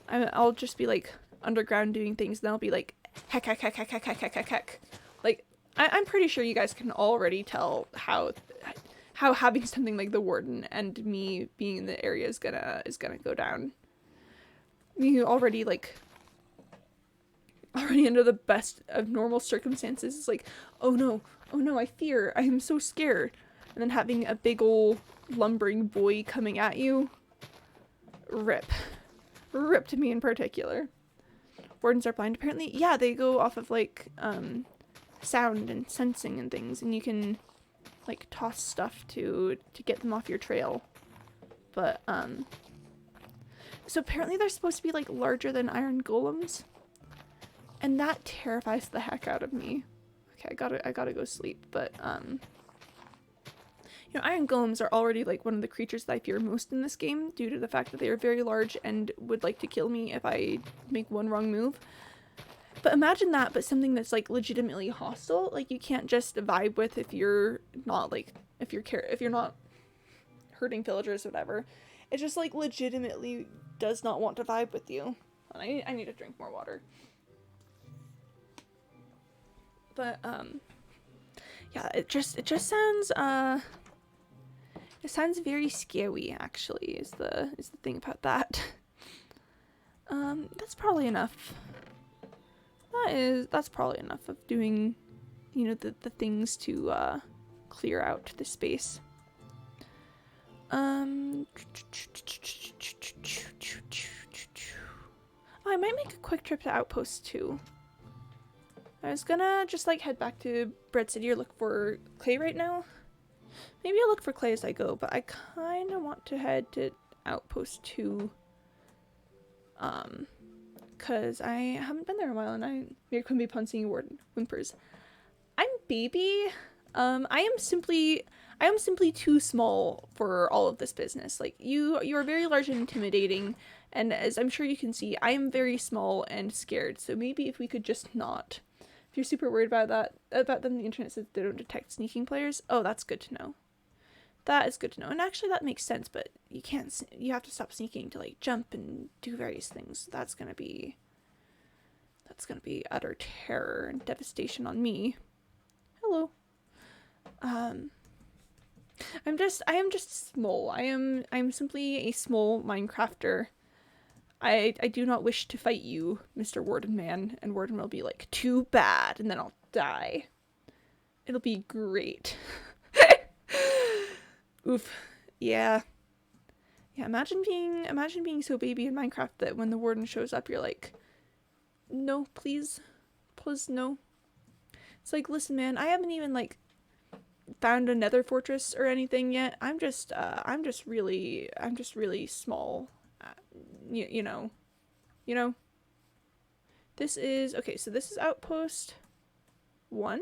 I'll just be, like, underground doing things, and I'll be like, heck, heck, heck, heck, heck, heck, heck, heck, heck. Like, I'm pretty sure you guys can already tell how having something like the warden and me being in the area is gonna go down. You already, like, under the best of normal circumstances, it's like, oh no, I fear, I am so scared. And then having a big ol' lumbering boy coming at you, rip to me in particular. Wardens are blind, apparently. Yeah, they go off of, like, sound and sensing and things, and you can, like, toss stuff to get them off your trail. But, so apparently they're supposed to be, like, larger than iron golems. And that terrifies the heck out of me. Okay, I gotta go sleep, but, you know, iron golems are already, like, one of the creatures that I fear most in this game, due to the fact that they are very large and would like to kill me if I make one wrong move. But imagine that, but something that's, like, legitimately hostile, like, you can't just vibe with if you're not, like, if you're not hurting villagers or whatever. It just, like, legitimately does not want to vibe with you. I need to drink more water. But, yeah, it just sounds, it sounds very scary, actually, is the thing about that. That's probably enough. That's probably enough of doing, you know, the things to, clear out the space. Oh, I might make a quick trip to Outpost 2. I was gonna just, like, head back to Bread City or look for clay right now. Maybe I'll look for clay as I go, but I kinda want to head to Outpost 2. Cause I haven't been there in a while, and we're Quimby Punsing Warden whimpers. I'm baby. I am simply too small for all of this business. Like, you are very large and intimidating, and as I'm sure you can see, I am very small and scared, so maybe if we could just not. If you're super worried about them, the internet says they don't detect sneaking players. Oh, that's good to know. That is good to know. And actually that makes sense, but you have to stop sneaking to, like, jump and do various things. That's gonna be utter terror and devastation on me. Hello. I am just small. I'm simply a small Minecrafter. I do not wish to fight you, Mr. Warden Man, and Warden will be like, too bad, and then I'll die. It'll be great. Oof. Yeah. Yeah, imagine being so baby in Minecraft that when the warden shows up, you're like, no, please. Please, no. It's like, listen, man, I haven't even, like, found a nether fortress or anything yet. I'm just really small. You know. This is, okay, so this is Outpost 1?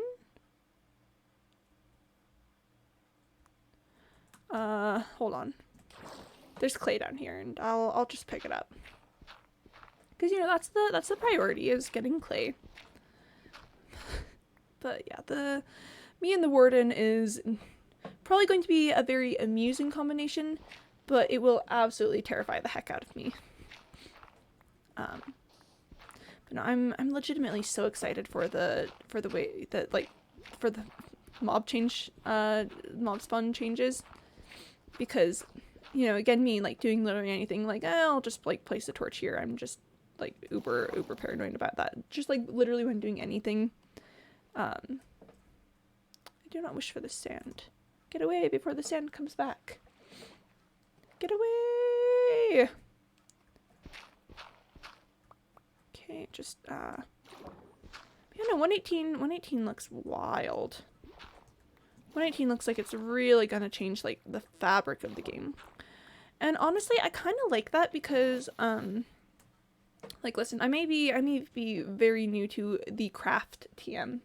Hold on. There's clay down here, and I'll just pick it up. Because, you know, that's the priority, is getting clay. But yeah, me and the warden is probably going to be a very amusing combination, but it will absolutely terrify the heck out of me. But no, I'm legitimately so excited for the way that, like, for the mob spawn changes, because, you know, again, me, like, doing literally anything, like, I'll just, like, place a torch here. like uber paranoid about that. Just like literally when doing anything. I do not wish for the sand. Get away before the sand comes back. Get away! Okay, just, yeah, no, 118 looks wild. 118 looks like it's really gonna change, like, the fabric of the game. And honestly, I kind of like that because, like, listen, I may be very new to the craft TM.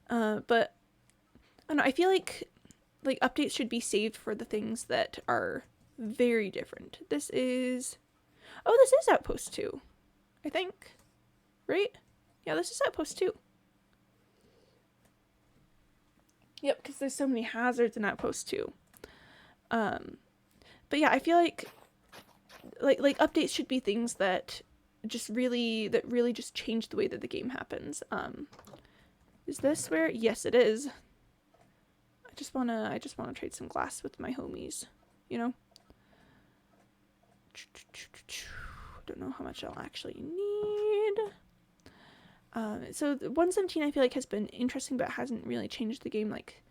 But, I don't know, I feel like updates should be saved for the things that are very different. This is Outpost 2, I think. Right? Yeah, this is Outpost 2. Yep, because there's so many hazards in Outpost 2. But yeah, I feel like updates should be things that really just change the way that the game happens. Is this where? Yes, it is. I just wanna trade some glass with my homies, you know? Don't know how much I'll actually need. So 117 I feel like has been interesting, but hasn't really changed the game like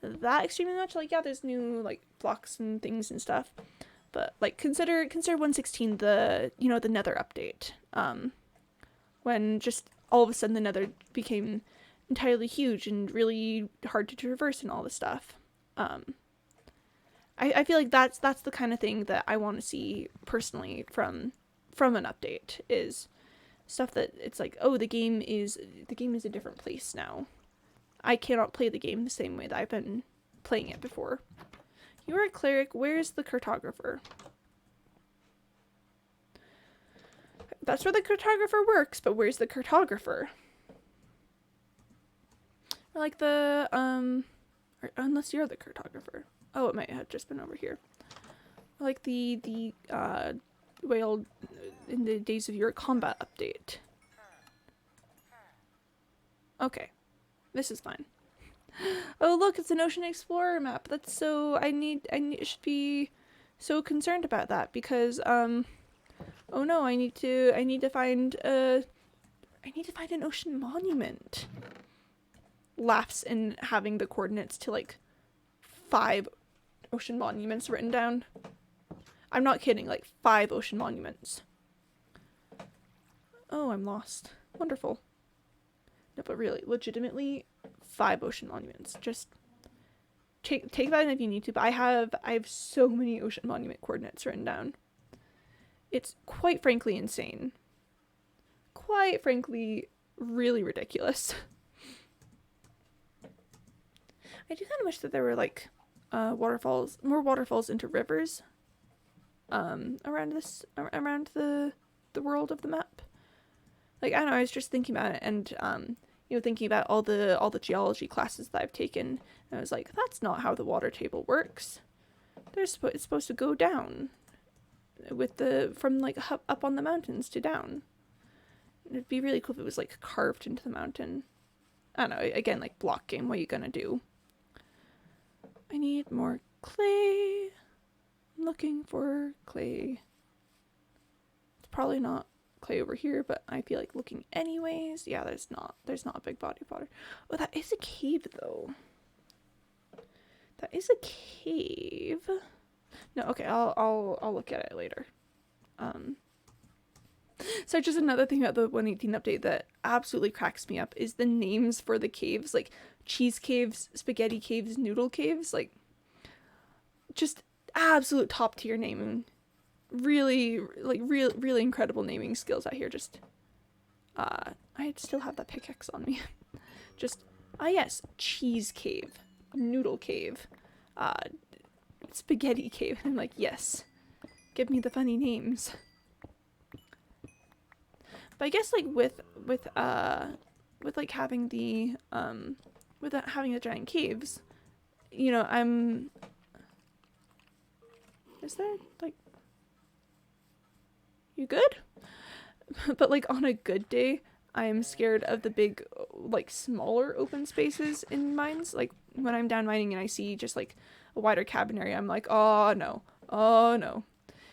that extremely much. Like, yeah, there's new like blocks and things and stuff, but like consider 116 the Nether update. When just all of a sudden the Nether became entirely huge and really hard to traverse and all this stuff. I feel like that's the kind of thing that I want to see personally from an update, is stuff that it's like, oh, the game is a different place now. I cannot play the game the same way that I've been playing it before. You're a cleric. Where's the cartographer? That's where the cartographer works, but where's the cartographer? Or like the or unless you're the cartographer. Oh, it might have just been over here. Or like the whale in the Days of Your Combat update. Okay, this is fine. Oh look, it's an Ocean Explorer map. That's so I should be so concerned about that because oh no, I need to find an ocean monument. Laughs in having the coordinates to like 5 ocean monuments written down. I'm not kidding, like 5 ocean monuments. Oh, I'm lost. Wonderful. No, but really, legitimately, 5 ocean monuments. Just take that in if you need to, but I have so many ocean monument coordinates written down. It's quite frankly insane. Quite frankly, really ridiculous. I do kind of wish that there were like more waterfalls into rivers around the world of the map. Like, I don't know, I was just thinking about it and thinking about all the geology classes that I've taken, and I was like, that's not how the water table works. It's supposed to go down from like up on the mountains to down. It'd be really cool if it was like carved into the mountain. I don't know, again, like block game, what are you gonna do? I need more clay. I'm looking for clay. It's probably not clay over here, but I feel like looking anyways. Yeah, there's not a big body of water. Oh, that is a cave though. That is a cave. No, okay, I'll look at it later. So just another thing about the 118 update that absolutely cracks me up is the names for the caves, like cheese caves, spaghetti caves, noodle caves, like just absolute top tier naming. Really incredible naming skills out here. Just I still have that pickaxe on me. Just yes, cheese cave, noodle cave, spaghetti cave. And I'm like, yes, give me the funny names. But I guess like with like having the having the giant caves, is there like, you good? But like on a good day, I am scared of the big like smaller open spaces in mines. Like when I'm down mining and I see just like a wider cabin area, I'm like, oh no,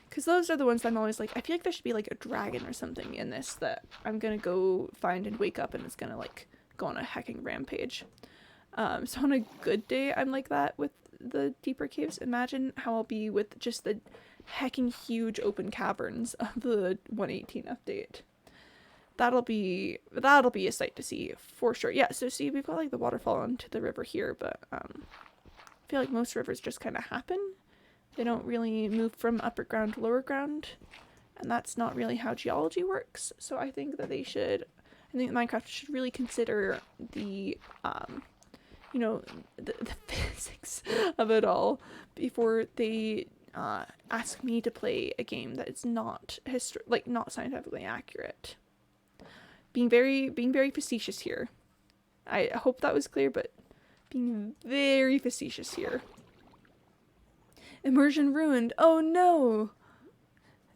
Because those are the ones that I'm always like, I feel like there should be like a dragon or something in this that I'm gonna go find and wake up and it's gonna like go on a hacking rampage. So on a good day, I'm like that with the deeper caves. Imagine how I'll be with just the hecking huge open caverns of the 118 update. That'll be a sight to see for sure. Yeah, so see, we've got like the waterfall onto the river here, but I feel like most rivers just kind of happen. They don't really move from upper ground to lower ground, and that's not really how geology works. So I think that Minecraft should really consider the the physics of it all before they ask me to play a game that is not not scientifically accurate. Being very facetious here. I hope that was clear, but being very facetious here. Immersion ruined. Oh no!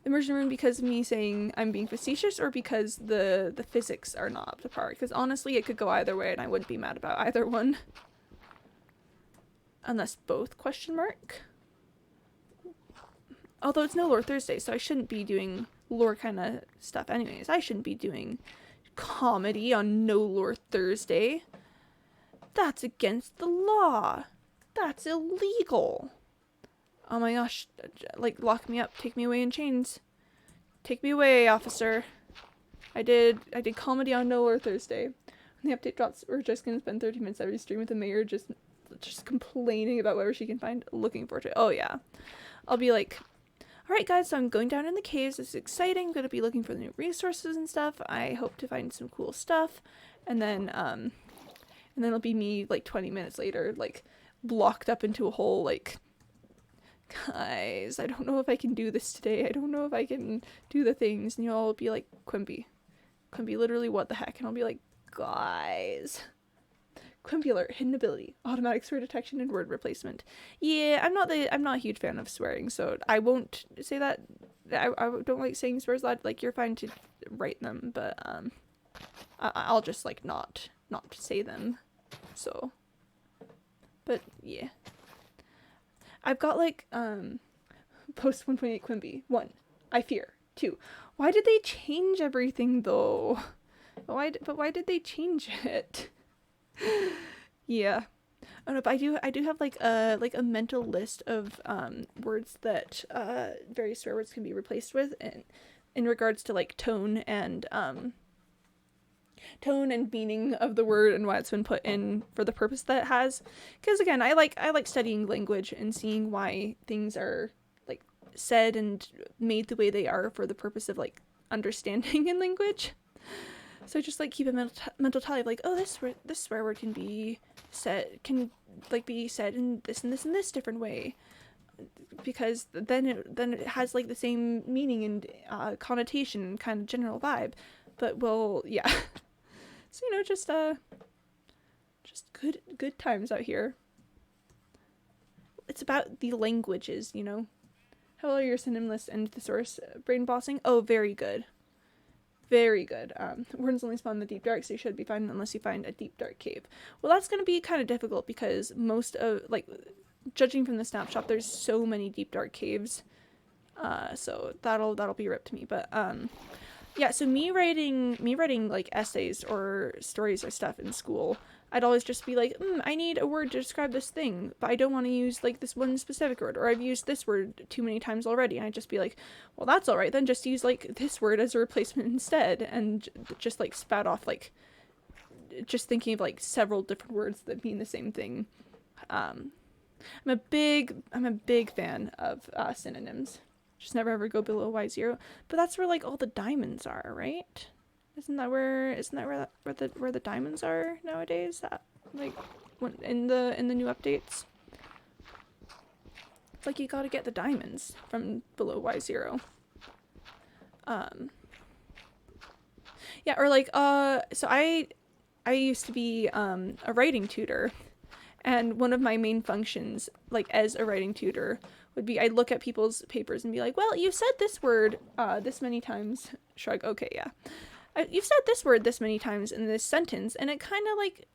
Immersion ruined because of me saying I'm being facetious, or because the physics are not up to par? Because honestly, it could go either way, and I wouldn't be mad about either one. Unless both, question mark? Although it's no Lore Thursday, so I shouldn't be doing lore kind of stuff anyways. I shouldn't be doing comedy on No Lore Thursday. That's against the law. That's illegal. Oh my gosh, like, lock me up, take me away in chains. Take me away, officer. I did comedy on No Lore Thursday. When the update drops, we're just gonna spend 30 minutes every stream with the mayor just complaining about whatever she can find. Looking forward to it. Oh yeah. I'll be like, alright guys, so I'm going down in the caves. This is exciting. I'm gonna be looking for the new resources and stuff. I hope to find some cool stuff. And then it'll be me like 20 minutes later, like blocked up into a hole, like, guys, I don't know if I can do this today. I don't know if I can do the things. And you'll all be like, Quimby, literally what the heck? And I'll be like, guys, Quimby alert, hidden ability, automatic swear detection and word replacement. Yeah, I'm not a huge fan of swearing, so I won't say that. I don't like saying swears loud. Like, you're fine to write them, but I'll just like not say them. So, but yeah. I've got like post 1.8 Quimby. 1. I fear. 2. Why did they change everything though? Why did they change it? Yeah. Oh no, but I do have like a mental list of words that various swear words can be replaced with, and in regards to like tone and meaning of the word and why it's been put in for the purpose that it has. Because again, I like studying language and seeing why things are like said and made the way they are for the purpose of like understanding in language. So I just like keep a mental tally of like, oh, this swear word can be said in this and this and this different way, because then it has like the same meaning and connotation and kind of general vibe. But well, yeah. So, just good times out here. It's about the languages, How are your synonym lists and thesaurus brain bossing? Oh, very good. Very good. Worms only spawn in the deep dark, so you should be fine unless you find a deep dark cave. Well, that's going to be kind of difficult because most of, like, judging from the snapshot, there's so many deep dark caves. So that'll be ripped to me. But, yeah, so me writing like essays or stories or stuff in school, I'd always just be like, I need a word to describe this thing, but I don't want to use like this one specific word, or I've used this word too many times already. And I'd just be like, well, that's all right, then just use like this word as a replacement instead, and just like spat off like just thinking of like several different words that mean the same thing. I'm a big fan of synonyms. Just never ever go below Y0. But that's where like all the diamonds are, right? Isn't that where the diamonds are nowadays? Like when in the new updates. It's like you gotta get the diamonds from below Y0. Yeah, or like so I used to be a writing tutor, and one of my main functions, like as a writing tutor, would be I'd look at people's papers and be like, well, you've said this word this many times. Shrug. Okay, yeah. You've said this word this many times in this sentence, and it kind of like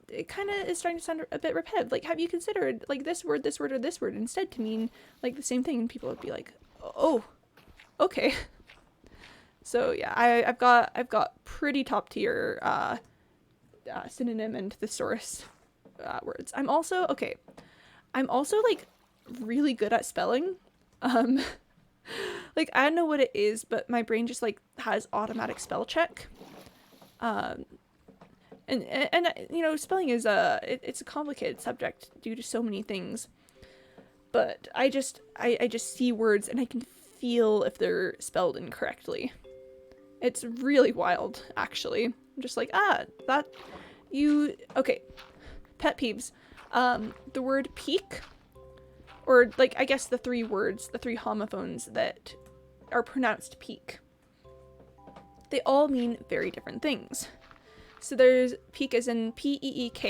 it kind of is starting to sound a bit repetitive. Like, have you considered like this word, or this word instead to mean like the same thing? And people would be like, Oh, okay. So yeah, I've got pretty top tier synonym and thesaurus words. I'm also like really good at spelling. Um, like I don't know what it is, but my brain just like has automatic spell check. Um, and you know, spelling is it's a complicated subject due to so many things. But I just see words and I can feel if they're spelled incorrectly. It's really wild, actually. I'm just like, that you okay. Pet peeves. The word peak, or like I guess the three words, the three homophones that are pronounced peak. They all mean very different things. So there's peek as in Peek,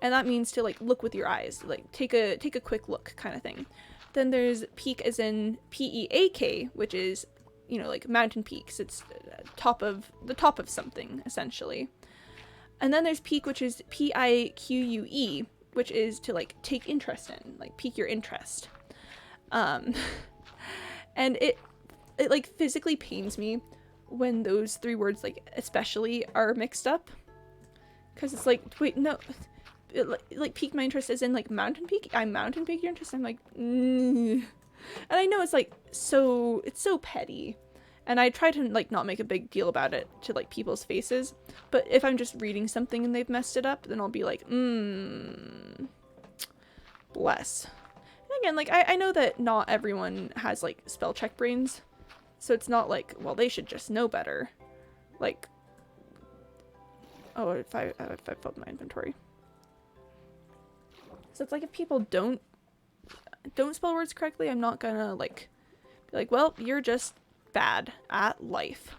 and that means to like look with your eyes, like take a quick look kind of thing. Then there's peak as in Peak, which is, you know, like mountain peaks. It's top of something essentially. And then there's peak, which is Pique, which is to like take interest in, like pique your interest. Um, and it like physically pains me when those three words like especially are mixed up, because it's like, wait, no, it, like pique my interest is in like mountain peak. I mountain peak your interest. I'm like, and I know it's like it's so petty, and I try to like not make a big deal about it to like people's faces, but if I'm just reading something and they've messed it up, then I'll be like, bless. And again, like I know that not everyone has like spell check brains, so it's not like, well, they should just know better. Like, oh, if I filled my inventory. So it's like if people don't spell words correctly, I'm not gonna like be like, well, you're just bad at life.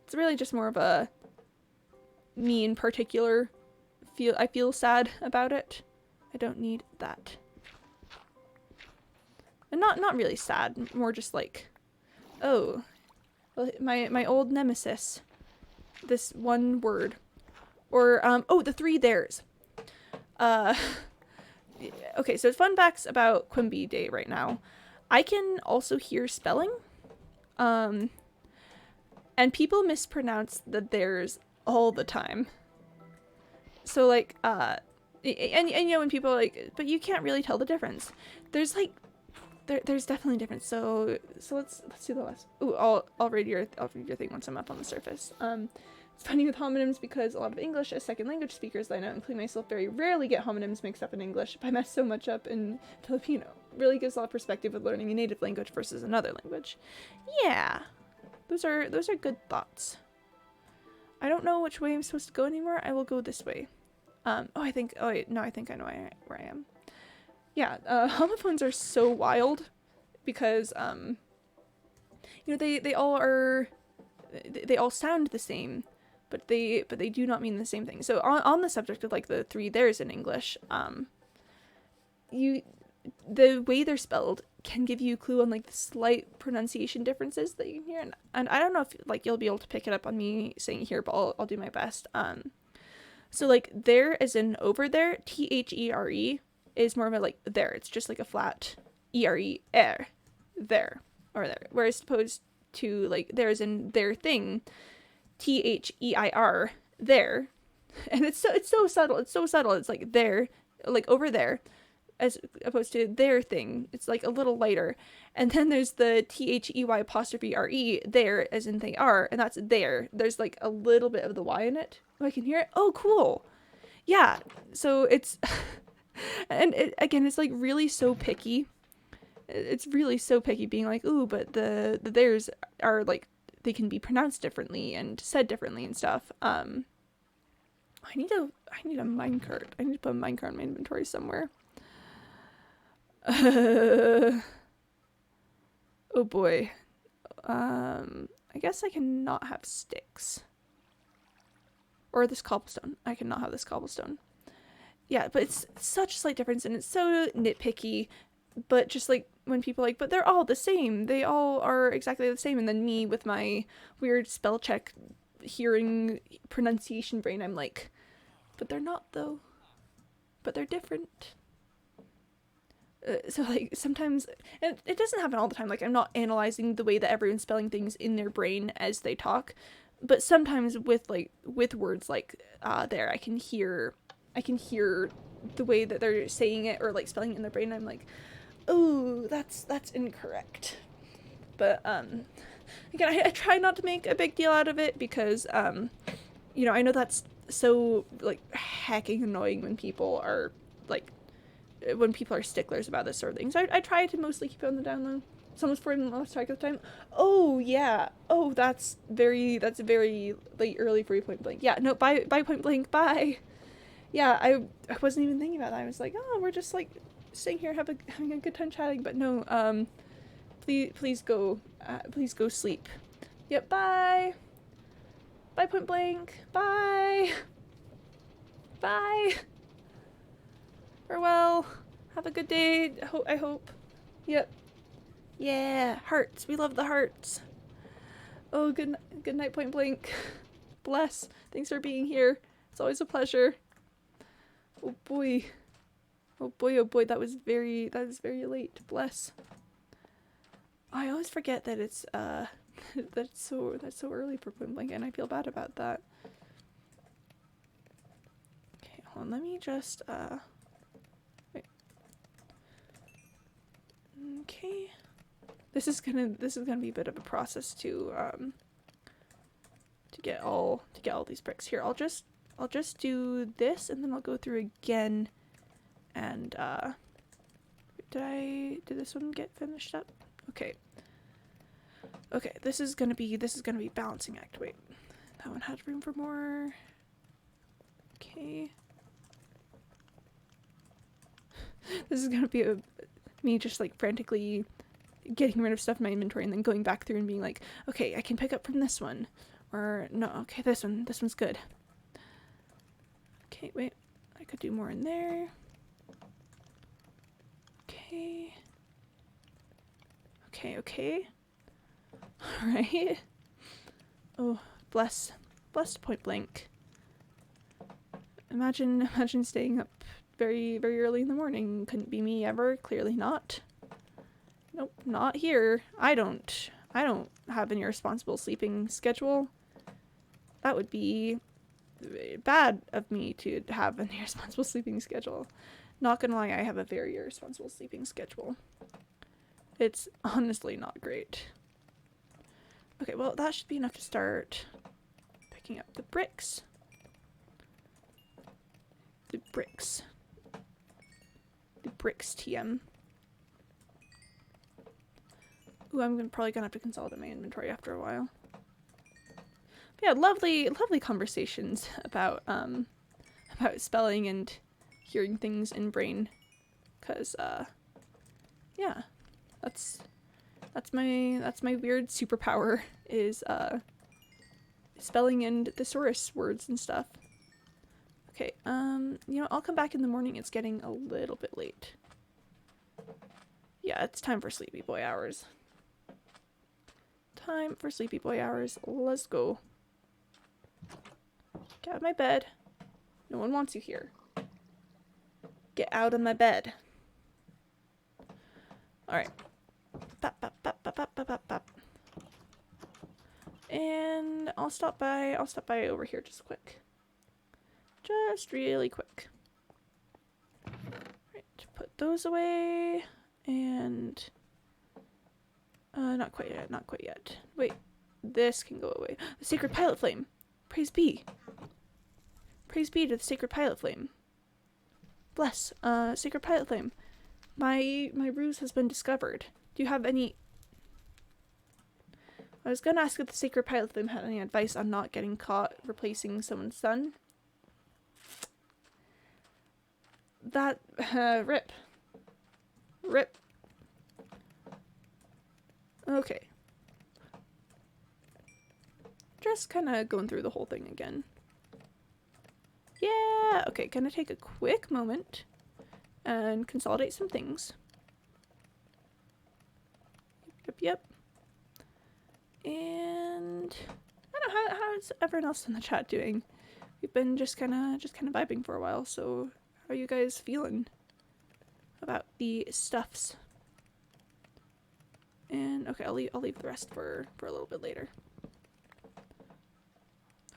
It's really just more of a me in particular I feel sad about it. I don't need that. And not really sad, more just like, oh, well, my old nemesis, this one word. Or oh, the three theirs. Okay, so fun facts about Quimby Day right now. I can also hear spelling. And people mispronounce the theirs all the time. So like and you know when people are like, but you can't really tell the difference. There's like there's definitely a difference. So let's do the last. Ooh, I'll read your thing once I'm up on the surface. It's funny with homonyms because a lot of English as second language speakers that I know, including myself, very rarely get homonyms mixed up in English. But I mess so much up in Filipino. Really gives a lot of perspective with learning a native language versus another language. Yeah, those are good thoughts. I don't know which way I'm supposed to go anymore. I will go this way. Oh, I think I know where I am. Yeah, homophones are so wild because you know, they all sound the same, but they do not mean the same thing. So on the subject of like the three theirs in English, the way they're spelled can give you a clue on like the slight pronunciation differences that you can hear, and I don't know if like you'll be able to pick it up on me saying here, but I'll do my best. So like there as in over there, THERE is more of a like there. It's just like a flat ERE there or there. Whereas opposed to like there as in their thing, THEIR there, and it's so subtle. It's so subtle. It's like there, like over there, as opposed to their thing. It's like a little lighter. And then there's the THEY''RE there, as in they are, and that's there. There's like a little bit of the Y in it. Oh, I can hear it. Oh, cool. Yeah. So it's, and again, it's like really so picky. It's really so picky, being like, ooh, but the theirs are like, they can be pronounced differently and said differently and stuff. I need a minecart. I need to put a minecart in my inventory somewhere. Oh boy. I guess I cannot have sticks. Or this cobblestone. I cannot have this cobblestone. Yeah, but it's such a slight difference, and it's so nitpicky. But just like when people are like, but they're all the same. They all are exactly the same. And then me with my weird spell check hearing pronunciation brain, I'm like, but they're not though. But they're different. So like sometimes it doesn't happen all the time. Like I'm not analyzing the way that everyone's spelling things in their brain as they talk, but sometimes with words like there, I can hear the way that they're saying it or like spelling it in their brain. I'm like, oh, that's incorrect. But again, I try not to make a big deal out of it because you know, I know that's so like hacking annoying when people are sticklers about this sort of thing. So I try to mostly keep it on the down low. Someone's for him lost track of the time. Oh yeah. Oh, that's very late early for you, Point Blank. Yeah, no, bye Point Blank. Bye. Yeah, I wasn't even thinking about that. I was like, oh, we're just like sitting here having a good time chatting. But no, please go sleep. Yep. Bye. Bye Point Blank. Bye. Bye. Farewell. Have a good day. I hope. Yep. Yeah, hearts. We love the hearts. Oh, good night, Point Blank. Bless. Thanks for being here. It's always a pleasure. Oh boy. Oh boy, oh boy, that is very late. Bless. I always forget that it's that's so early for Point Blank, and I feel bad about that. Okay, hold on, let me just wait. Okay. This is gonna be a bit of a process to get all these bricks. Here, I'll just do this and then I'll go through again and did this one get finished up? Okay. Okay, this is gonna be balancing act. Wait. That one had room for more. Okay. This is gonna be me just like frantically getting rid of stuff in my inventory and then going back through and being like, okay, I can pick up from this one. Or, no, okay, this one's good. Okay, wait, I could do more in there. Okay. Okay. Alright. Oh, bless Point Blank. Imagine staying up very early in the morning. Couldn't be me ever, clearly not. Nope, not here. I don't have an irresponsible sleeping schedule. That would be bad of me to have an irresponsible sleeping schedule. Not gonna lie, I have a very irresponsible sleeping schedule. It's honestly not great. Okay, well that should be enough to start picking up the bricks. The bricks TM. Ooh, I'm probably gonna have to consolidate my inventory after a while. But yeah, lovely conversations about spelling and hearing things in brain. 'Cause yeah, that's my weird superpower is spelling and thesaurus words and stuff. Okay, you know, I'll come back in the morning. It's getting a little bit late. Yeah, it's time for sleepy boy hours. Time for sleepy boy hours. Let's go. Get out of my bed. No one wants you here. Get out of my bed. Alright. Bop, bop, bop, bop, bop, bop, bop, bop. And I'll stop by over here just quick. Just really quick. Right, put those away. And not quite yet. Wait, this can go away. The sacred pilot flame. Praise be. Praise be to the sacred pilot flame. Bless, sacred pilot flame. My ruse has been discovered. Do you have any... I was gonna ask if the sacred pilot flame had any advice on not getting caught replacing someone's son. That, rip. Rip. Okay. Just kind of going through the whole thing again. Yeah, okay, gonna take a quick moment and consolidate some things. Yep. And I don't know, how's everyone else in the chat doing? We've been just kind of vibing for a while, so how are you guys feeling? about the stuffs. And okay, I'll leave the rest for a little bit later.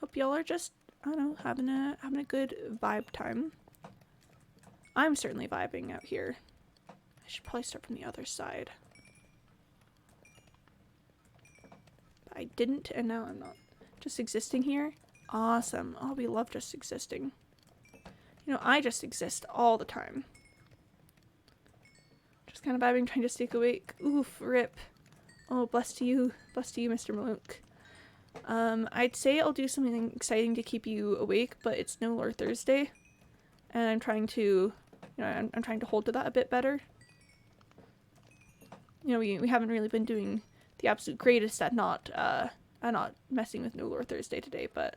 Hope y'all are just, I don't know, having a good vibe time. I'm certainly vibing out here. I should probably start from the other side. But I didn't, and now I'm not. Just existing here? Awesome. Oh, we love just existing. You know, I just exist all the time. Just kind of vibing, trying to stay awake. Oof, rip. Oh, bless to you, Mr. Maluk. I'd say I'll do something exciting to keep you awake, but it's no lore Thursday. And I'm trying to, you know, I'm trying to hold to that a bit better. You know, we haven't really been doing the absolute greatest at not messing with no lore Thursday today, but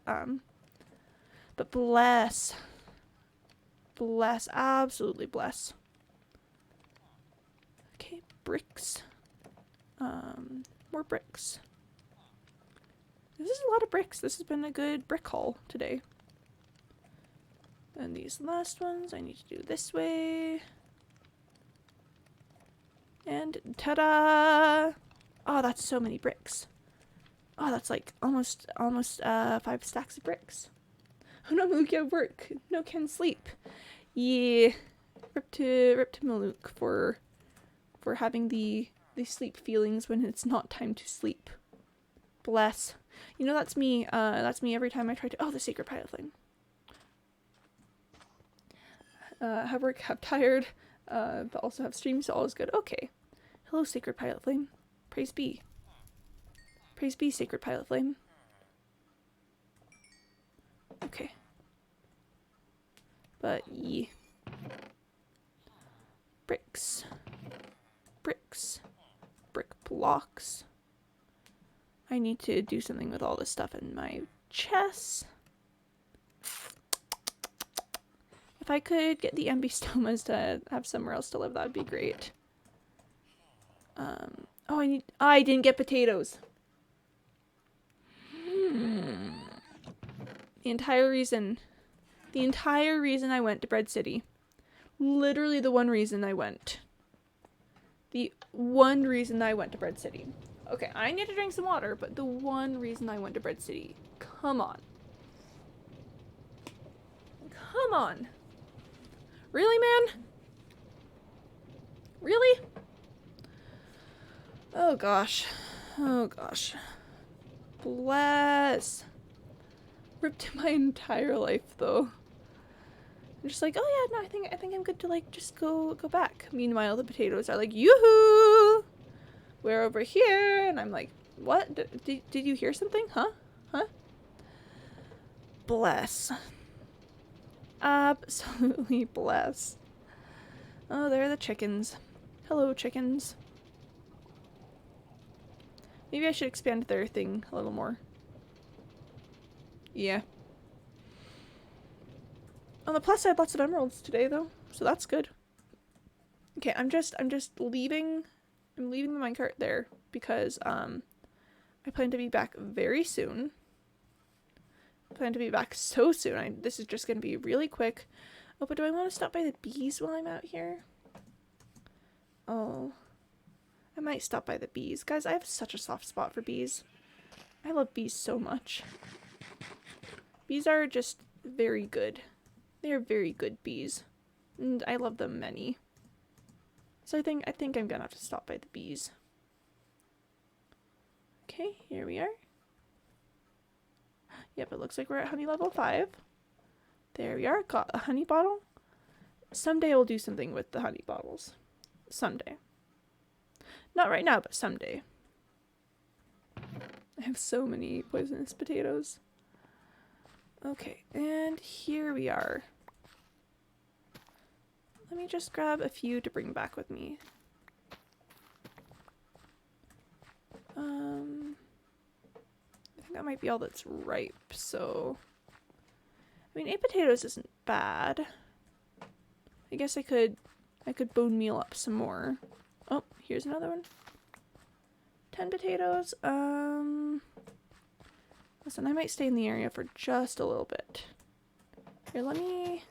bless, absolutely bless. Okay, bricks. More bricks. This is a lot of bricks. This has been a good brick haul today. And these last ones I need to do this way. And ta-da! Oh, that's so many bricks. Oh, that's like almost 5 stacks of bricks. Oh no, Maluk, you have work. No, can sleep. Yeah. Rip to Maluk for having the sleep feelings when it's not time to sleep. Bless. You know, that's me every time I try to— oh, the sacred pilot flame. Have work, have tired, but also have streams, so all is good. Okay. Hello, sacred pilot flame. Praise be. Praise be, sacred pilot flame. Okay. But yeah. Bricks. Bricks. Brick blocks. I need to do something with all this stuff in my chest. If I could get the ambistomas to have somewhere else to live, that would be great. Oh, I didn't get potatoes. The entire reason I went to Bread City. Literally the one reason I went. The one reason I went to Bread City. Okay, I need to drink some water, but the one reason I went to Bread City. Come on. Come on. Really, man? Really? Oh gosh. Oh gosh. Bless. Ripped my entire life though. I'm just like, oh yeah, no, I think I'm good to like just go back. Meanwhile, the potatoes are like, yoo-hoo! We're over here, and I'm like, what? Did you hear something? Huh? Huh? Bless. Absolutely bless. Oh, there are the chickens. Hello, chickens. Maybe I should expand their thing a little more. Yeah. On the plus side, lots of emeralds today, though, so that's good. Okay, I'm just leaving. I'm leaving the minecart there because I plan to be back very soon. I plan to be back so soon. This is just gonna be really quick. Oh, but do I want to stop by the bees while I'm out here? Oh, I might stop by the bees. Guys, I have such a soft spot for bees. I love bees so much. Bees are just very good. They are very good bees. And I love them many. So I think I'm gonna have to stop by the bees. Okay, here we are. Yep, it looks like we're at honey level 5. There we are. Got a honey bottle. Someday I'll do something with the honey bottles. Someday. Not right now, but someday. I have so many poisonous potatoes. Okay, and here we are. Let me just grab a few to bring back with me. I think that might be all that's ripe, so... I mean, 8 potatoes isn't bad. I guess I could bone meal up some more. Oh, here's another one. 10 potatoes. Listen, I might stay in the area for just a little bit. Here, let me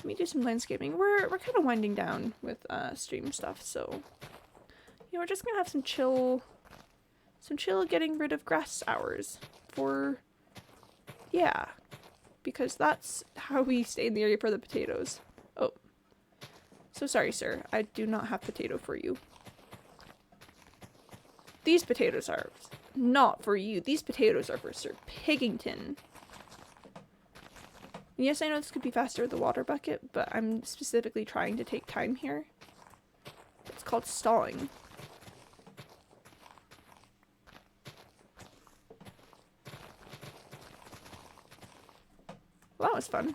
let me do some landscaping. We're kind of winding down with stream stuff, so we're just gonna have some chill getting rid of grass hours for, yeah, because that's how we stay in the area for the potatoes. Oh, so sorry, sir. I do not have potato for you. These potatoes are not for you. These potatoes are for Sir Piggington. And yes, I know this could be faster with the water bucket, but I'm specifically trying to take time here. It's called stalling. Well, that was fun.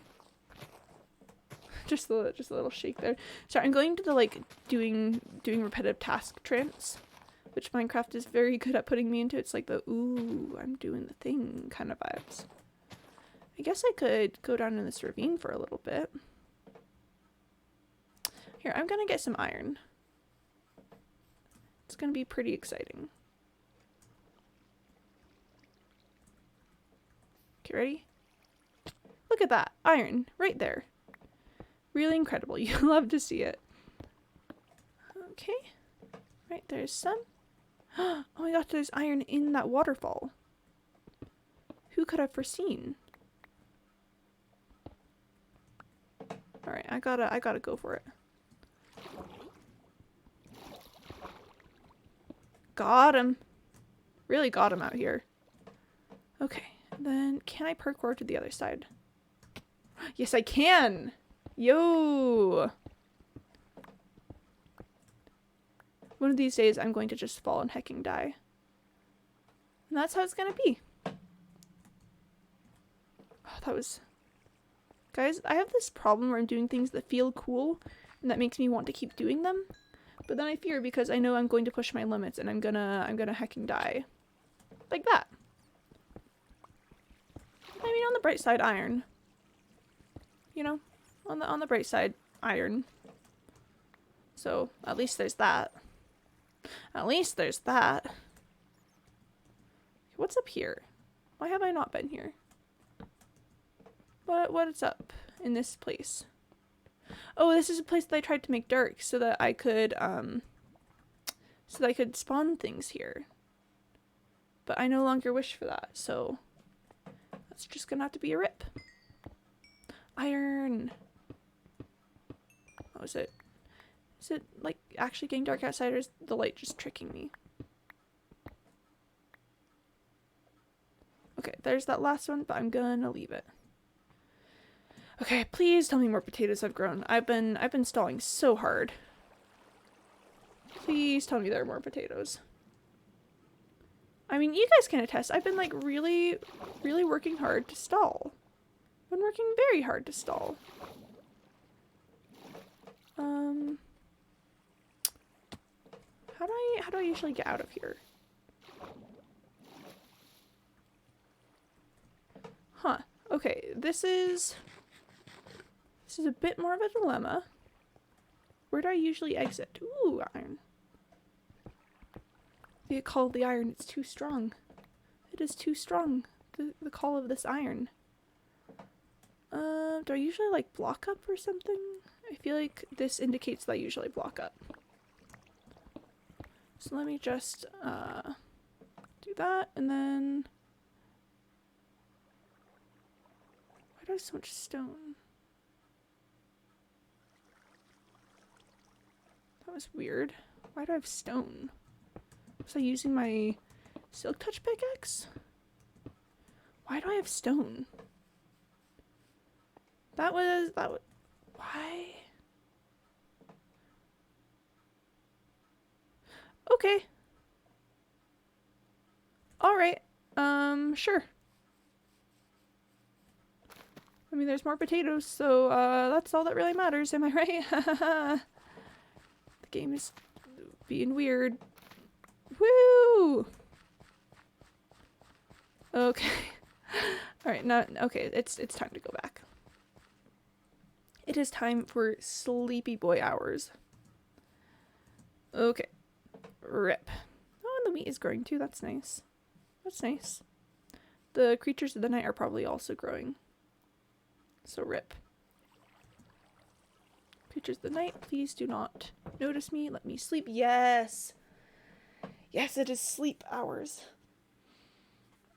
Just a little shake there. Sorry, I'm going to the like doing repetitive task trance, which Minecraft is very good at putting me into. It's like the ooh, I'm doing the thing kind of vibes. I guess I could go down in this ravine for a little bit. Here, I'm gonna get some iron. It's gonna be pretty exciting. Okay, ready? Look at that, iron, right there. Really incredible, you love to see it. Okay, right, there's some. Oh my gosh, there's iron in that waterfall. Who could have foreseen? Alright, I gotta go for it. Got him. Really got him out here. Okay, then can I parkour to the other side? Yes, I can! Yo! One of these days, I'm going to just fall and hecking die. And that's how it's gonna be. Oh, that was... Guys, I have this problem where I'm doing things that feel cool, and that makes me want to keep doing them. But then I fear because I know I'm going to push my limits, and I'm gonna hecking die. Like that. I mean, on the bright side, iron. You know? On the bright side, iron. So, at least there's that. At least there's that. What's up here? Why have I not been here? What is up in this place? Oh, this is a place that I tried to make dark so that I could spawn things here. But I no longer wish for that, so that's just gonna have to be a rip. Iron. Oh, is it like actually getting dark outside, or is the light just tricking me? Okay, there's that last one, but I'm gonna leave it. Okay, please tell me more potatoes have grown. I've been stalling so hard. Please tell me there are more potatoes. I mean, you guys can attest. I've been like really working hard to stall. I've been working very hard to stall. How do I usually get out of here? Huh. Okay, this is a bit more of a dilemma. Where do I usually exit? Ooh, iron. The call of the iron, it's too strong. It is too strong. The call of this iron. Do I usually like block up or something? I feel like this indicates that I usually block up. So let me just do that, and then why do I have so much stone? That was weird. Why do I have stone? Was I using my silk touch pickaxe? Why do I have stone? That was why? Okay. Alright. Sure. I mean, there's more potatoes, so, that's all that really matters, am I right? The game is being weird. Woo! Okay. Alright, okay, it's time to go back. It is time for sleepy boy hours. Okay. Rip. Oh, and the wheat is growing too, that's nice. That's nice. The creatures of the night are probably also growing. So rip. Creatures of the night, please do not notice me. Let me sleep. Yes! Yes, it is sleep hours.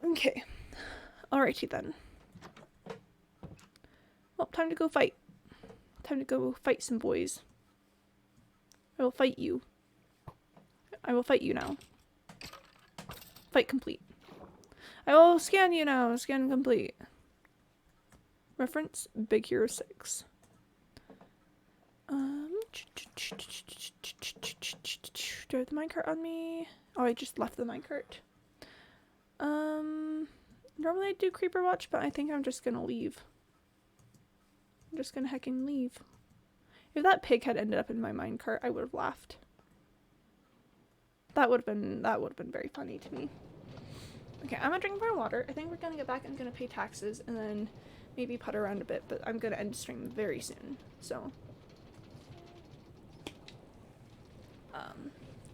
Okay. Alrighty then. Well, time to go fight. Time to go fight some boys. I will fight you. I will fight you now. Fight complete. I will scan you now. Scan complete. Reference Big Hero 6. Do I have the minecart on me? Oh, I just left the minecart. Normally I do creeper watch, but I think I'm just gonna leave. I'm just gonna heckin' leave. If that pig had ended up in my minecart, I would have laughed. That would have been very funny to me. Okay, I'm gonna drink more water. I think we're gonna get back. I'm gonna pay taxes and then maybe putter around a bit, but I'm gonna end stream very soon. So,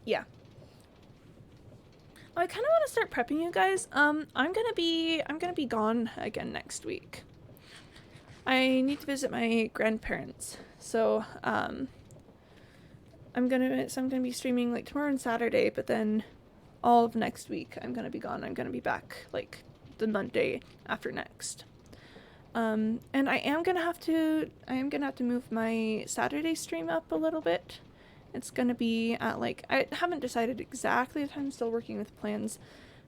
yeah. I kind of want to start prepping you guys. I'm gonna be gone again next week. I need to visit my grandparents, so I'm gonna be streaming like tomorrow and Saturday, but then all of next week I'm gonna be gone. I'm gonna be back like the Monday after next. And I am gonna have to move my Saturday stream up a little bit. It's gonna be at like, I haven't decided exactly the time, I'm still working with plans,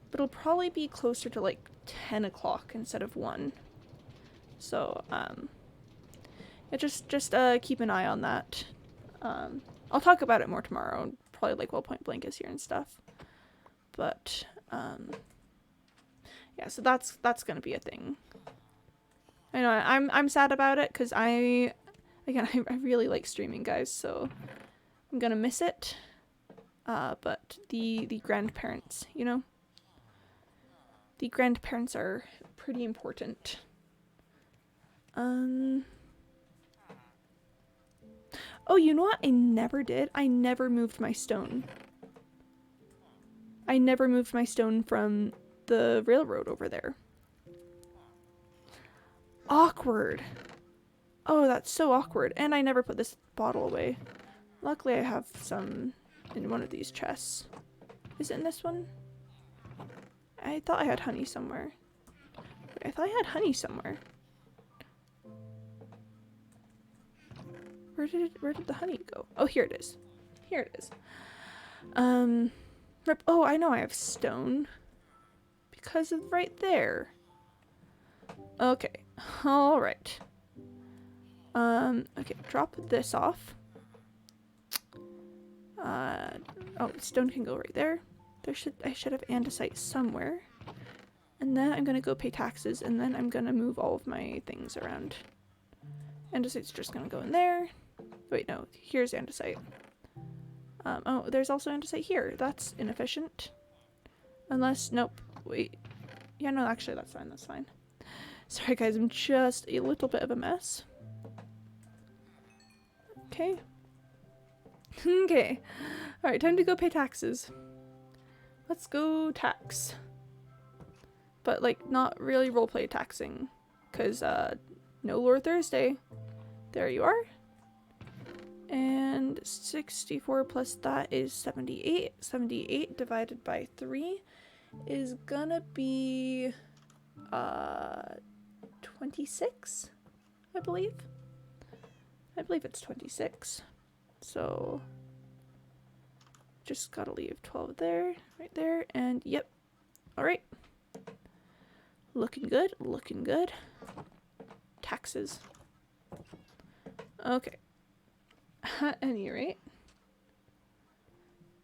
but it'll probably be closer to like 10 o'clock instead of 1. So, yeah, just keep an eye on that. I'll talk about it more tomorrow, probably like while Point Blank is here and stuff. But, yeah, so that's gonna be a thing. I know, I'm sad about it, because I really like streaming, guys, so I'm gonna miss it. But the grandparents, you know? The grandparents are pretty important. Oh, you know what I never did? I never moved my stone. I never moved my stone from the railroad over there. Awkward. Oh, that's so awkward. And I never put this bottle away. Luckily I have some in one of these chests. Is it in this one? I thought I had honey somewhere. Wait, I thought I had honey somewhere. Where did the honey go? Oh, here it is. Here it is. Oh, I know I have stone. Because of right there. Okay. Alright. Okay, drop this off. Oh, stone can go right there. I should have andesite somewhere. And then I'm gonna go pay taxes, and then I'm gonna move all of my things around. Andesite's just gonna go in there. Wait, no, here's andesite. Oh, there's also andesite here. That's inefficient. Unless, nope, wait. Yeah, no, actually, that's fine, that's fine. Sorry, guys, I'm just a little bit of a mess. Okay. Okay. Alright, time to go pay taxes. Let's go tax. But, like, not really roleplay taxing. Because, no Lore Thursday. There you are. And 64 plus that is 78. 78 divided by 3 is gonna be 26, I believe. I believe it's 26. So just gotta leave 12 there, right there, and yep. Alright. Looking good, looking good. Taxes. Okay. At any rate.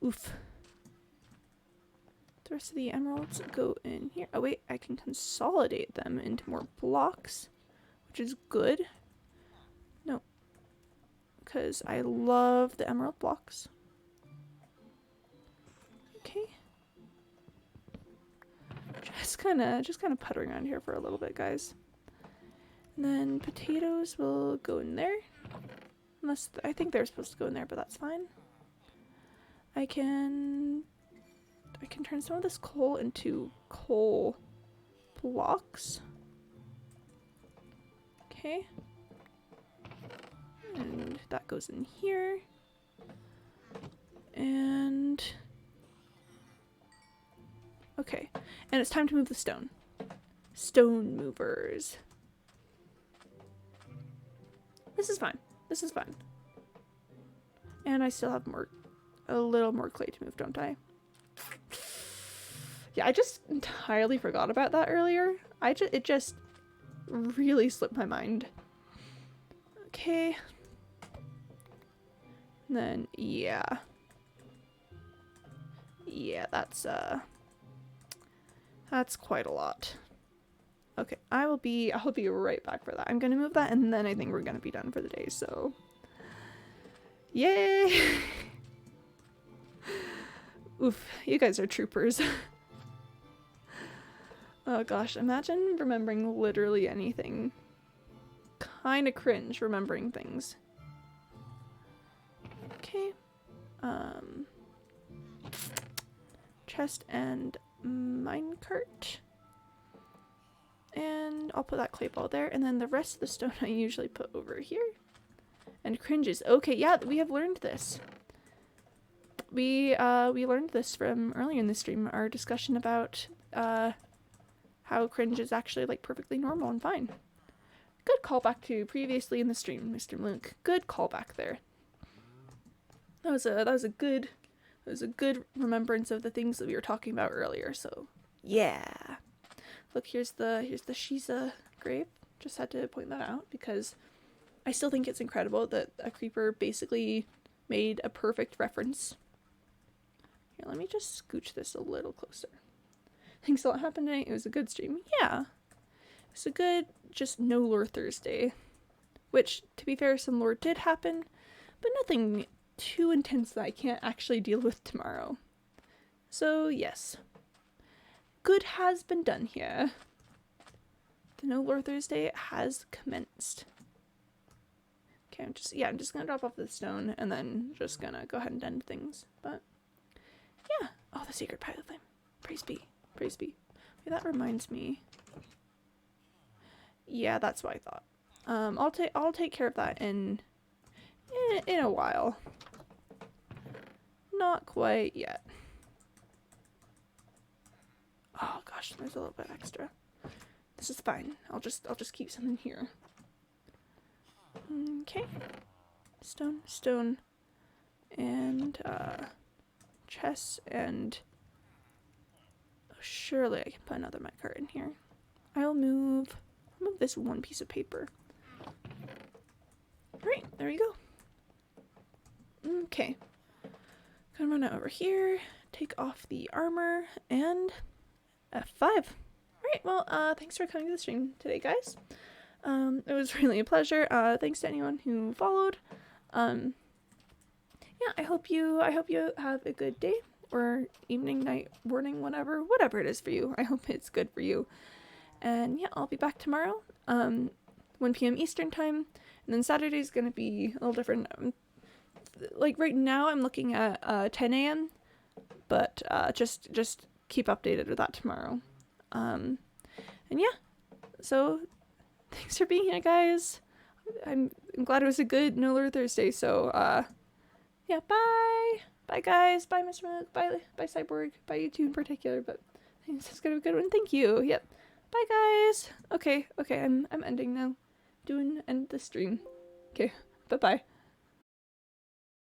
Oof. The rest of the emeralds go in here. Oh wait, I can consolidate them into more blocks, which is good. No. Because I love the emerald blocks. Okay. Just kind of puttering around here for a little bit, guys. And then potatoes will go in there. Unless, I think they're supposed to go in there, but that's fine. I can turn some of this coal into coal blocks. Okay. And that goes in here. And okay, and it's time to move the stone. Stone movers. This is fine. This is fine. And I still have a little more clay to move, don't I? Yeah, I just entirely forgot about that earlier. It just really slipped my mind. Okay. And then, yeah. Yeah, that's quite a lot. Okay, I'll be right back for that. I'm gonna move that and then I think we're gonna be done for the day, so. Yay! Oof, you guys are troopers. Oh gosh, imagine remembering literally anything. Kinda cringe remembering things. Okay. Chest and minecart. And I'll put that clay ball there, and then the rest of the stone I usually put over here. And cringes. Okay, yeah, we have learned this. We learned this from earlier in the stream, our discussion about how cringe is actually like perfectly normal and fine. Good callback to previously in the stream, Mr. Mlunk. Good callback there. That was a good remembrance of the things that we were talking about earlier. So yeah. Look, here's the Shiza grave. Just had to point that out because I still think it's incredible that a creeper basically made a perfect reference. Here, let me just scooch this a little closer. Thanks a lot happened tonight. It was a good stream. Yeah. It's a good, just no lore Thursday. Which, to be fair, some lore did happen, but nothing too intense that I can't actually deal with tomorrow. So, yes. Good has been done here. The no lore Thursday has commenced. Okay, I'm just gonna drop off the stone and then just gonna go ahead and end things. But yeah. Oh, the sacred pile of flame. Praise be. Praise be. Okay, that reminds me. Yeah, that's what I thought. I'll take care of that in a while. Not quite yet. Oh gosh, there's a little bit extra. This is fine. I'll just keep some in here. Okay. Stone, and chest, and oh, surely I can put another minecart in here. I'll move this one piece of paper. Alright, there we go. Okay. Gonna run over here, take off the armor, and F5. Alright, well, thanks for coming to the stream today, guys. It was really a pleasure. Thanks to anyone who followed. Yeah, I hope you have a good day, or evening, night, morning, whatever it is for you. I hope it's good for you. And yeah, I'll be back tomorrow, 1 p.m. Eastern time, and then Saturday's gonna be a little different. Like right now I'm looking at 10 a.m. but just keep updated with that tomorrow. And yeah, so thanks for being here, guys. I'm glad it was a good No Lure Thursday. So yeah, bye guys, bye Mr. Mook, bye Cyborg, bye you two in particular. But I think this is gonna be a good one. Thank you. Yep. Bye guys. Okay, I'm ending now. End the stream. Okay, bye.